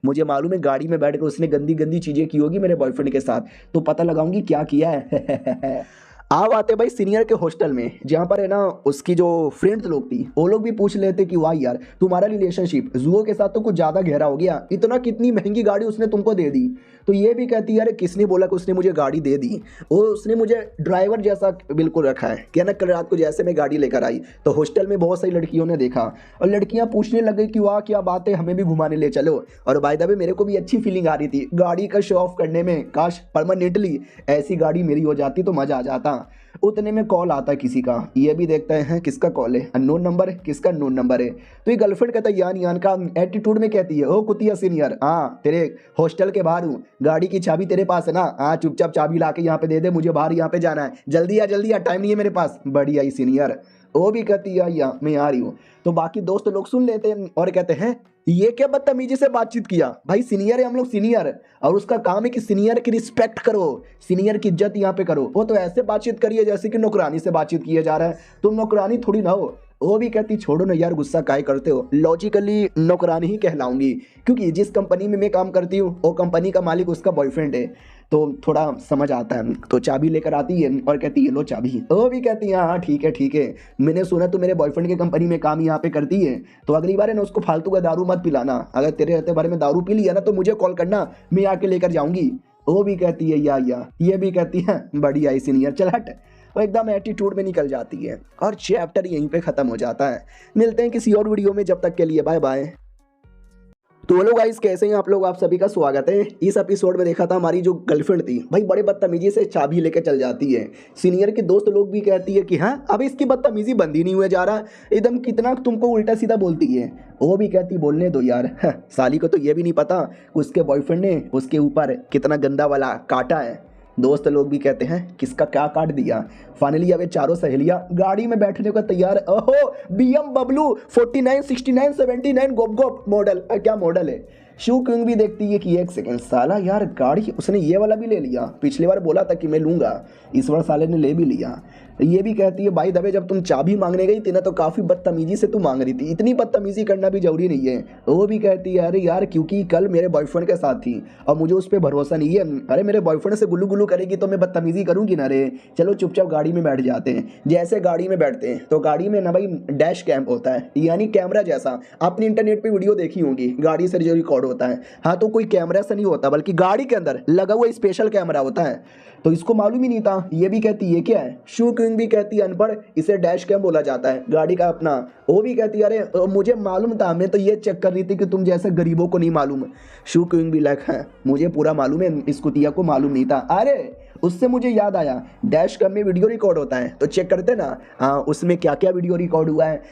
मुझे मालूम है गाड़ी में बैठ कर उसने गंदी गंदी चीजें की होगी मेरे बॉयफ्रेंड के साथ, तो पता लगाऊंगी क्या किया है आप आते भाई सीनियर के हॉस्टल में जहाँ पर है ना उसकी जो फ्रेंड्स लोग थी वो लोग भी पूछ लेते कि वाह यार तुम्हारा रिलेशनशिप जुओ के साथ तो कुछ ज़्यादा गहरा हो गया, इतना कितनी महंगी गाड़ी उसने तुमको दे दी। तो ये भी कहती है अरे किसने बोला कि उसने मुझे गाड़ी दे दी, वो उसने मुझे ड्राइवर जैसा बिल्कुल रखा है। क्या ना कल रात को जैसे मैं गाड़ी लेकर आई तो हॉस्टल में बहुत सारी लड़कियों ने देखा और लड़कियां पूछने लग गई कि वाह क्या बात है हमें भी घुमाने ले चलो। और बाय द वे मेरे को भी अच्छी फीलिंग आ रही थी गाड़ी का शो ऑफ करने में, काश परमानेंटली ऐसी गाड़ी मेरी हो जाती तो मज़ा आ जाता। उतने में कॉल आता है किसी का, ये भी देखता है किसका कॉल है, अननोन नंबर है, किसका नोन नंबर है। तो ये गर्लफ्रेंड कहता है यान का एटीट्यूड में कहती है ओ कुतिया सीनियर हाँ तेरे हॉस्टल के बाहर हूँ, गाड़ी की चाबी तेरे पास है ना, हाँ चुपचाप चाबी ला के यहाँ पे दे दे, मुझे बाहर यहाँ पे जाना है, जल्दी आ टाइम नहीं है मेरे पास। बढ़िया ही सीनियर। वो भी कहती है या मैं आ रही हूँ। तो बाकी दोस्त लोग सुन लेते हैं और कहते हैं ये क्या बदतमीजी से बातचीत किया, भाई सीनियर है हम लोग सीनियर, और उसका काम है कि सीनियर की रिस्पेक्ट करो, सीनियर की इज्जत यहाँ पे करो। वो तो ऐसे बातचीत करिए जैसे कि नौकरानी से बातचीत किया जा रहा है, तुम नौकरानी थोड़ी ना हो। वो भी कहती छोड़ो ना यार गुस्सा काहे करते हो, लॉजिकली नौकरानी ही कहलाऊंगी क्योंकि जिस कंपनी में मैं काम करती हूँ वो कंपनी का मालिक उसका बॉयफ्रेंड है, तो थोड़ा समझ आता है। तो चाबी लेकर आती है और कहती है लो चाबी। वो भी कहती है हाँ ठीक है, मैंने सुना तो मेरे बॉयफ्रेंड की कंपनी में काम यहाँ पे करती है, तो अगली बार है ना उसको फालतू का दारू मत पिलाना, अगर तेरे रहते बारे में दारू पी लिया ना तो मुझे कॉल करना, मैं आके लेकर जाऊंगी। वो भी कहती है या ये भी कहती है बढ़िया ही सीनियर चल हट। वो एकदम एटीट्यूड में निकल जाती है और चैप्टर यहीं पे ख़त्म हो जाता है। मिलते हैं किसी और वीडियो में, जब तक के लिए बाय बाय। तो हेलो गाइस कैसे हैं आप लोग, आप सभी का स्वागत है। इस एपिसोड में देखा था हमारी जो गर्लफ्रेंड थी भाई बड़े बदतमीजी से चाबी लेके चल जाती है। सीनियर के दोस्त लोग भी कहती है कि हाँ अब इसकी बदतमीजी बंद ही नहीं हुए जा रहा, एकदम कितना तुमको उल्टा सीधा बोलती है। वो भी कहती बोलने दो यार, साली को तो ये भी नहीं पता कि उसके बॉयफ्रेंड ने उसके ऊपर कितना गंदा वाला काटा है। दोस्त लोग भी कहते हैं किसका क्या काट दिया। फाइनली अब ये चारों सहेलियां गाड़ी में बैठने को तैयार। ओहो BMW 49 69 79 गोप गोप मॉडल, क्या मॉडल है, शू क्विंग भी देखती है कि एक सेकंड साला यार गाड़ी उसने ये वाला भी ले लिया, पिछली बार बोला था कि मैं लूँगा, इस बार साले ने ले भी लिया। ये भी कहती है भाई दबे जब तुम चाबी मांगने गई थी ना तो काफ़ी बदतमीजी से तू मांग रही थी, इतनी बदतमीजी करना भी जरूरी नहीं है। वो भी कहती है अरे यार क्योंकि कल मेरे बॉयफ्रेंड के साथ थी और मुझे उस पर भरोसा नहीं है। अरे मेरे बॉयफ्रेंड से गुल्लू गुल्लू करेगी तो मैं बदतमीजी करूँगी ना रे, चलो चुपचाप गाड़ी में बैठ जाते हैं। जैसे गाड़ी में बैठते हैं तो गाड़ी में ना भाई डैश कैम होता है, यानी कैमरा जैसा, आपने इंटरनेट पर वीडियो देखी होगी गाड़ी से जो रिकॉर्ड होता है। हाँ तो कोई कैमरा से नहीं होता बल्कि गाड़ी के अंदर लगा हुआ स्पेशल कैमरा होता है, तो इसको मालूम ही नहीं था। ये भी कहती है क्या है, शू क्विंग भी कहती है अनपढ़, इसे डैश कैम बोला जाता है गाड़ी का अपना। वो भी कहती है अरे मुझे मालूम था, मैं तो ये चेक कर रही थी कि तुम जैसे गरीबों को नहीं मालूम। शू क्विंग भी लाइक है मुझे पूरा मालूम है, इस कुतिया को मालूम नहीं था। अरे उससे मुझे याद आया डैश कैम में वीडियो रिकॉर्ड होता है तो चेक करते ना, हाँ उसमें क्या क्या वीडियो रिकॉर्ड हुआ है।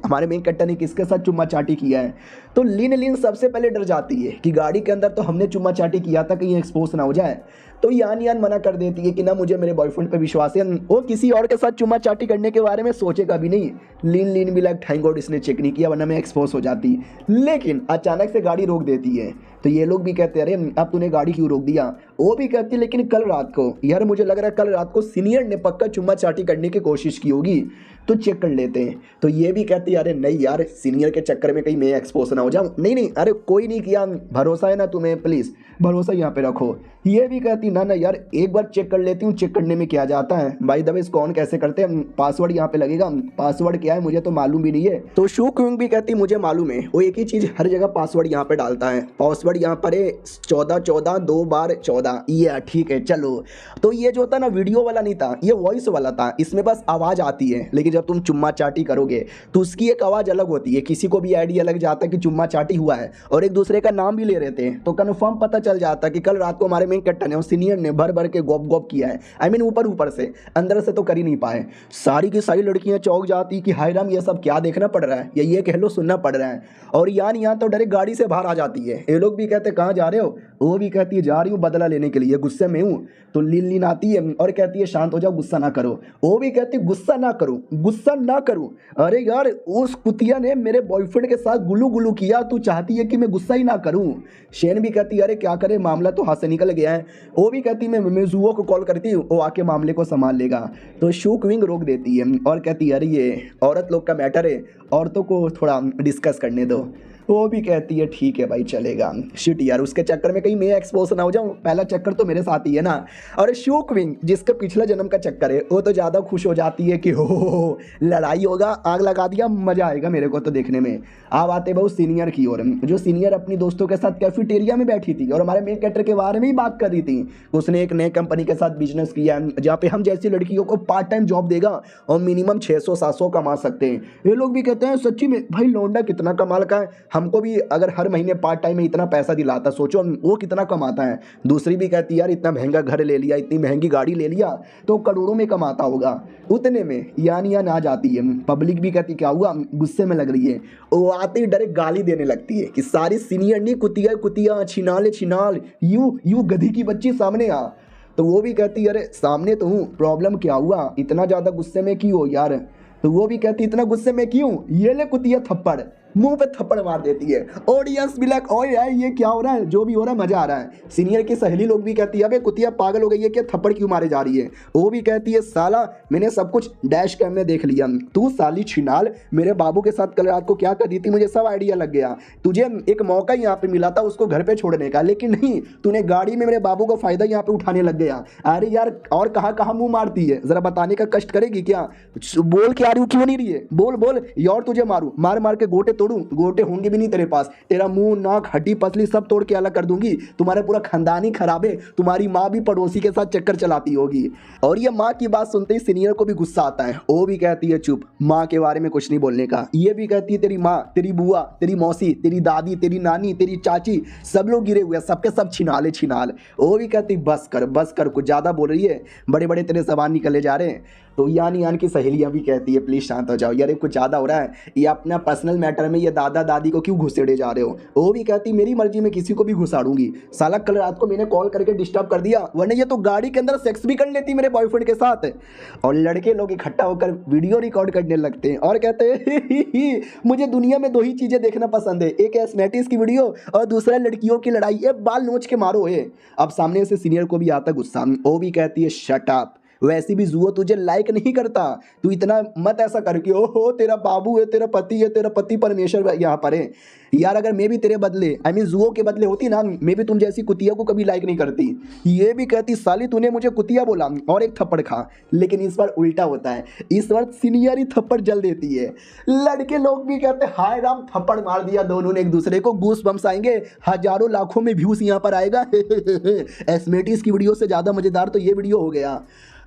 हमारे मेन कट्टा ने किसके साथ चुम्मा चाटी किया है। तो लिन सबसे पहले डर जाती है कि गाड़ी के अंदर तो हमने चुम्मा चाटी किया था कहीं एक्सपोज ना हो जाए, तो यान मना कर देती है कि ना मुझे मेरे बॉयफ्रेंड पे विश्वास है, वो किसी और के साथ चुम्मा चाटी करने के बारे में सोचेगा भी नहीं। लिन भी लाइक थैंक गॉड इसने चेक नहीं किया वरना मैं एक्सपोज हो जाती। लेकिन अचानक से गाड़ी रोक देती है तो ये लोग भी कहते हैं अरे अब तूने गाड़ी क्यों रोक दिया। वो भी कहती है लेकिन कल रात को यार मुझे लग रहा है कल रात को सीनियर ने पक्का चुम्मा चाटी करने की कोशिश की होगी, तो चेक कर लेते हैं। तो ये भी कहती है अरे नहीं यार सीनियर के चक्कर में कहीं मैं एक्सपोज ना हो जाऊँ। नहीं अरे कोई नहीं किया, भरोसा है ना तुम्हें, प्लीज़ भरोसा यहाँ पे रखो। ये भी कहती ना यार एक बार चेक कर लेती हूँ, चेक करने में क्या जाता है भाई दबे इसको ऑन कैसे करते हैं, पासवर्ड यहाँ पे लगेगा, पासवर्ड क्या है मुझे तो मालूम भी नहीं है। तो शू क्विंग भी कहती मुझे मालूम है, वो एक ही चीज़ हर जगह पासवर्ड यहाँ पे डालता है, पासवर्ड यहाँ पर है 14 2 बार 14। ये ठीक है चलो। तो ये जो था ना वीडियो वाला नहीं था, ये वॉइस वाला था, इसमें बस आवाज़ आती है, लेकिन जब तुम चुम्मा चाटी करोगे तो उसकी एक आवाज़ अलग होती है। किसी को भी आइडिया लग जाता है कि चुम्मा चाटी हुआ है और एक दूसरे का नाम भी ले रहे थे तो कन्फर्म पता चल जाता कि कल रात को हमारे मेन कट्टा ने और सीनियर ने भर भर के गोप किया है। आई मीन ऊपर से, अंदर से तो कर ही नहीं पाए। सारी की सारी लड़कियां चौंक जाती कि हाय राम ये सब क्या देखना पड़ रहा है, या ये कह लो सुनना पड़ रहा है। और यहाँ तो डायरेक्ट गाड़ी से बाहर आ जाती है। ये लोग भी कहते कहाँ जा रहे हो, वो भी कहती है जा रही हूँ बदला लेने के लिए, गुस्से में हूँ। तो लिन आती है और कहती है शांत हो जाओ, गुस्सा ना करो। वो भी कहती है गुस्सा ना करूँ। अरे यार उस कुतिया ने मेरे बॉयफ्रेंड के साथ गुल्लू किया, तू चाहती है कि मैं गुस्सा ही ना करूँ। शेन भी कहती है अरे क्या करे मामला तो हाथ से निकल गया है। वो भी कहती मैं जुओ को कॉल करती हूँ, वो आके मामले को संभाल लेगा। तो शू क्विंग रोक देती है और कहती है अरे ये औरत लोग का मैटर है, औरतों को थोड़ा डिस्कस करने दो। वो भी कहती है ठीक है भाई चलेगा। शिट यार उसके चक्कर में कहीं मैं एक्सपोज ना हो जाऊँ, पहला चक्कर तो मेरे साथ ही है ना। और शू क्विंग जिसका पिछला जन्म का चक्कर है वो तो ज़्यादा खुश हो जाती है कि हो लड़ाई होगा, आग लगा दिया, मज़ा आएगा मेरे को तो देखने में। अब आते बहुत सीनियर की ओर, जो सीनियर अपनी दोस्तों के साथ कैफेटेरिया में बैठी थी और हमारे मेन कैरेक्टर के बारे में ही बात कर रही थी। उसने एक नए कंपनी के साथ बिजनेस किया जहाँ पे हम जैसी लड़कियों को पार्ट टाइम जॉब देगा और मिनिमम 600-700 कमा सकते हैं। ये लोग भी कहते हैं सच्ची में भाई लौंडा कितना कमाल का है, हमको भी अगर हर महीने पार्ट टाइम में इतना पैसा दिलाता, सोचो वो कितना कमाता है। दूसरी भी कहती है यार इतना महंगा घर ले लिया, इतनी महंगी गाड़ी ले लिया तो करोड़ों में कमाता होगा। उतने में यान आ जाती है। पब्लिक भी कहती क्या हुआ, गुस्से में लग रही है। वो आते ही डायरेक्ट गाली देने लगती है कि सारी सीनियर नहीं कुतिया छिनाल यू गधी की बच्ची सामने आ। तो वो भी कहती है अरे सामने तो हूँ, प्रॉब्लम क्या हुआ, इतना ज़्यादा गुस्से में क्यों हो यार। तो वो भी कहती इतना गुस्से में क्यों, ये ले कुतिया थप्पड़, मुंह पे थप्पड़ मार देती है। ऑडियंस भी लाइक ओए यार ये क्या हो रहा है, जो भी हो रहा है मजा आ रहा है। सीनियर की सहेली लोग भी कहती है अबे कुतिया पागल हो गई है क्या, थप्पड़ क्यों मारे जा रही है। वो भी कहती है साला मैंने सब कुछ डैश कैम में देख लिया, तू साली छिनाल मेरे बाबू के साथ कल रात को क्या कर दी थी मुझे सब आइडिया लग गया। तुझे एक मौका यहाँ पे मिला था उसको घर पे छोड़ने का, लेकिन नहीं तूने गाड़ी में मेरे बाबू का फायदा यहाँ पे उठाने लग गया। अरे यार और कहाँ मुंह मारती है, जरा बताने का कष्ट करेगी क्या, बोल के आ रही हूँ क्यों नहीं रही है, बोल यार तुझे मारू, मार के गोटे तोड़ू, गोटे होंगे भी नहीं तेरे पास, तेरा मुंह नाक हड्डी पसली सब तोड़ के अलग कर दूंगी, तुम्हारे पूरा खानदानी खराब है, तुम्हारी माँ भी पड़ोसी के साथ चक्कर चलाती होगी। और ये माँ की बात सुनते ही सीनियर को भी गुस्सा आता है। वो भी कहती है चुप, माँ के बारे में कुछ नहीं बोलने का। ये भी कहती है तेरी माँ, तेरी बुआ, तेरी मौसी, तेरी दादी, तेरी नानी, तेरी चाची सब लोग गिरे हुए, सबके सब छिनाल। वो भी कहती बस कर, कुछ ज़्यादा बोल रही है, बड़े बड़े तेरे जबान निकले जा रहे हैं। तो यान की सहेलियाँ भी कहती है प्लीज़ शांत हो जाओ यार, ये कुछ ज़्यादा हो रहा है, ये अपना पर्सनल मैटर में में ये दादा दादी को क्यों घुसेड़े जा रहे हो। वो भी कहती मेरी मर्जी में किसी को भी घुसाड़ूंगी। साला कल रात को मैंने कॉल करके डिस्टर्ब कर दिया, वरना ये तो गाड़ी के अंदर सेक्स भी कर लेती मेरे बॉयफ्रेंड के साथ। और लड़के लोग इकट्ठा होकर वीडियो रिकॉर्ड करने लगते हैं और कहते हैं मुझे दुनिया में दो ही चीज़ें देखना पसंद है, एक है स्नैटिस की वीडियो और दूसरा लड़कियों की लड़ाई। ये बाल नोच के मारो ये। अब सामने से सीनियर को भी आता गुस्सा। वो भी कहती है शट अप, वैसे भी जुओ तुझे लाइक नहीं करता, तू इतना मत ऐसा करके ओहो तेरा बाबू है, तेरा पति है, तेरा पति परमेश्वर यहाँ पर है। यार अगर मैं भी तेरे बदले आई मीन जुओ के बदले होती ना, मैं भी तुम जैसी कुतिया को कभी लाइक नहीं करती। ये भी कहती साली तूने मुझे कुतिया बोला और एक थप्पड़ खा। लेकिन इस बार उल्टा होता है, इस बार सीनियर ही थप्पड़ जल देती है। लड़के लोग भी कहते हाय राम, थप्पड़ मार दिया दोनों ने एक दूसरे को, गूस बम्स आएंगे, हजारों लाखों में व्यूज यहाँ पर आएगा। एस्मेटिस की वीडियो से ज़्यादा मज़ेदार तो ये वीडियो हो गया।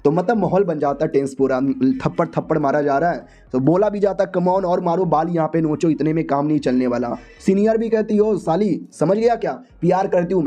तो मतलब माहौल बन जाता टेंस पूरा, थप्पड़ थप्पड़ मारा जा रहा है तो बोला भी जाता कमॉन और मारो बाल यहाँ पे नोचो, इतने में काम नहीं चलने वाला। सीनियर भी कहती हो साली समझ गया क्या, प्यार करती हूँ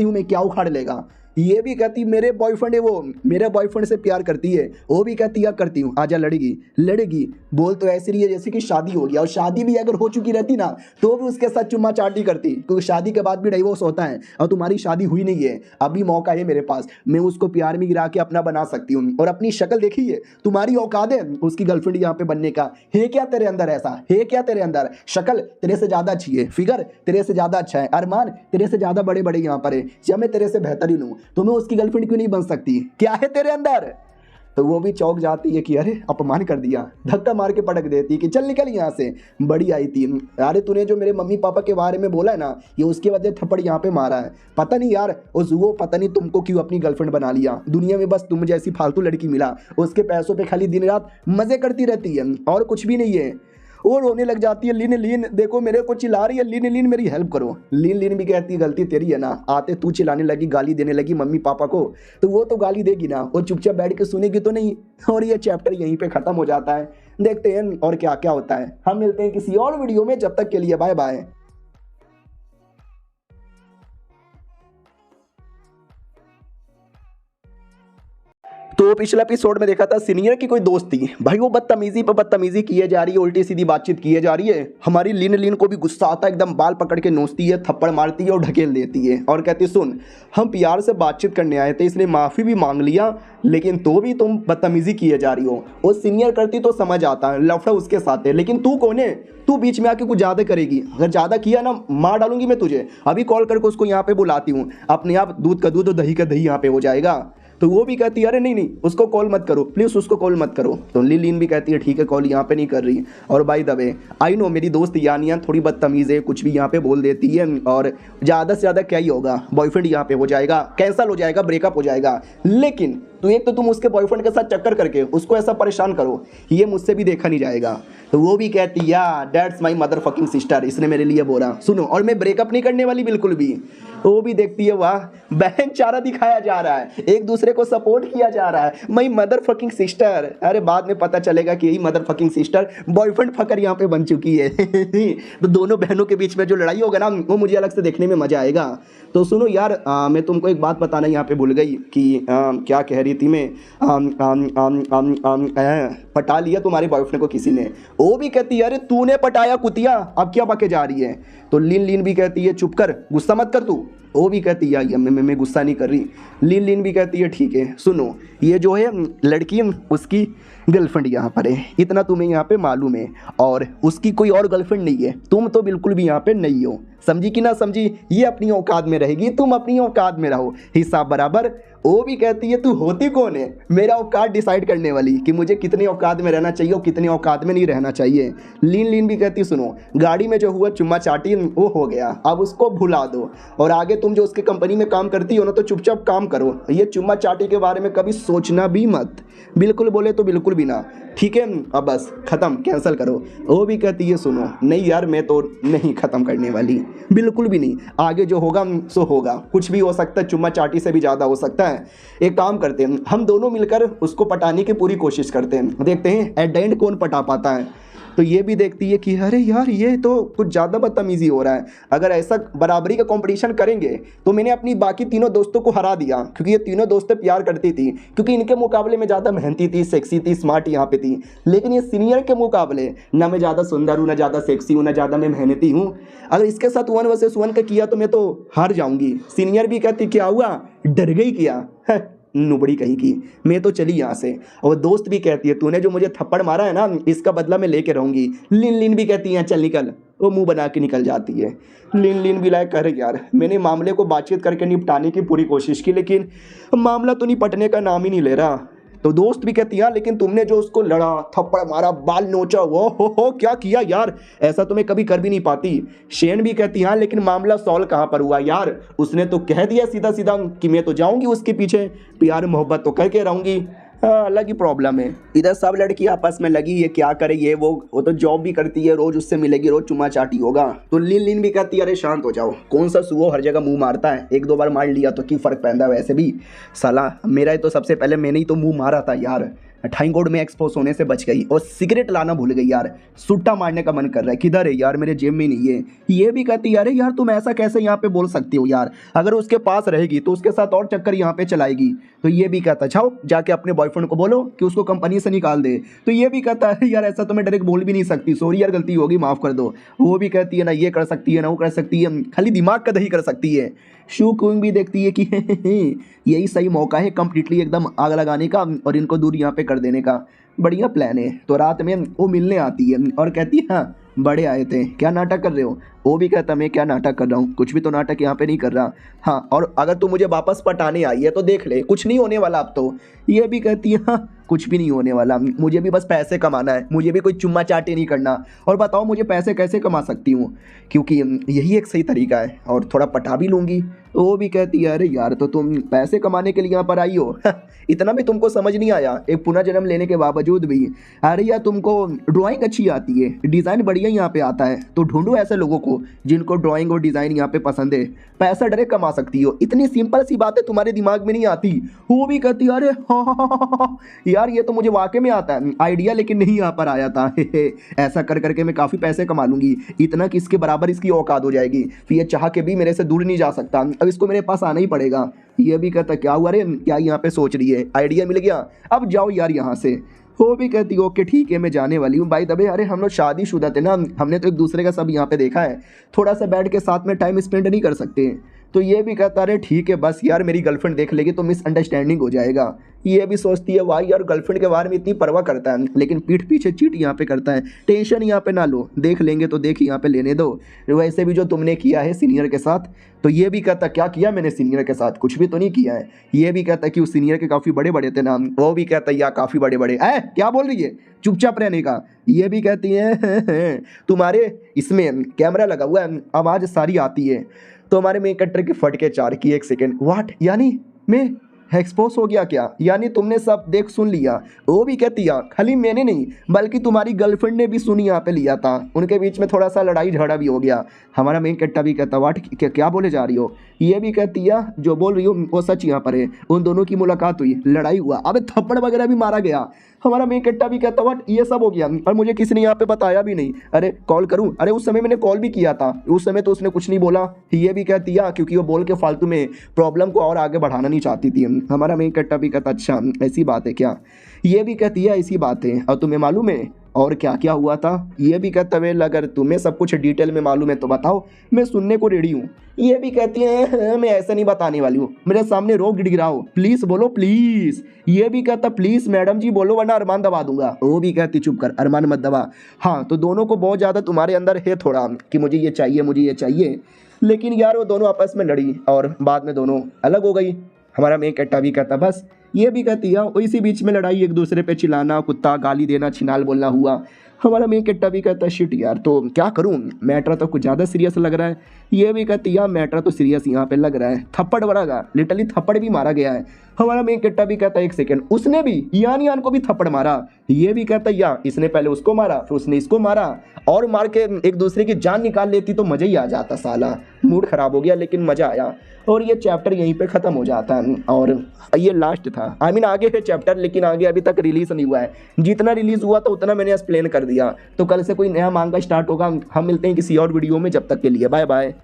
मैं, क्या उखाड़ लेगा। ये भी कहती मेरे बॉयफ्रेंड है वो, मेरे बॉयफ्रेंड से प्यार करती है। वो भी कहती है करती हूँ, आजा लड़ेगी। बोल तो ऐसी रही है जैसे कि शादी हो गया, और शादी भी अगर हो चुकी रहती ना तो भी उसके साथ चुम्मा चाटी करती, क्योंकि शादी के बाद भी डाइवोर्स होता है और तुम्हारी शादी हुई नहीं है। अभी मौका है मेरे पास, मैं उसको प्यार में गिरा के अपना बना सकती हूँ। और अपनी शक्ल देखी है, तुम्हारी औकात है उसकी गर्लफ्रेंड यहाँ पे बनने का, है क्या तेरे अंदर, ऐसा है क्या तेरे अंदर। शक्ल तेरे से ज़्यादा अच्छी है, फिगर तेरे से ज़्यादा अच्छा है, अरमान तेरे से ज़्यादा बड़े बड़े यहाँ पर है, या मैं तेरे से बेहतरीन हूँ, तो मैं उसकी गर्लफ्रेंड क्यों नहीं बन सकती, क्या है तेरे अंदर। तो वो भी चौंक जाती है कि अरे अपमान कर दिया, धक्का मार के पटक देती है कि चल निकल यहाँ से। बड़ी आई थी, अरे तूने जो मेरे मम्मी पापा के बारे में बोला है ना, ये उसके वजह थप्पड़ यहाँ पे मारा है। पता नहीं यार वो पता नहीं तुमको क्यों अपनी गर्लफ्रेंड बना लिया, दुनिया में बस तुम जैसी फालतू लड़की मिला, उसके पैसों पे खाली दिन रात मजे करती रहती है और कुछ भी नहीं है। वो रोने लग जाती है, लीन देखो मेरे को चिल्ला रही है, लीन मेरी हेल्प करो। लीन भी कहती है गलती तेरी है ना, आते तू चिल्लाने लगी, गाली देने लगी मम्मी पापा को, तो वो तो गाली देगी ना, वो चुपचाप बैठ के सुनेगी तो नहीं। और ये चैप्टर यहीं पे खत्म हो जाता है। देखते हैं और क्या क्या होता है। हम मिलते हैं किसी और वीडियो में, जब तक के लिए बाय बाय। तो पिछला एपिसोड में देखा था सीनियर की कोई दोस्त थी भाई, वो बदतमीजी पर बदतमीजी किए जा रही है, उल्टी सीधी बातचीत किए जा रही है। हमारी लीन को भी गुस्सा आता है, एकदम बाल पकड़ के नोचती है, थप्पड़ मारती है और ढकेल देती है और कहती है सुन हम प्यार से बातचीत करने आए थे, इसलिए माफ़ी भी मांग लिया, लेकिन तो भी तुम बदतमीजी किए जा रही हो। वो सीनियर करती तो समझ आता है, लफड़ा उसके साथ है, लेकिन तू कौन है, तू बीच में आके कुछ ज़्यादा करेगी, अगर ज़्यादा किया ना मार डालूंगी मैं तुझे। अभी कॉल करके उसको यहाँ पे बुलाती हूँ, अपने आप दूध का दूध और दही का दही यहाँ पे हो जाएगा। तो वो भी कहती है अरे नहीं उसको कॉल मत करो प्लीज़, उसको कॉल मत करो। तो लीन भी कहती है ठीक है कॉल यहाँ पे नहीं कर रही। और by the way I know मेरी दोस्त यानिया थोड़ी बदतमीज़ है, कुछ भी यहाँ पे बोल देती है, और ज़्यादा से ज़्यादा क्या ही होगा, बॉयफ्रेंड यहाँ पे हो जाएगा, कैंसिल हो जाएगा, ब्रेकअप हो जाएगा। लेकिन तो एक तो तुम उसके बॉयफ्रेंड के साथ चक्कर करके उसको ऐसा परेशान करो, ये मुझसे भी देखा नहीं जाएगा। तो वो भी कहती है या that's my mother fucking sister, इसने मेरे लिए बोला सुनो, और मैं ब्रेकअप नहीं करने वाली बिल्कुल भी। वो भी देखती है वाह बहन चारा दिखाया जा रहा है, एक दूसरे को सपोर्ट किया जा रहा है, माई मदर फकिंग सिस्टर। अरे बाद में पता चलेगा कि यही मदर फकिंग सिस्टर बॉयफ्रेंड फकर यहाँ पे बन चुकी है। तो दोनों बहनों के बीच में जो लड़ाई होगा ना, वो मुझे अलग से देखने में मजा आएगा। तो सुनो यार मैं तुमको एक बात बताना यहाँ पे भूल गई कि क्या कह रही थी मैं, पटा लिया तुम्हारे बॉयफ्रेंड को किसी ने। वो भी कहती है अरे तूने पटाया कुतिया, अब क्या बके जा रही है। तो लीन भी कहती है चुप कर, गुस्सा मत कर तू। वो भी कहती है मैं गुस्सा नहीं कर रही। लीन भी कहती है ठीक है सुनो, ये जो है लड़की उसकी गर्लफ्रेंड यहाँ पर है, इतना तुम्हें यहाँ पे मालूम है, और उसकी कोई और गर्लफ्रेंड नहीं है, तुम तो बिल्कुल भी यहाँ पे नहीं हो, समझी कि ना समझी। ये अपनी औकात में रहेगी, तुम अपनी औकात में रहो, हिसाब बराबर। वो भी कहती है तू होती कौन है मेरा औकात डिसाइड करने वाली, कि मुझे कितने औकात में रहना चाहिए और कितने औकात में नहीं रहना चाहिए। लीन भी कहती सुनो गाड़ी में जो हुआ चुम्मा चाटी वो हो गया, अब उसको भुला दो, और आगे तुम जो उसके कंपनी में काम करती हो ना तो चुपचाप काम करो, ये चुम्मा चाटी के बारे में कभी सोचना भी मत, बिल्कुल बोले तो बिल्कुल भी ना, ठीक है। अब बस ख़त्म, कैंसिल करो। वो भी कहती है सुनो नहीं यार मैं तो नहीं ख़त्म करने वाली, बिल्कुल भी नहीं, आगे जो होगा सो होगा, कुछ भी हो सकता है, चुम्मा चाटी से भी ज़्यादा हो सकता है। एक काम करते हैं हम दोनों मिलकर उसको पटाने की पूरी कोशिश करते हैं, देखते हैं एट द एंड कौन पटा पाता है। तो ये भी देखती है कि अरे यार ये तो कुछ ज़्यादा बदतमीजी हो रहा है, अगर ऐसा बराबरी का कंपटीशन करेंगे तो मैंने अपनी बाकी तीनों दोस्तों को हरा दिया, क्योंकि ये तीनों दोस्तें प्यार करती थी, क्योंकि इनके मुकाबले में ज़्यादा मेहनती थी, सेक्सी थी, स्मार्ट यहाँ पे थी। लेकिन ये सीनियर के मुकाबले ना मैं ज़्यादा सुंदर हूँ, ना ज़्यादा सेक्सी हूँ, ना ज़्यादा मैं मेहनती हूँ। अगर इसके साथ 1 वर्सेस 1 का किया तो मैं तो हार जाऊंगी। सीनियर भी कहती क्या हुआ, डर गई क्या, नुबड़ी कहीं की, मैं तो चली यहाँ से। और दोस्त भी कहती है तूने जो मुझे थप्पड़ मारा है ना, इसका बदला मैं लेके रहूंगी। लिन लिन भी कहती है चल निकल, वो मुंह बना के निकल जाती है। लिन लिन भी लायक करे यार, मैंने मामले को बातचीत करके निपटाने की पूरी कोशिश की, लेकिन मामला तो निपटने का नाम ही नहीं ले रहा। तो दोस्त भी कहती है लेकिन तुमने जो उसको लड़ा, थप्पड़ मारा, बाल नोचा, वो हो क्या किया यार, ऐसा तो मैं कभी कर भी नहीं पाती। शेन भी कहती है लेकिन मामला सॉल्व कहाँ पर हुआ यार, उसने तो कह दिया सीधा सीधा कि मैं तो जाऊंगी उसके पीछे, प्यार मोहब्बत तो करके रहूंगी। हाँ, अलग ही प्रॉब्लम है। इधर सब लड़की आपस में लगी ये क्या करे, ये वो तो जॉब भी करती है, रोज उससे मिलेगी, रोज चुमा चाटी होगा। तो लिन लिन भी कहती है अरे शांत हो जाओ, कौन सा सुओ हर जगह मुंह मारता है, 1-2 बार मार लिया तो क्यों फर्क पैदा, वैसे भी साला मेरा ही तो सबसे पहले मैंने ही तो मुंह मारा था यार। थैंक गॉड में एक्सपोज होने से बच गई। और सिगरेट लाना भूल गई यार, सुट्टा मारने का मन कर रहा है, किधर है यार, मेरे जेब में नहीं है। ये भी कहती है अरे यार तुम ऐसा कैसे यहाँ पे बोल सकती हो यार, अगर उसके पास रहेगी तो उसके साथ और चक्कर यहाँ पे चलाएगी। तो ये भी कहता जाओ जाके अपने बॉयफ्रेंड को बोलो कि उसको कंपनी से निकाल दे। तो ये भी कहता है यार ऐसा तो मैं डायरेक्ट बोल भी नहीं सकती, सॉरी यार गलती होगी माफ़ कर दो। वो भी कहती है ना ये कर सकती है ना वो कर सकती है, खाली दिमाग का दही कर सकती है। शू क्विंग भी देखती है कि यही सही मौका है कंप्लीटली एकदम आग लगाने का और इनको दूर यहाँ पे कर देने का, बढ़िया प्लान है। तो रात में वो मिलने आती है और कहती है हाँ बड़े आए थे, क्या नाटक कर रहे हो। वो भी कहता मैं क्या नाटक कर रहा हूँ, कुछ भी तो नाटक यहाँ पे नहीं कर रहा। हाँ और अगर तू मुझे वापस पटाने आई है तो देख ले कुछ नहीं होने वाला अब तो। ये भी कहती है हाँ कुछ भी नहीं होने वाला, मुझे भी बस पैसे कमाना है, मुझे भी कोई चुम्मा चाटी नहीं करना। और बताओ मुझे पैसे कैसे कमा सकती हूँ, क्योंकि यही एक सही तरीका है, और थोड़ा पटा भी लूँगी। वो भी कहती है अरे यार तो तुम पैसे कमाने के लिए यहाँ पर आई हो, इतना भी तुमको समझ नहीं आया एक पुनर्जन्म लेने के बावजूद भी। अरे यार तुमको ड्राइंग अच्छी आती है, डिज़ाइन बढ़िया यहाँ पे आता है, तो ढूंढो ऐसे लोगों को जिनको ड्राइंग और डिज़ाइन यहाँ पे पसंद है, पैसा डायरेक्ट कमा सकती हो। इतनी सिंपल सी बातें तुम्हारे दिमाग में नहीं आती। वो भी कहती है अरे हाँ यार ये तो मुझे वाकई में आता है आइडिया, लेकिन नहीं यहाँ पर आया था। ऐसा कर करके मैं काफ़ी पैसे कमा लूँगी, इतना कि इसके बराबर इसकी औकात हो जाएगी, फिर ये चाह के भी मेरे से दूर नहीं जा सकता, अब इसको मेरे पास आना ही पड़ेगा। ये भी कहता क्या हुआ रे, क्या यहाँ पे सोच रही है, आइडिया मिल गया अब जाओ यार यहाँ से। वो भी कहती ओके ठीक है मैं जाने वाली हूँ। भाई दबे अरे हम लोग शादीशुदा थे ना, हमने तो एक दूसरे का सब यहाँ पे देखा है, थोड़ा सा बैठ के साथ में टाइम स्पेंड नहीं कर सकते। तो ये भी कहता अरे ठीक है बस यार मेरी गर्लफ्रेंड देख लेगी तो मिसअंडरस्टैंडिंग हो जाएगा। ये भी सोचती है वाह यार गर्लफ्रेंड के बारे में इतनी परवाह करता है, लेकिन पीठ पीछे चीट यहाँ पे करता है। टेंशन यहाँ पे ना लो, देख लेंगे तो देख यहाँ पे लेने दो। वैसे भी जो तुमने किया है सीनियर के साथ, तो ये भी कहता क्या किया मैंने सीनियर के साथ, कुछ भी तो नहीं किया है। ये भी कहता कि उस सीनियर के काफ़ी बड़े बड़े थे नाम। वो भी कहता या काफ़ी बड़े बड़े क्या बोल रही है, चुपचाप रहने का। ये भी कहती है तुम्हारे इसमें कैमरा लगा हुआ है, आवाज़ सारी आती है। तो हमारे मेन कट्टर के फट के 4 की 1 सेकेंड, व्हाट यानी मैं एक्सपोज हो गया क्या, यानी तुमने सब देख सुन लिया। वो भी कहती है खाली मैंने नहीं बल्कि तुम्हारी गर्लफ्रेंड ने भी सुनी यहाँ पे लिया था, उनके बीच में थोड़ा सा लड़ाई झगड़ा भी हो गया। हमारा मेन कट्टा भी कहता वाट क्या बोले जा रही हो। ये भी कहती है जो बोल रही हो वो सच यहाँ पर है, उन दोनों की मुलाकात हुई, लड़ाई हुआ, अबे थप्पड़ वगैरह भी मारा गया। हमारा मेन कट्टा भी कहता वाट ये सब हो गया और मुझे किसी ने यहाँ पे बताया भी नहीं। अरे कॉल करूँ, अरे उस समय मैंने कॉल भी किया था, उस समय तो उसने कुछ नहीं बोला। ये भी कहती है क्योंकि वो बोल के फालतू में प्रॉब्लम को और आगे बढ़ाना नहीं चाहती थी। हमारा मेन कट्टा भी कहता अच्छा ऐसी बात है क्या। ये भी कहती है ऐसी बात है, और तुम्हें मालूम है और क्या क्या हुआ था। ये भी कहता वेल अगर तुम्हें सब कुछ डिटेल में मालूम है तो बताओ, मैं सुनने को रेडी हूँ। ये भी कहती है मैं ऐसा नहीं बताने वाली हूँ, मेरे सामने रोक गिड़गिड़ाओ, प्लीज़ बोलो प्लीज़। ये भी कहता प्लीज़ मैडम जी बोलो वरना अरमान दबा दूंगा। वो भी कहती चुप कर, अरमान मत दबा। हाँ तो दोनों को बहुत ज़्यादा तुम्हारे अंदर है थोड़ा कि मुझे ये चाहिए मुझे ये चाहिए, लेकिन यार वो दोनों आपस में लड़ी और बाद में दोनों अलग हो गई। हमारा मेन कट्टा भी कहता बस। ये भी कहती है इसी बीच में लड़ाई, एक दूसरे पे चिल्लाना, कुत्ता गाली देना, छिनाल बोलना हुआ। हमारा मेन कट्टा भी कहता शिट यार तो क्या करूं, मैटर तो कुछ ज़्यादा सीरियस लग रहा है। ये भी कहती यार मैटर तो सीरियस यहाँ पे लग रहा है, थप्पड़ बड़ा लिटरली थप्पड़ भी मारा गया है। हमारा मेन कट्टा भी कहता 1 सेकेंड, उसने भी यान को भी थप्पड़ मारा। ये भी कहता या इसने पहले उसको मारा फिर उसने इसको मारा, और मार के एक दूसरे की जान निकाल लेती तो मज़ा ही आ जाता साला। मूड ख़राब हो गया, लेकिन मज़ा आया। और ये चैप्टर यहीं पे ख़त्म हो जाता है और ये लास्ट था। आई मीन आगे है चैप्टर, लेकिन आगे अभी तक रिलीज़ नहीं हुआ है। जितना रिलीज़ हुआ तो उतना मैंने एक्सप्लेन कर दिया। तो कल से कोई नया मांगा स्टार्ट होगा। हम मिलते हैं किसी और वीडियो में, जब तक के लिए बाय बाय।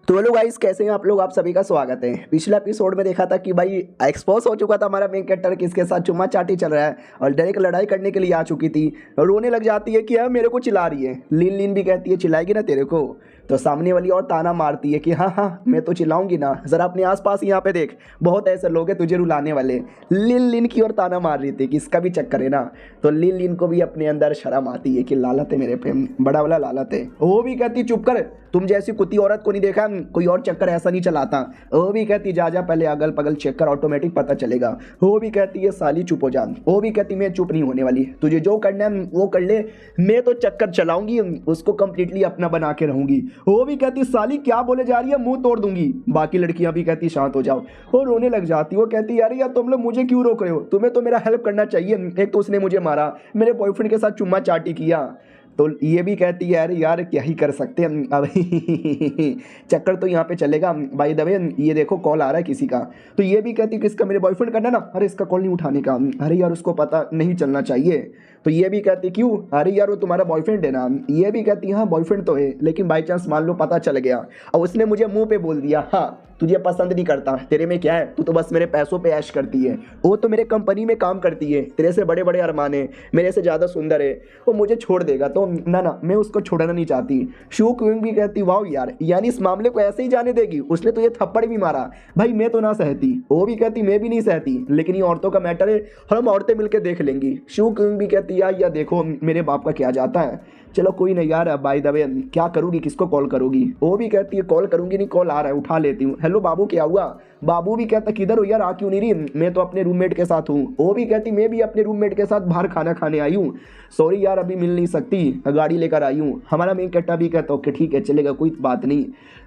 तो हेलो गाइस, कैसे हैं आप लोग? आप सभी का स्वागत है। पिछले एपिसोड में देखा था कि भाई एक्सपोज हो चुका था हमारा मेन कैरेक्टर, किसके साथ चुम्मा चाटी चल रहा है और डायरेक्ट लड़ाई करने के लिए आ चुकी थी। रोने लग जाती है कि हाँ मेरे को चिल्ला रही है। लीन लीन भी कहती है चिल्लाएगी ना तेरे को, तो सामने वाली और ताना मारती है कि हाँ हाँ मैं तो चिल्लाऊंगी ना, ज़रा अपने आसपास यहाँ पे देख, बहुत ऐसे लोग हैं तुझे रुलाने वाले। लीन लीन की और ताना मार रही थी कि इसका भी चक्कर है ना। तो लीन लीन को भी अपने अंदर शर्म आती है कि लालत है मेरे पे, बड़ा वाला लालत है। वो भी कहती चुप कर, तुम जैसी कुत्ती औरत को नहीं देखा, कोई और चक्कर ऐसा नहीं चलाता। वो भी कहती जा जा पहले अगल पगल चेक कर, ऑटोमेटिक पता चलेगा। वो भी कहती है साली चुप हो जा। वो भी कहती मैं चुप नहीं होने वाली, तुझे जो करना है वो कर ले, मैं तो चक्कर चलाऊंगी, उसको कंप्लीटली अपना बना के रहूंगी। वो भी कहती साली क्या बोले जा रही है, मुंह तोड़ दूंगी। बाकी लड़कियां भी कहती शांत हो जाओ। वो रोने लग जाती। वो कहती यार तुम लोग मुझे क्यों रोक रहे हो, तुम्हें तो मेरा हेल्प करना चाहिए। एक तो उसने मुझे मारा, मेरे बॉयफ्रेंड के साथ चुम्मा चाटी किया। तो ये भी कहती है अरे यार क्या ही कर सकते हैं अब चक्कर तो यहाँ पे चलेगा। बाय द वे ये देखो कॉल आ रहा है किसी का। तो ये भी कहती किसका, मेरे बॉयफ्रेंड करना ना, अरे इसका कॉल नहीं उठाने का, अरे यार उसको पता नहीं चलना चाहिए। तो ये भी कहती क्यों, अरे यार वो तुम्हारा बॉयफ्रेंड है ना। ये भी कहती हाँ बॉयफ्रेंड तो है, लेकिन बाई चांस मान लो पता चल गया और उसने मुझे मुंह पे बोल दिया हाँ तुझे पसंद नहीं करता, तेरे में क्या है, तू तो बस मेरे पैसों पे ऐश करती है, वो तो मेरे कंपनी में काम करती है, तेरे से बड़े बड़े अरमान है, मेरे से ज़्यादा सुंदर है, वो मुझे छोड़ देगा, तो ना ना मैं उसको छोड़ना नहीं चाहती। शू क्विंग भी कहती वाह यार, यानी इस मामले को ऐसे ही जाने देगी, उसने तो ये थप्पड़ भी मारा, भाई मैं तो ना सहती। वो भी कहती मैं भी नहीं सहती, लेकिन ये औरतों का मैटर है और हम औरतें मिलकर देख लेंगी। शू क्विंग भी कहती यार देखो मेरे बाप का क्या जाता है, चलो कोई नहीं यार, बाय द वे क्या करूँगी, किसको कॉल करूँगी। वो भी कहती है कॉल करूँगी नहीं, कॉल आ रहा है उठा लेती हूँ। हेलो बाबू क्या हुआ। बाबू भी कहता किधर हो यार, आ क्यों नहीं रही, मैं तो अपने रूममेट के साथ हूँ। वो भी कहती मैं भी अपने रूममेट के साथ बाहर खाना खाने आई हूँ, सॉरी यार अभी मिल नहीं सकती, गाड़ी लेकर आई हूँ। हमारा मेन कट्टा भी कहता ओके ठीक है चलेगा कोई बात नहीं।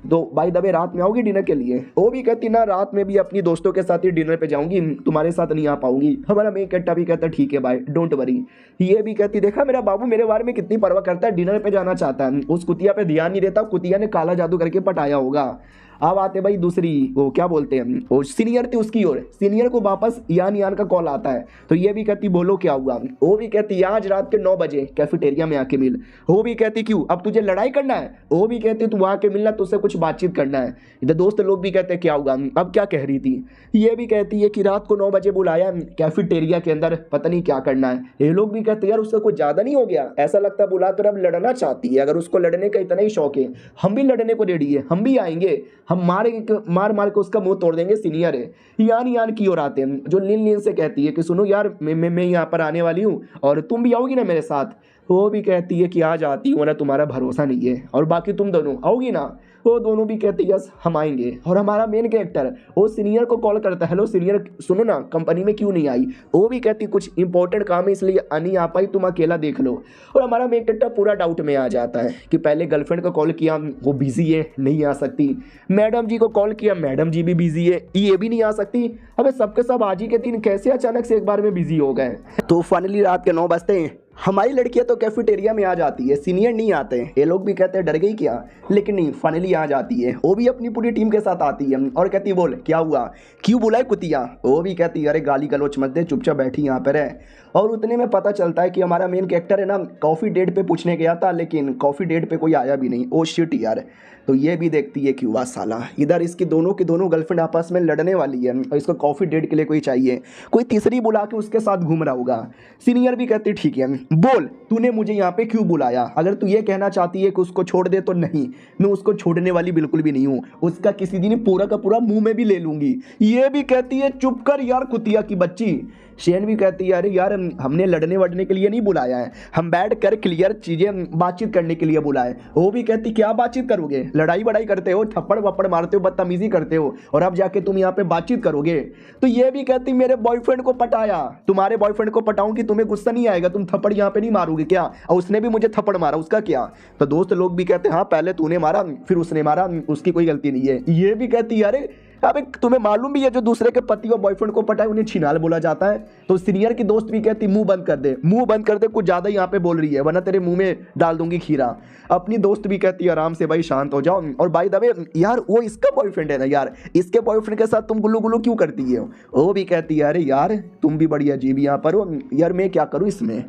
तो बाय द वे रात में आओगी डिनर के लिए। वो भी कहती ना रात में भी अपनी दोस्तों के साथ ही डिनर पे जाऊंगी, तुम्हारे साथ नहीं आ पाऊंगी। हमारा मेन कट्टा भी कहता ठीक है बाय डोंट वरी। ये भी कहती देखा मेरा बाबू मेरे बारे में कितनी परवाह करता है, डिनर पे जाना चाहता है, उस कुतिया पे ध्यान नहीं देता, कुतिया ने काला जादू करके पटाया होगा। अब आते भाई दूसरी, वो क्या बोलते हैं, वो सीनियर थी उसकी ओर, सीनियर को वापस यान का कॉल आता है। तो ये भी कहती बोलो क्या हुआ। वो भी कहती आज रात के 9 बजे कैफेटेरिया में आके मिल। वो भी कहती क्यों, अब तुझे लड़ाई करना है। वो भी कहती तू वहाँ के मिलना, तुझसे कुछ बातचीत करना है। इधर दोस्त लोग भी कहते क्या हुआ, अब क्या कह रही थी। ये भी कहती है कि रात को 9 बजे बुलाया कैफेटेरिया के अंदर, पता नहीं क्या करना है। ये लोग भी कहते यार उससे कुछ ज़्यादा नहीं हो गया, ऐसा लगता बुला कर अब लड़ना चाहती है। अगर उसको लड़ने का इतना ही शौक है, हम भी लड़ने को रेडी है, हम भी आएंगे, हम मार मार के उसका मुंह तोड़ देंगे। सीनियर है यान की ओर आते हैं, जो लीन से कहती है कि सुनो यार मैं यहाँ पर आने वाली हूँ और तुम भी आओगी ना मेरे साथ। वो भी कहती है कि आ जाती हूँ ना, तुम्हारा भरोसा नहीं है, और बाकी तुम दोनों आओगी ना। वो दोनों भी कहते यस हम आएंगे। और हमारा मेन कैरेक्टर वो सीनियर को कॉल करता है, हेलो सीनियर सुनो ना कंपनी में क्यों नहीं आई। वो भी कहती कुछ इंपॉर्टेंट काम है इसलिए नहीं आ पाई, तुम अकेला देख लो। और हमारा मेन कैरेक्टर पूरा डाउट में आ जाता है कि पहले गर्लफ्रेंड को कॉल किया वो बिजी है नहीं आ सकती, मैडम जी को कॉल किया मैडम जी भी बिजी है, ये भी नहीं आ सकती। अबे सबके सब आज ही के दिन कैसे अचानक से एक बार में बिजी हो गए। तो फाइनली रात के 9 बजते हैं, हमारी लड़कियां तो कैफेटेरिया में आ जाती है, सीनियर नहीं आते। ये लोग भी कहते हैं डर गई क्या, लेकिन नहीं फाइनली आ जाती है। वो भी अपनी पूरी टीम के साथ आती है और कहती है बोल क्या हुआ, क्यों बुलाए कुतिया। वो भी कहती है अरे गाली गलोच मत दे, चुपचाप बैठी यहाँ पर है। और उतने में पता चलता है कि हमारा मेन कैरेक्टर है ना कॉफ़ी डेट पे पूछने गया था, लेकिन कॉफ़ी डेट पे कोई आया भी नहीं। ओ शिट यार। तो ये भी देखती है कि हुआ साला, इधर इसकी दोनों की दोनों गर्लफ्रेंड आपस में लड़ने वाली है और इसको कॉफ़ी डेट के लिए कोई चाहिए, कोई तीसरी बुला के उसके साथ घूम रहा होगा। सीनियर भी कहती ठीक है बोल तूने मुझे यहाँ पे क्यों बुलाया, अगर तू ये कहना चाहती है कि उसको छोड़ दे तो नहीं, मैं उसको छोड़ने वाली बिल्कुल भी नहीं हूँ, उसका किसी दिन पूरा का पूरा मुंह में भी ले लूंगी। ये भी कहती है चुप कर यार कुतिया की बच्ची। शेन भी कहती है अरे यार हमने लड़ने वड़ने के लिए नहीं बुलाया है, हम बैठ कर क्लियर चीज़ें बातचीत करने के लिए बुलाए। वो भी कहती क्या बातचीत करोगे, लड़ाई बड़ाई करते हो, थप्पड़ वप्पड़ मारते हो, बदतमीजी करते हो, और अब जाके तुम यहाँ पे बातचीत करोगे। तो ये भी कहती मेरे बॉयफ्रेंड को पटाया, तुम्हारे बॉयफ्रेंड को पटाऊंगी, तुम्हें गुस्सा नहीं आएगा, तुम थप्पड़ यहाँ पे नहीं मारोगे क्या, और उसने भी मुझे थप्पड़ मारा उसका क्या। तो दोस्त लोग भी कहते हाँ पहले तूने मारा फिर उसने मारा, उसकी कोई गलती नहीं है। ये भी कहती है अरे अबे तुम्हें मालूम भी है जो दूसरे के पति और बॉयफ्रेंड को पटाए उन्हें छिनाल बोला जाता है। तो सीनियर की दोस्त भी कहती मुंह बंद कर दे, मुंह बंद कर दे, कुछ ज्यादा यहाँ पे बोल रही है वरना तेरे मुंह में डाल दूंगी खीरा। अपनी दोस्त भी कहती है आराम से भाई शांत हो जाओ। और बाय द वे यार वो इसका बॉयफ्रेंड है ना यार, इसके बॉयफ्रेंड के साथ तुम गुल्लू गुल्लू क्यों करती है? वो भी कहती है अरे यार तुम भी बड़ी अजीब यहाँ पर हो यार, मैं क्या करूँ इसमें?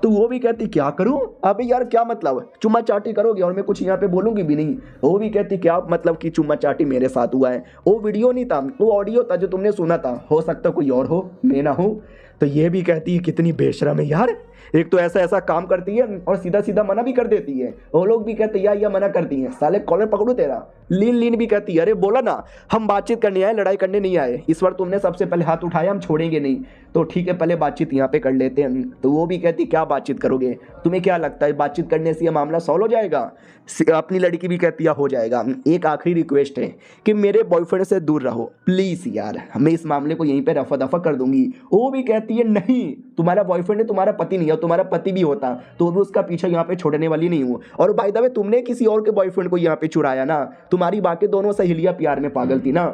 तो वो भी कहती क्या करूँ? अबे यार क्या मतलब, चुम्मा चाटी करोगे और मैं कुछ यहाँ पे बोलूंगी भी नहीं? वो भी कहती क्या मतलब कि चुम्मा चाटी मेरे साथ हुआ है? वो वीडियो नहीं था, वो ऑडियो था जो तुमने सुना था, हो सकता कोई और हो, मैं ना हूँ। तो ये भी कहती है कितनी बेशरम है यार, एक तो ऐसा ऐसा काम करती है और सीधा सीधा मना भी कर देती है। वो लोग भी कहते हैं या मना करती हैं, साले कॉलर पकड़ू तेरा। लीन लीन भी कहती है अरे बोला ना हम बातचीत करने आए, लड़ाई करने नहीं आए। इस बार तुमने सबसे पहले हाथ उठाया, हम छोड़ेंगे नहीं, तो ठीक है पहले बातचीत यहाँ पे कर लेते हैं। तो वो भी कहती क्या बातचीत करोगे, तुम्हें क्या लगता है बातचीत करने से ये मामला सॉल्व हो जाएगा? अपनी लड़की भी कहती है हो जाएगा। एक आखिरी रिक्वेस्ट है कि मेरे बॉयफ्रेंड से दूर रहो प्लीज़ यार, मैं इस मामले को यहीं पे रफा दफा कर दूंगी। वो भी कहती है नहीं, तुम्हारा बॉयफ्रेंड है, तुम्हारा पति नहीं है, तुम्हारा पति भी होता तो भी उसका पीछा यहाँ पे छोड़ने वाली नहीं हूँ। और बाय द वे तुमने किसी और के बॉयफ्रेंड को यहाँ पे चुराया ना, तुम्हारी बाकी दोनों सहेलियाँ प्यार में पागल थी ना,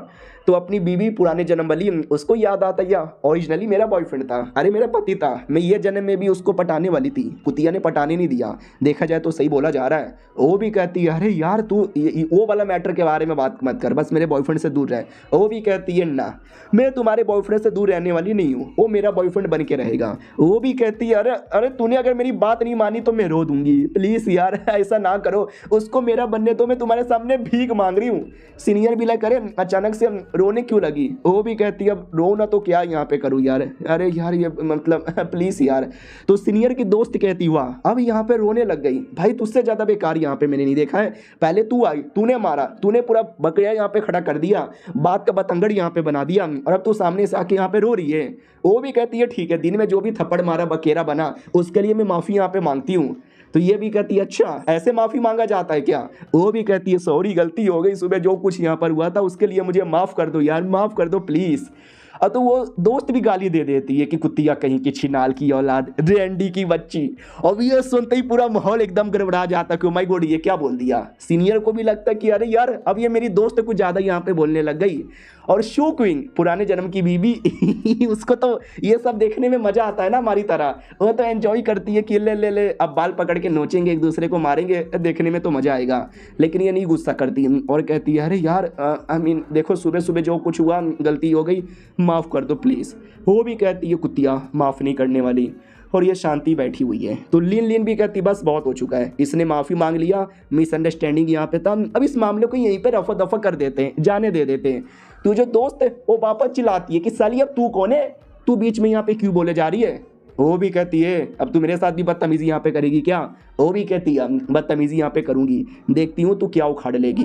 तो अपनी बीवी पुराने जन्म वाली उसको याद आता या ओरिजिनली मेरा बॉयफ्रेंड था, अरे मेरा पति था, मैं ये जन्म में भी उसको पटाने वाली थी, कुतिया ने पटाने नहीं दिया। देखा जाए तो सही बोला जा रहा है। वो भी कहती है अरे यार तू वो वाला मैटर के बारे में बात मत कर, बस मेरे बॉयफ्रेंड से दूर रहे। वो भी कहती है ना मैं तुम्हारे बॉयफ्रेंड से दूर रहने वाली नहीं हूँ, वो मेरा बॉयफ्रेंड बन के रहेगा। वो भी कहती है अरे अरे तूने अगर मेरी बात नहीं मानी तो मैं रो दूंगी, प्लीज़ यार ऐसा ना करो, उसको मेरा बनने तो मैं तुम्हारे सामने भीख मांग रही हूँ। सीनियर भी लग करे अचानक से रोने क्यों लगी? वो भी कहती है अब रो ना तो क्या यहाँ पे करूँ यार, अरे यार ये मतलब प्लीज़ यार। तो सीनियर की दोस्त कहती हुआ अब यहाँ पे रोने लग गई। भाई तुझसे ज़्यादा बेकार यहाँ पे मैंने नहीं देखा है, पहले तू आई, तूने मारा, तूने पूरा बकरिया यहाँ पे खड़ा कर दिया, बात का बतंगड़ यहाँ पे बना दिया, और अब तू सामने से आके यहाँ पे रो रही है। वो भी कहती है ठीक है, दिन में जो भी थप्पड़ मारा बकेरा बना उसके लिए मैं माफ़ी यहाँ पे मांगती हूँ। तो ये भी कहती है अच्छा ऐसे माफ़ी मांगा जाता है क्या? वो भी कहती है सॉरी गलती हो गई, सुबह जो कुछ यहाँ पर हुआ था उसके लिए मुझे माफ़ कर दो यार, माफ़ कर दो प्लीज़। अब तो वो दोस्त भी गाली दे देती है कि कुत्तिया कहीं की, छिनाल की औलाद, रेंडी की बच्ची। और ये सुनते ही पूरा माहौल एकदम गड़बड़ा जाता कि माय गॉड ये क्या बोल दिया। सीनियर को भी लगता कि अरे यार अब ये मेरी दोस्त कुछ ज़्यादा यहाँ पे बोलने लग गई। और शो क्वीन पुराने जन्म की बीबी उसको तो ये सब देखने में मज़ा आता है ना हमारी तरह, वो तो एंजॉय करती है कि ले ले ले अब बाल पकड़ के नोचेंगे, एक दूसरे को मारेंगे, देखने में तो मज़ा आएगा। लेकिन ये नहीं गुस्सा करती और कहती है अरे यार आई मीन देखो सुबह सुबह जो कुछ हुआ गलती हो गई, माफ़ कर दो प्लीज़। वो भी कहती है कुत्तिया माफ़ नहीं करने वाली। और ये शांति बैठी हुई है। तो लीन लीन भी कहती बस बहुत हो चुका है, इसने माफ़ी मांग लिया, मिसअंडरस्टैंडिंग यहाँ पे था, अब इस मामले को यहीं पे रफा दफा कर देते हैं, जाने दे देते हैं। तो जो दोस्त है वो वापस चिल्लाती है कि साली अब तू कौन है, तू बीच में यहाँ पे क्यों बोले जा रही है? वो भी कहती है अब तू मेरे साथ भी बदतमीजी यहाँ पे करेगी क्या? वो भी कहती है बदतमीजी यहाँ पे करूँगी, देखती हूँ तू क्या उखाड़ लेगी।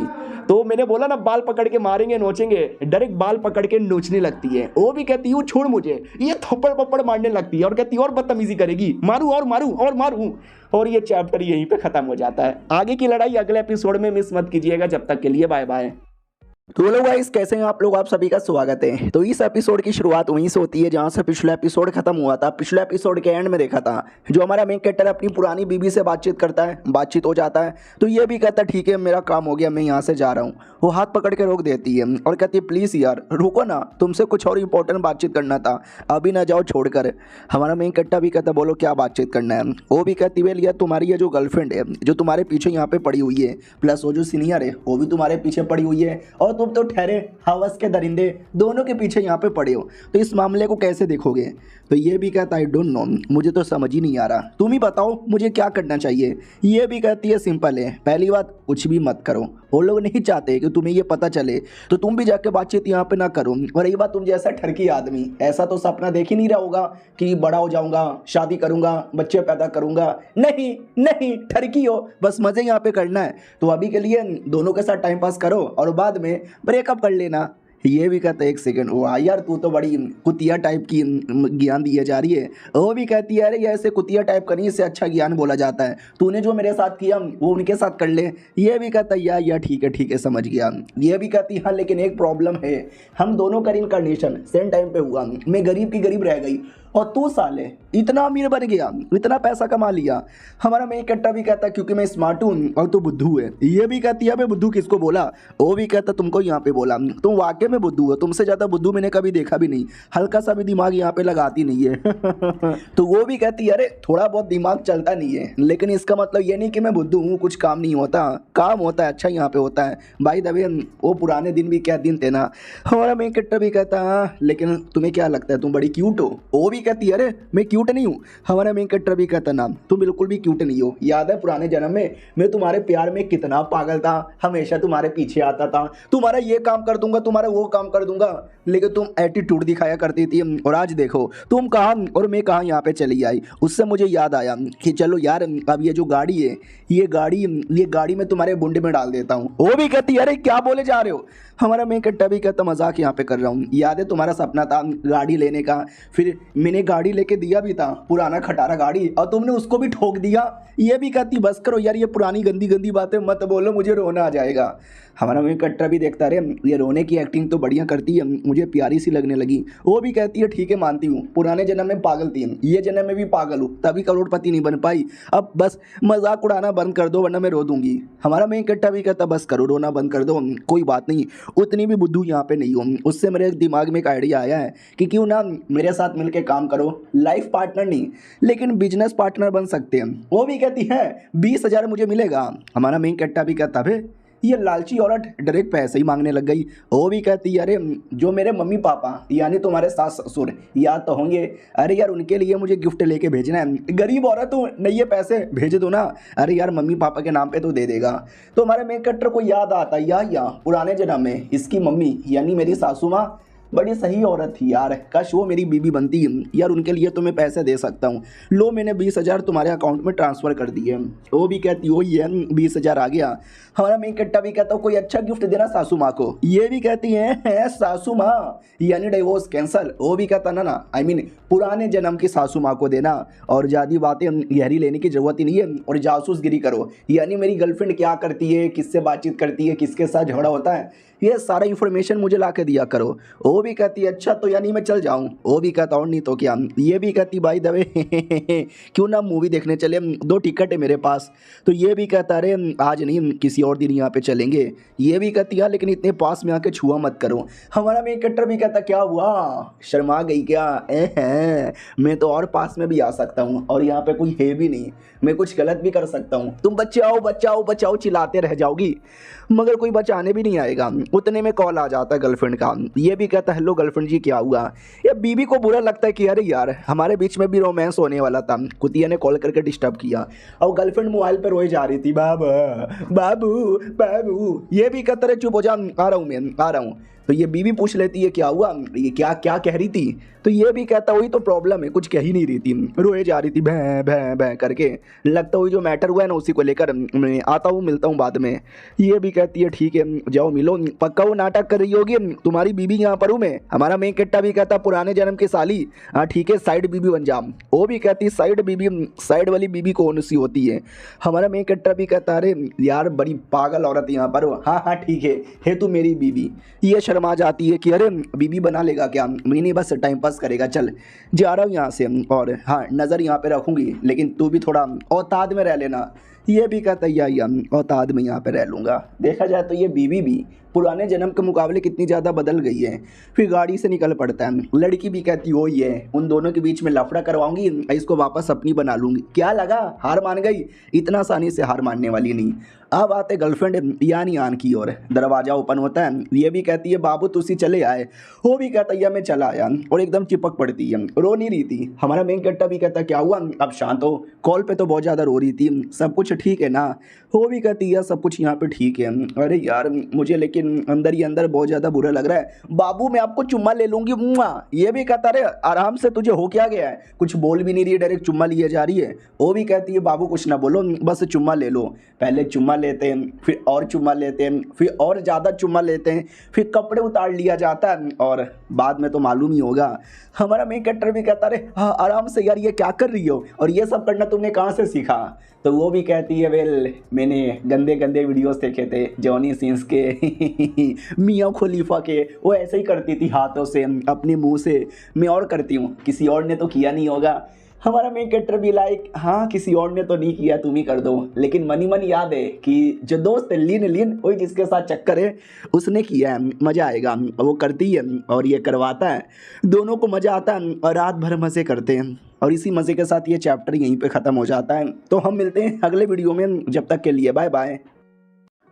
तो मैंने बोला ना बाल पकड़ के मारेंगे नोचेंगे, डायरेक्ट बाल पकड़ के नोचने लगती है। वो भी कहती हूँ छोड़ मुझे, ये थप्पड़ पप्पड़ मारने लगती है और कहती है और बदतमीजी करेगी, मारूँ और मारूँ और मारूँ। और ये चैप्टर यहीं पे ख़त्म हो जाता है। आगे की लड़ाई अगले एपिसोड में मिस मत कीजिएगा। जब तक के लिए बाय बाय। तो हेलो गाइस, कैसे हैं आप लोग? आप सभी का स्वागत है। तो इस एपिसोड की शुरुआत वहीं से होती है जहां से पिछला एपिसोड खत्म हुआ था। पिछले एपिसोड के एंड में देखा था जो हमारा मेन कैरेक्टर अपनी पुरानी बीवी से बातचीत करता है, बातचीत हो जाता है, तो ये भी कहता है ठीक है मेरा काम हो गया, मैं यहाँ से जा रहा हूँ। वो हाथ पकड़ के रोक देती है और कहती है प्लीज़ यार रुको ना, तुमसे कुछ और इंपॉर्टेंट बातचीत करना था, अभी ना जाओ छोड़कर। हमारा मेन कैरेक्टर भी कहता है बोलो क्या बातचीत करना है। वो भी कहती है यार तुम्हारी ये जो गर्लफ्रेंड है जो तुम्हारे पीछे यहाँ पे पड़ी हुई है, प्लस वो जो सीनियर है वो भी तुम्हारे पीछे पड़ी हुई है, और तुम तो ठहरे हवस के दरिंदे दोनों के पीछे यहाँ पे पड़े हो, तो इस मामले को कैसे देखोगे? तो ये भी कहता है आई डोंट नो, मुझे तो समझ ही नहीं आ रहा, तुम ही बताओ मुझे क्या करना चाहिए। ये भी कहती है सिंपल है, पहली बात कुछ भी मत करो, वो लोग नहीं चाहते कि तुम्हें ये पता चले, तो तुम भी जाके बातचीत यहाँ पे ना करो। और रही बात तुम जैसा ठरकी आदमी, ऐसा तो सपना देख ही नहीं रहा होगा कि बड़ा हो जाऊंगा, शादी करूंगा, बच्चे पैदा करूंगा, नहीं नहीं, ठरकी हो, बस मज़े यहाँ पे करना है। तो अभी के लिए दोनों के साथ टाइम पास करो और बाद में ब्रेकअप कर लेना। ये भी कहता है एक सेकंड, वाह यार तू तो बड़ी कुतिया टाइप की ज्ञान दिए जा रही है। वो भी कहती है अरे ये ऐसे कुतिया टाइप का नहीं, इससे अच्छा ज्ञान बोला जाता है, तूने जो मेरे साथ किया वो उनके साथ कर ले। ये भी कहता है यार ठीक है समझ गया। ये भी कहती है हाँ लेकिन एक प्रॉब्लम है, हम दोनों का इनकारनेशन सेम टाइम पे हुआ, मैं गरीब की गरीब रह गई और तू साले इतना अमीर बन गया, इतना पैसा कमा लिया। हमारा मेन कट्टा भी कहता क्योंकि मैं स्मार्ट हूँ और तू बुद्धू है। ये भी कहती है बुद्धू किसको बोला? वो भी कहता तुमको यहाँ पे बोला, तुम वाकई में बुद्धू हो, तुमसे ज़्यादा बुद्धू मैंने कभी देखा भी नहीं, हल्का सा भी दिमाग यहाँ पे लगाती नहीं है। तो वो भी कहती है अरे थोड़ा बहुत दिमाग चलता नहीं है, लेकिन इसका मतलब ये नहीं कि मैं बुद्धू हूँ, कुछ काम नहीं होता, काम होता है, अच्छा यहाँ पे होता है। भाई दबे वो पुराने दिन भी क्या दिन थे ना। हमारा मेन कट्टा भी कहता हाँ लेकिन तुम्हें क्या लगता है तुम बड़ी क्यूट हो? वो भी कहती है अरे मैं क्यूट नहीं हूँ। हमारा मेन कट्टा भी कहता ना तुम बिल्कुल भी क्यूट नहीं हो। याद है पुराने जन्म में मैं तुम्हारे प्यार में कितना पागल था, हमेशा तुम्हारे पीछे आता था, तुम्हारा ये काम कर दूंगा, तुम्हारा वो काम कर दूंगा, लेकिन तुम एटीट्यूड दिखाया करती थी। और आज देखो तुम कहाँ और मैं कहाँ यहाँ पे चली आई। उससे मुझे याद आया कि चलो यार अब ये जो गाड़ी है ये गाड़ी मैं तुम्हारे बुंडे में डाल देता हूँ। वो भी कहती है अरे क्या बोले जा रहे हो? हमारा मैं कट्टा भी कहता मजाक यहाँ पे कर रहा हूँ। याद है तुम्हारा सपना था गाड़ी लेने का, फिर मैंने गाड़ी लेके दिया भी था, पुराना खटारा गाड़ी, और तुमने उसको भी ठोक दिया। ये भी कहती बस करो यार, ये पुरानी गंदी गंदी बातें मत बोलो, मुझे रोना आ जाएगा। हमारा मैं कट्टा भी देखता रहे ये रोने की एक्टिंग तो बढ़िया करती है, मुझे प्यारी सी लगने लगी। वो भी कहती है ठीक है मानती हूँ, पुराने जन्म में पागल थी, ये जन्म में भी पागल हूँ, तभी करोड़पति नहीं बन पाई। अब बस मजाक उड़ाना बंद कर दो वरना मैं रो दूंगी। हमारा मैं कट्टा भी कहता बस करो, रोना बंद कर दो, कोई बात नहीं, उतनी भी बुद्धू यहाँ पे नहीं हूँ। उससे मेरे दिमाग में एक आइडिया आया है कि क्यों ना मेरे साथ मिलके काम करो, लाइफ पार्टनर नहीं लेकिन बिजनेस पार्टनर बन सकते हैं। वो भी कहती है 20,000 मुझे मिलेगा। हमारा मेन कट्टा भी कहता है ये लालची औरत डायरेक्ट पैसे ही मांगने लग गई। वो भी कहती है अरे जो मेरे मम्मी पापा यानी तुम्हारे सास ससुर याद तो होंगे, अरे यार उनके लिए मुझे गिफ्ट लेके भेजना है, गरीब औरत हूँ नहीं ये पैसे भेज दो ना। अरे यार मम्मी पापा के नाम पे तो दे देगा। तो हमारे मेन कट्टर को याद आता या पुराने जन्म में इसकी मम्मी यानी मेरी सासू माँ बड़ी सही औरत थी यार, काश वो मेरी बीबी बनती यार, उनके लिए तो मैं पैसे दे सकता हूँ। लो मैंने 20,000 तुम्हारे अकाउंट में ट्रांसफ़र कर दिए। वो भी कहती हो ये 20,000 आ गया। हमारा मेन कट्टा भी कहता हूँ कोई अच्छा गिफ्ट देना सासू माँ को। ये भी कहती है सासू माँ यानी डिवोर्स कैंसल। वो भी कहता ना आई मीन पुराने जन्म की सासू माँ को देना, और ज़्यादा बातें गहरी लेने की ज़रूरत ही नहीं है, और जासूसगिरी करो यानी मेरी गर्लफ्रेंड क्या करती है, किससे बातचीत करती है, किसके साथ झगड़ा होता है, ये सारा इन्फॉर्मेशन मुझे ला के दिया करो। वो भी कहती है अच्छा तो यानी मैं चल जाऊँ। वो भी कहता हूँ नहीं तो क्या। ये भी कहती भाई दबे क्यों ना मूवी देखने चले, 2 टिकट है मेरे पास। तो ये भी कहता अरे आज नहीं किसी और दिन यहाँ पे चलेंगे। ये भी कहती है लेकिन इतने पास में आके छुआ मत करो। हमारा मेन कट्टर भी कहता क्या हुआ शर्मा गई क्या? मैं तो और पास में भी आ सकता हूँ और यहाँ पे कोई है भी नहीं, मैं कुछ गलत भी कर सकता हूँ। तुम बचाओ बचाओ बचाओ चिल्लाते रह जाओगी मगर कोई बचाने भी नहीं आएगा। उतने में कॉल आ जाता है गर्लफ्रेंड का। ये भी कहता हेलो गर्लफ्रेंड जी क्या हुआ? ये बीबी को बुरा लगता है कि अरे यार हमारे बीच में भी रोमांस होने वाला था, कुतिया ने कॉल करके डिस्टर्ब किया और गर्लफ्रेंड मोबाइल पर रोए जा रही थी बाबा बाबू बाबू। ये भी कहता रहे चुप हो जा, आ रहा हूँ मैं आ रहा हूँ। तो ये बीवी पूछ लेती है क्या हुआ, ये क्या क्या कह रही थी? तो ये भी कहता वही तो प्रॉब्लम है, कुछ कह ही नहीं रही थी, रोए जा रही थी भैं भैं भैं करके। लगता वही जो मैटर हुआ है ना उसी को लेकर मैं आता हूँ मिलता हूँ बाद में। ये भी कहती है ठीक है जाओ मिलो, पक्का वो नाटक कर रही होगी तुम्हारी बीबी यहाँ पर हूँ मैं। हमारा मेन कट्टा भी कहता पुराने जन्म की साली, हाँ ठीक है साइड बीबी बन जा। वो भी कहती साइड बीबी, साइड वाली बीबी कौन सी होती है? हमारा मेन कट्टा भी कहता अरे यार बड़ी पागल औरत यहाँ पर हो। हाँ हाँ ठीक है तू मेरी बीबी। ये शर्मा जाती है कि अरे बीबी बना लेगा क्या, नहीं बस टाइम पास करेगा, चल जा रहा हूँ यहाँ से, और हाँ नज़र यहाँ पे रखूँगी लेकिन तू भी थोड़ा औताद में रह लेना। ये भी कहता है औताद में यहाँ पे रह लूँगा। देखा जाए तो ये बीवी भी पुराने जन्म के मुकाबले कितनी ज़्यादा बदल गई है। फिर गाड़ी से निकल पड़ता है। लड़की भी कहती हो ये उन दोनों के बीच में लफड़ा करवाऊंगी, इसको वापस अपनी बना लूँगी। क्या लगा हार मान गई? इतना आसानी से हार मानने वाली नहीं। अब आते गर्लफ्रेंड यानी आन की ओर। दरवाज़ा ओपन होता है। ये भी कहती है बाबू तुसी चले आए। वो भी कहता है मैं चला आया, और एकदम चिपक पड़ती है, रो नहीं रही थी। हमारा मेन कट्टा भी कहता क्या हुआ अब शांत हो, कॉल पे तो बहुत ज़्यादा रो रही थी, सब कुछ ठीक है ना? वो भी कहती है सब कुछ यहाँ पे ठीक है। अरे यार मुझे लेकिन अंदर ही अंदर बहुत ज़्यादा बुरा लग रहा है। बाबू मैं आपको चुम्मा ले लूँगी। ये भी कहता अरे आराम से, तुझे हो क्या गया है? कुछ बोल भी नहीं रही है, डायरेक्ट चुम्मा लिए जा रही है। वो भी कहती है बाबू कुछ ना बोलो, बस चुम्मा ले लो। पहले चुम्मा लेते हैं, फिर और चुम्मा लेते हैं, फिर और ज़्यादा चुम्मा लेते हैं, फिर कपड़े उतार लिया जाता है, और बाद में तो मालूम ही होगा। हमारा मेन कट्टर भी कहता अरे हाँ आराम से यार ये क्या कर रही हो, और ये सब करना तुमने कहाँ से सीखा? तो वो भी कहती है वेल मैंने गंदे गंदे वीडियोस देखे थे जॉनी सीन्स के मियाँ खलीफा के वो ऐसे ही करती थी हाथों से अपने मुंह से, मैं और करती हूँ, किसी और ने तो किया नहीं होगा। हमारा मेन कैरेक्टर भी लाइक हाँ किसी और ने तो नहीं किया, तुम ही कर दो। लेकिन मनी मन याद है कि जो दोस्त है लीन लीन वही जिसके साथ चक्कर है उसने किया है, मज़ा आएगा। वो करती है और ये करवाता है, दोनों को मज़ा आता है और रात भर मज़े करते हैं। और इसी मज़े के साथ ये चैप्टर यहीं पे ख़त्म हो जाता है। तो हम मिलते हैं अगले वीडियो में, जब तक के लिए बाय बाय।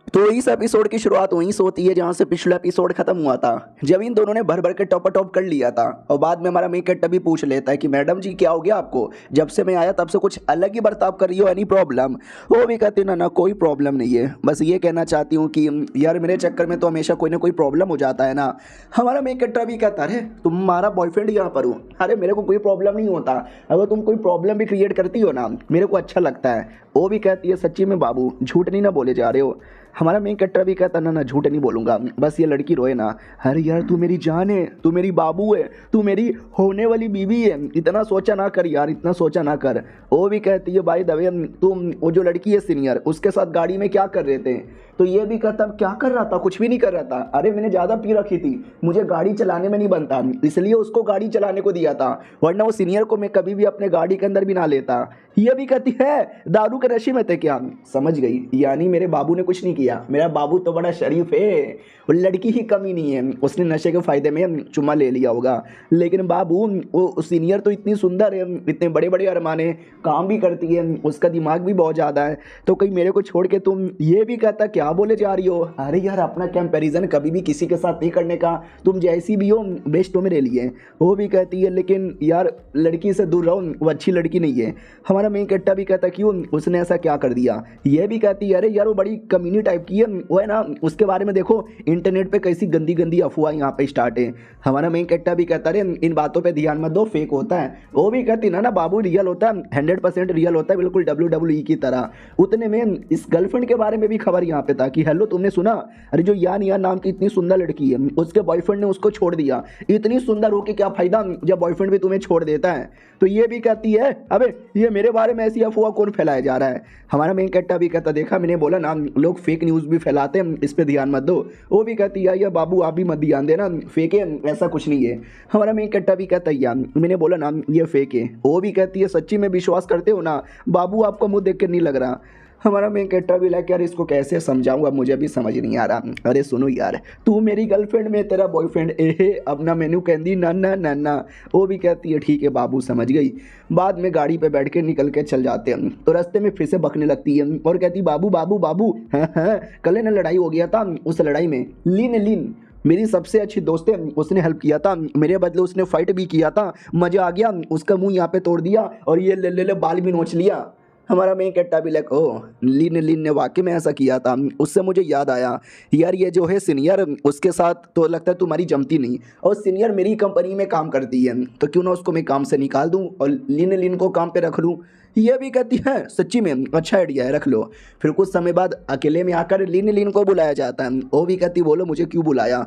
तो इस एपिसोड की शुरुआत वहीं से होती है जहाँ से पिछला एपिसोड खत्म हुआ था, जब इन दोनों ने भर भर के टॉप कर लिया था। और बाद में हमारा मेन कैरेक्टर भी पूछ लेता है कि मैडम जी क्या हो गया आपको, जब से मैं आया तब से कुछ अलग ही बर्ताव कर रही हो, एनी प्रॉब्लम। वो भी कहती ना ना कोई प्रॉब्लम नहीं है, बस ये कहना चाहती हूँ कि यार मेरे चक्कर में तो हमेशा कोई ना कोई प्रॉब्लम हो जाता है ना। हमारा मेन कैरेक्टर भी कहता है तुम्हारा बॉयफ्रेंड यहाँ पर हूँ, अरे मेरे को कोई प्रॉब्लम नहीं होता, अगर तुम कोई प्रॉब्लम भी क्रिएट करती हो ना मेरे को अच्छा लगता है। वो भी कहती है सच्ची में बाबू झूठ नहीं ना बोले जा रहे हो। हमारा मेन कैरेक्टर भी कहता ना ना झूठ नहीं बोलूँगा, बस ये लड़की रोए ना। अरे यार तू मेरी जान है, तू मेरी बाबू है, तू मेरी होने वाली बीवी है, इतना सोचा ना कर यार, इतना सोचा ना कर। वो भी कहती है भाई दवे तुम वो जो लड़की है सीनियर उसके साथ गाड़ी में क्या कर रहे थे। तो ये भी कहता क्या कर रहा था, कुछ भी नहीं कर रहा था, अरे मैंने ज़्यादा पी रखी थी, मुझे गाड़ी चलाने में नहीं बनता इसलिए उसको गाड़ी चलाने को दिया था, वरना वो सीनियर को मैं कभी भी अपने गाड़ी के अंदर भी ना लेता। ये भी कहती है दारू के नशे में थे क्या, समझ गई, यानी मेरे बाबू ने कुछ नहीं किया, मेरा बाबू तो बड़ा शरीफ है, वो लड़की ही कमी नहीं है, उसने नशे के फ़ायदे में चुम्मा ले लिया होगा। लेकिन बाबू वो सीनियर तो इतनी सुंदर है, इतने बड़े बड़े अरमाने, काम भी करती है, उसका दिमाग भी बहुत ज़्यादा है, तो कहीं मेरे को छोड़ के तुम। ये भी कहता क्या बोले जा रही हो, अरे यार अपना कंपैरिजन कभी भी किसी के साथ नहीं करने का, तुम जैसी भी हो बेस्ट हो मेरे लिए। वो भी कहती है लेकिन यार लड़की से दूर रहो, वो अच्छी लड़की नहीं है। हमारा मेन कैरेक्टर भी कहता क्यों उसने ऐसा क्या कर दिया। ये भी कहती है अरे यार वो बड़ी कमीनी टाइप की है, वो है ना उसके बारे में देखो इंटरनेट पे कैसी गंदी गंदी अफवाह यहाँ पे स्टार्ट है। हमारा मेन कैरेक्टर भी कहता है इन बातों पे ध्यान मत दो, फेक होता है। वो भी कहती ना बाबू रियल होता है, 100% रियल होता है, बिल्कुल WWE की तरह। उतने में इस गर्लफ्रेंड के बारे में भी खबर यहाँ पे था कि हेलो तुमने सुना, अरे जो यान नाम की इतनी सुंदर लड़की है उसके बॉयफ्रेंड ने उसको छोड़ दिया, इतनी सुंदर हो के क्या फायदा जब बॉयफ्रेंड भी तुम्हें छोड़ देता है। तो ये भी कहती है अबे ये मेरे बारे में ऐसी अफवाह कौन फैलाया जा रहा है। हमारा मेन कैरेक्टर भी कहता देखा मैंने बोला ना लोग फेक न्यूज़ भी फैलाते हैं, इस पे ध्यान मत दो। वो भी कहती है या बाबू आप भी मत ध्यान देना, फेक है ऐसा कुछ नहीं है। हमारा मेन कैरेक्टर भी कहता है यार मैंने बोला ना ये फेक है। वो भी कहती है सच्ची में विश्वास करते हो ना बाबू, आपका मुंह देख के नहीं लग रहा। हमारा मेन कैरेक्टर भी लाइक यार इसको कैसे समझाऊंगा मुझे भी समझ नहीं आ रहा। अरे सुनो यार तू मेरी गर्लफ्रेंड में तेरा बॉयफ्रेंड एहे अब ना मैनू कहती ना ना ना ना। वो भी कहती है ठीक है बाबू समझ गई। बाद में गाड़ी पे बैठ के निकल के चल जाते हैं तो रास्ते में फिर से बकने लगती है और कहती बाबू बाबू बाबू हाँ हाँ कल ना लड़ाई हो गया था, उस लड़ाई में लीन मेरी सबसे अच्छी दोस्त है, उसने हेल्प किया था, मेरे बदले उसने फाइट भी किया था, मज़ा आ गया, उसका मुंह यहाँ पे तोड़ दिया और ये ले बाल भी नोच लिया। हमारा मेन कैरेक्टर भी लाइक ओ लीन ने वाकई में ऐसा किया था। उससे मुझे याद आया यार ये जो है सीनियर उसके साथ तो लगता है तुम्हारी जमती नहीं, और सीनियर मेरी कंपनी में काम करती है तो क्यों ना उसको मैं काम से निकाल दूं और लीन को काम पे रख लूं। ये भी कहती है सच्ची में अच्छा आइडिया है रख लो। फिर कुछ समय बाद अकेले में आकर लीन को बुलाया जाता है। वो भी कहती बोलो मुझे क्यों बुलाया।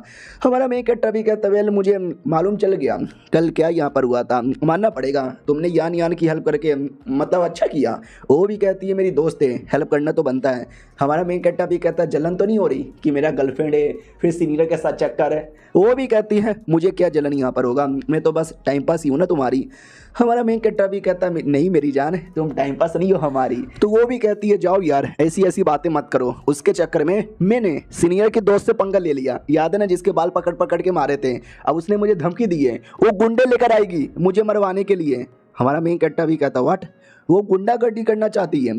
हमारा मेन कैरेक्टर भी कहता वेल मुझे मालूम चल गया कल क्या यहाँ पर हुआ था, मानना पड़ेगा तुमने यान की हेल्प करके मतलब अच्छा किया। वो भी कहती है मेरी दोस्त है हेल्प करना तो बनता है। हमारा मेन कैरेक्टर भी कहता है जलन तो नहीं हो रही कि मेरा गर्लफ्रेंड है फिर सीनियर के साथ चक्कर है। वो भी कहती है मुझे क्या जलन यहाँ पर होगा, मैं तो बस टाइम पास ही हूँ ना तुम्हारी। हमारा मेन कैरेक्टर भी कहता है नहीं मेरी जान तुम टाइम पास नहीं हो हमारी। तो वो भी कहती है जाओ यार ऐसी ऐसी बातें मत करो, उसके चक्कर में मैंने सीनियर के दोस्त से पंगा ले लिया, याद है ना जिसके बाल पकड़ पकड़ के मारे थे, अब उसने मुझे धमकी दी है वो गुंडे लेकर आएगी मुझे मरवाने के लिए। हमारा मेन कैरेक्टर भी कहता व्हाट, वो गुंडागर्दी करना चाहती है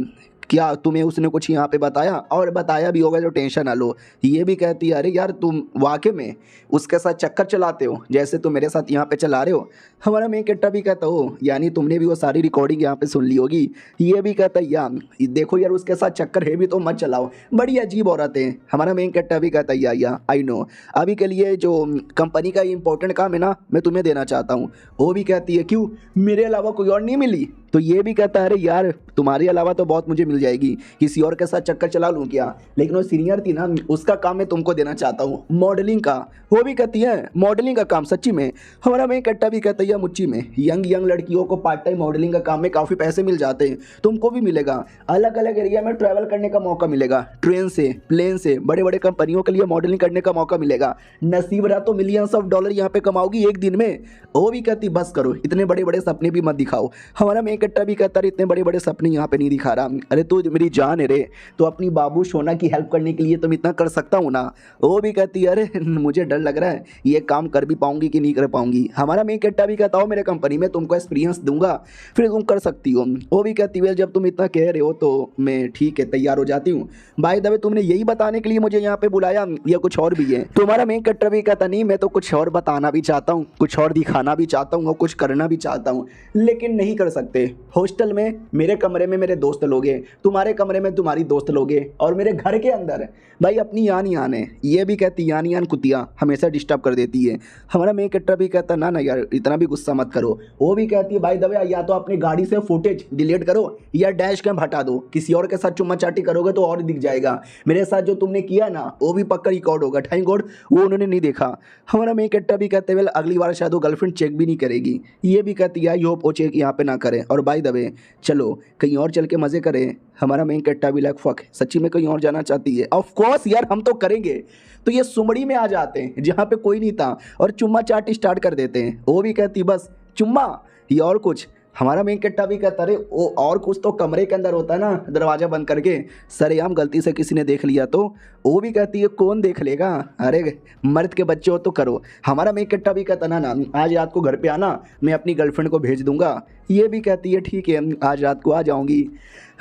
क्या, तुम्हें उसने कुछ यहाँ पे बताया, और बताया भी होगा तो टेंशन ना लो। ये भी कहती है अरे यार तुम वाकई में उसके साथ चक्कर चलाते हो जैसे तुम मेरे साथ यहाँ पे चला रहे हो। हमारा मेन कैरेक्टर भी कहता हो यानी तुमने भी वो सारी रिकॉर्डिंग यहाँ पे सुन ली होगी। ये भी कहता है यार देखो यार उसके साथ चक्कर है भी तो मत चलाओ, बड़ी अजीब औरत है। हमारा मेन कैरेक्टर भी कहता है या आई नो अभी के लिए जो कंपनी का इंपॉर्टेंट काम है ना मैं तुम्हें देना चाहता हूँ। वो भी कहती है क्यों, मेरे अलावा कोई और नहीं मिली, तो ये भी कहता है अरे यार तुम्हारे अलावा तो बहुत मुझे मिल जाएगी, किसी और के साथ चक्कर चला लूँ क्या। लेकिन वो सीनियर थी ना, उसका काम मैं तुमको देना चाहता हूँ, मॉडलिंग का। वो भी कहती है मॉडलिंग का काम सच्ची में। हमारा मेन कट्टा भी कहता है मुच्ची में यंग लड़कियों को पार्ट टाइम मॉडलिंग का काम में काफ़ी पैसे मिल जाते हैं, तुमको भी मिलेगा। अलग अलग एरिया में ट्रैवल करने का मौका मिलेगा, ट्रेन से, प्लेन से, बड़े बड़े कंपनियों के लिए मॉडलिंग करने का मौका मिलेगा। नसीब रहा तो मिलियंस ऑफ डॉलर यहाँ पे कमाओगी एक दिन में। वो भी कहती बस करो, इतने बड़े बड़े सपने भी मत दिखाओ। हमारा मेन कट्टा भी कहता है इतने बड़े बड़े सपने यहाँ पे नहीं दिखा रहा। अरे तू मेरी जान है रे, तो अपनी बाबू सोना की हेल्प करने के लिए तुम इतना कर सकता हूँ ना। वो भी कहती है अरे मुझे डर लग रहा है ये काम कर भी पाऊंगी कि नहीं कर पाऊंगी। हमारा मेन कट्टा भी कहता हो मेरे कंपनी में तुमको एक्सपीरियंस दूंगा, फिर तुम कर सकती हो। वो भी कहती है जब तुम इतना कह रहे हो तो मैं ठीक है तैयार हो जाती हूँ। बाय द वे तुमने यही बताने के लिए मुझे यहाँ पे बुलाया या कुछ और भी है। तुम्हारा मेन कट्टा भी कहता नहीं मैं तो कुछ और बताना भी चाहता हूँ, कुछ और दिखाना भी चाहता हूँ और कुछ करना भी चाहता हूँ, लेकिन नहीं कर सकते। हॉस्टल में मेरे कमरे में मेरे दोस्त लोगे, तुम्हारे कमरे में तुम्हारी दोस्त लोगे, और मेरे घर के अंदर भाई अपनी यान यान है। ये भी कहती यान यान कुतिया हमेशा डिस्टर्ब कर देती है। हमारा मेन कट्टा भी कहता ना ना यार इतना भी गुस्सा मत करो। वो भी कहती है भाई दबे या तो अपनी गाड़ी से फुटेज डिलीट करो या डैश कैम हटा दो, किसी और के साथ चुम्मा चाटी करोगे तो और दिख जाएगा। मेरे साथ जो तुमने किया ना वो भी पक्का रिकॉर्ड होगा, थैंक गॉड वो उन्होंने नहीं देखा। हमारा मेन कट्टा भी कहते हुए अगली बार शायद वो गर्लफ्रेंड चेक भी नहीं करेगी। ये भी कहती है आई होप वो चेक यहाँ पे ना करें, और बाय द वे चलो कहीं और चल के मजे करें। हमारा मेन कट्टा भी लाइक फक सच्ची में कहीं और जाना चाहती है। ऑफ कोर्स यार हम तो करेंगे। तो ये सुमड़ी में आ जाते हैं जहाँ पे कोई नहीं था और चुम्मा चाट स्टार्ट कर देते हैं। वो भी कहती बस चुम्मा ये और कुछ। हमारा मेन कट्टा भी कहता अरे वो और कुछ तो कमरे के अंदर होता है ना, दरवाज़ा बंद करके सरेआम गलती से किसी ने देख लिया तो। वो भी कहती है कौन देख लेगा, अरे मर्द के बच्चे हो तो करो। हमारा मेन कट्टा भी कहता ना ना आज रात को घर पे आना, मैं अपनी गर्लफ्रेंड को भेज दूंगा। ये भी कहती है ठीक है आज रात को आ जाऊंगी।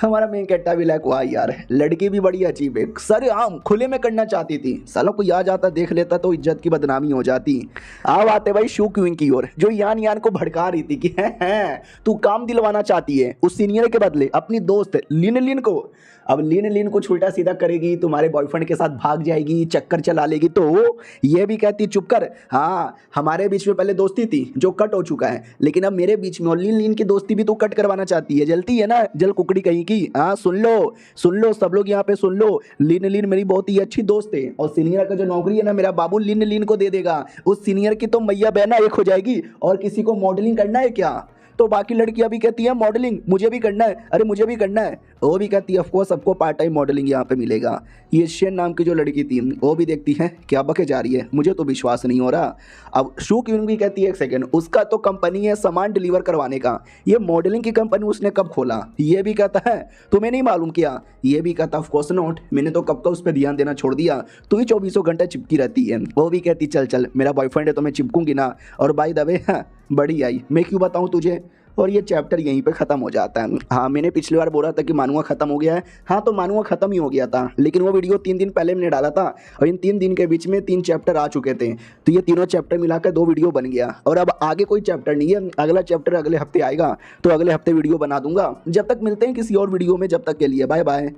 हमारा मेन कट्टा भी लाइक वाह यार लड़की भी बड़ी अजीब है, सरेआम खुले में करना चाहती थी, साला कोई आ जाता देख लेता तो इज्जत की बदनामी हो जाती। अब आते भाई शू क्वीन की ओर, जो यान यान को भड़का रही थी कि है तू काम दिलवाना चाहती है उस सीनियर के बदले अपनी दोस्त लिन को। अब लिन कुछ उल्टा सीधा करेगी, तुम्हारे बॉयफ्रेंड के साथ भाग जाएगी, चक्कर चला लेगी। तो ये भी कहती चुप कर, हाँ हमारे बीच में पहले दोस्ती थी जो कट हो चुका है, लेकिन अब मेरे बीच में और लिन की दोस्ती भी तू कट करवाना चाहती है। जलती है ना जल कुकड़ी कहीं की। हाँ सुन लो सब लोग यहाँ पे सुन लो, लिन मेरी बहुत ही अच्छी दोस्त है और सीनियर का जो नौकरी है ना मेरा बाबू लिन को दे देगा। उस सीनियर की तो मैया बहना एक हो जाएगी। और किसी को मॉडलिंग करना है क्या, तो बाकी लड़कियां भी कहती है मॉडलिंग मुझे भी करना है, अरे मुझे भी करना है। वो भी कहती है ऑफकोर्स सबको पार्ट टाइम मॉडलिंग यहाँ पे मिलेगा। ये शेन नाम की जो लड़की थी वो भी देखती है क्या बके जा रही है, मुझे तो विश्वास नहीं हो रहा। अब शू क्वीन भी कहती है एक सेकंड, उसका तो कंपनी है सामान डिलीवर करवाने का, ये मॉडलिंग की कंपनी उसने कब खोला। ये भी कहता है तुम्हें नहीं मालूम क्या। ये भी कहता ऑफकोर्स नॉट, मैंने तो कब का उस पर ध्यान देना छोड़ दिया, तू ही 24 घंटे चिपकी रहती है। वो भी कहती चल मेरा बॉयफ्रेंड है तो मैं चिपकूंगी ना। और बाय द वे बड़ी आई मैं क्यों बताऊँ तुझे। और ये चैप्टर यहीं पे ख़त्म हो जाता है। हाँ मैंने पिछली बार बोला था कि मानुआ ख़त्म हो गया है, हाँ तो मानुआ ख़त्म ही हो गया था, लेकिन वो वीडियो 3 दिन पहले मैंने डाला था और इन 3 दिन के बीच में 3 चैप्टर आ चुके थे, तो ये तीनों चैप्टर मिलाकर 2 वीडियो बन गया। और अब आगे कोई चैप्टर नहीं है, अगला चैप्टर अगले हफ्ते आएगा, तो अगले हफ्ते वीडियो बना दूंगा। जब तक मिलते हैं किसी और वीडियो में, जब तक के लिए बाय बाय।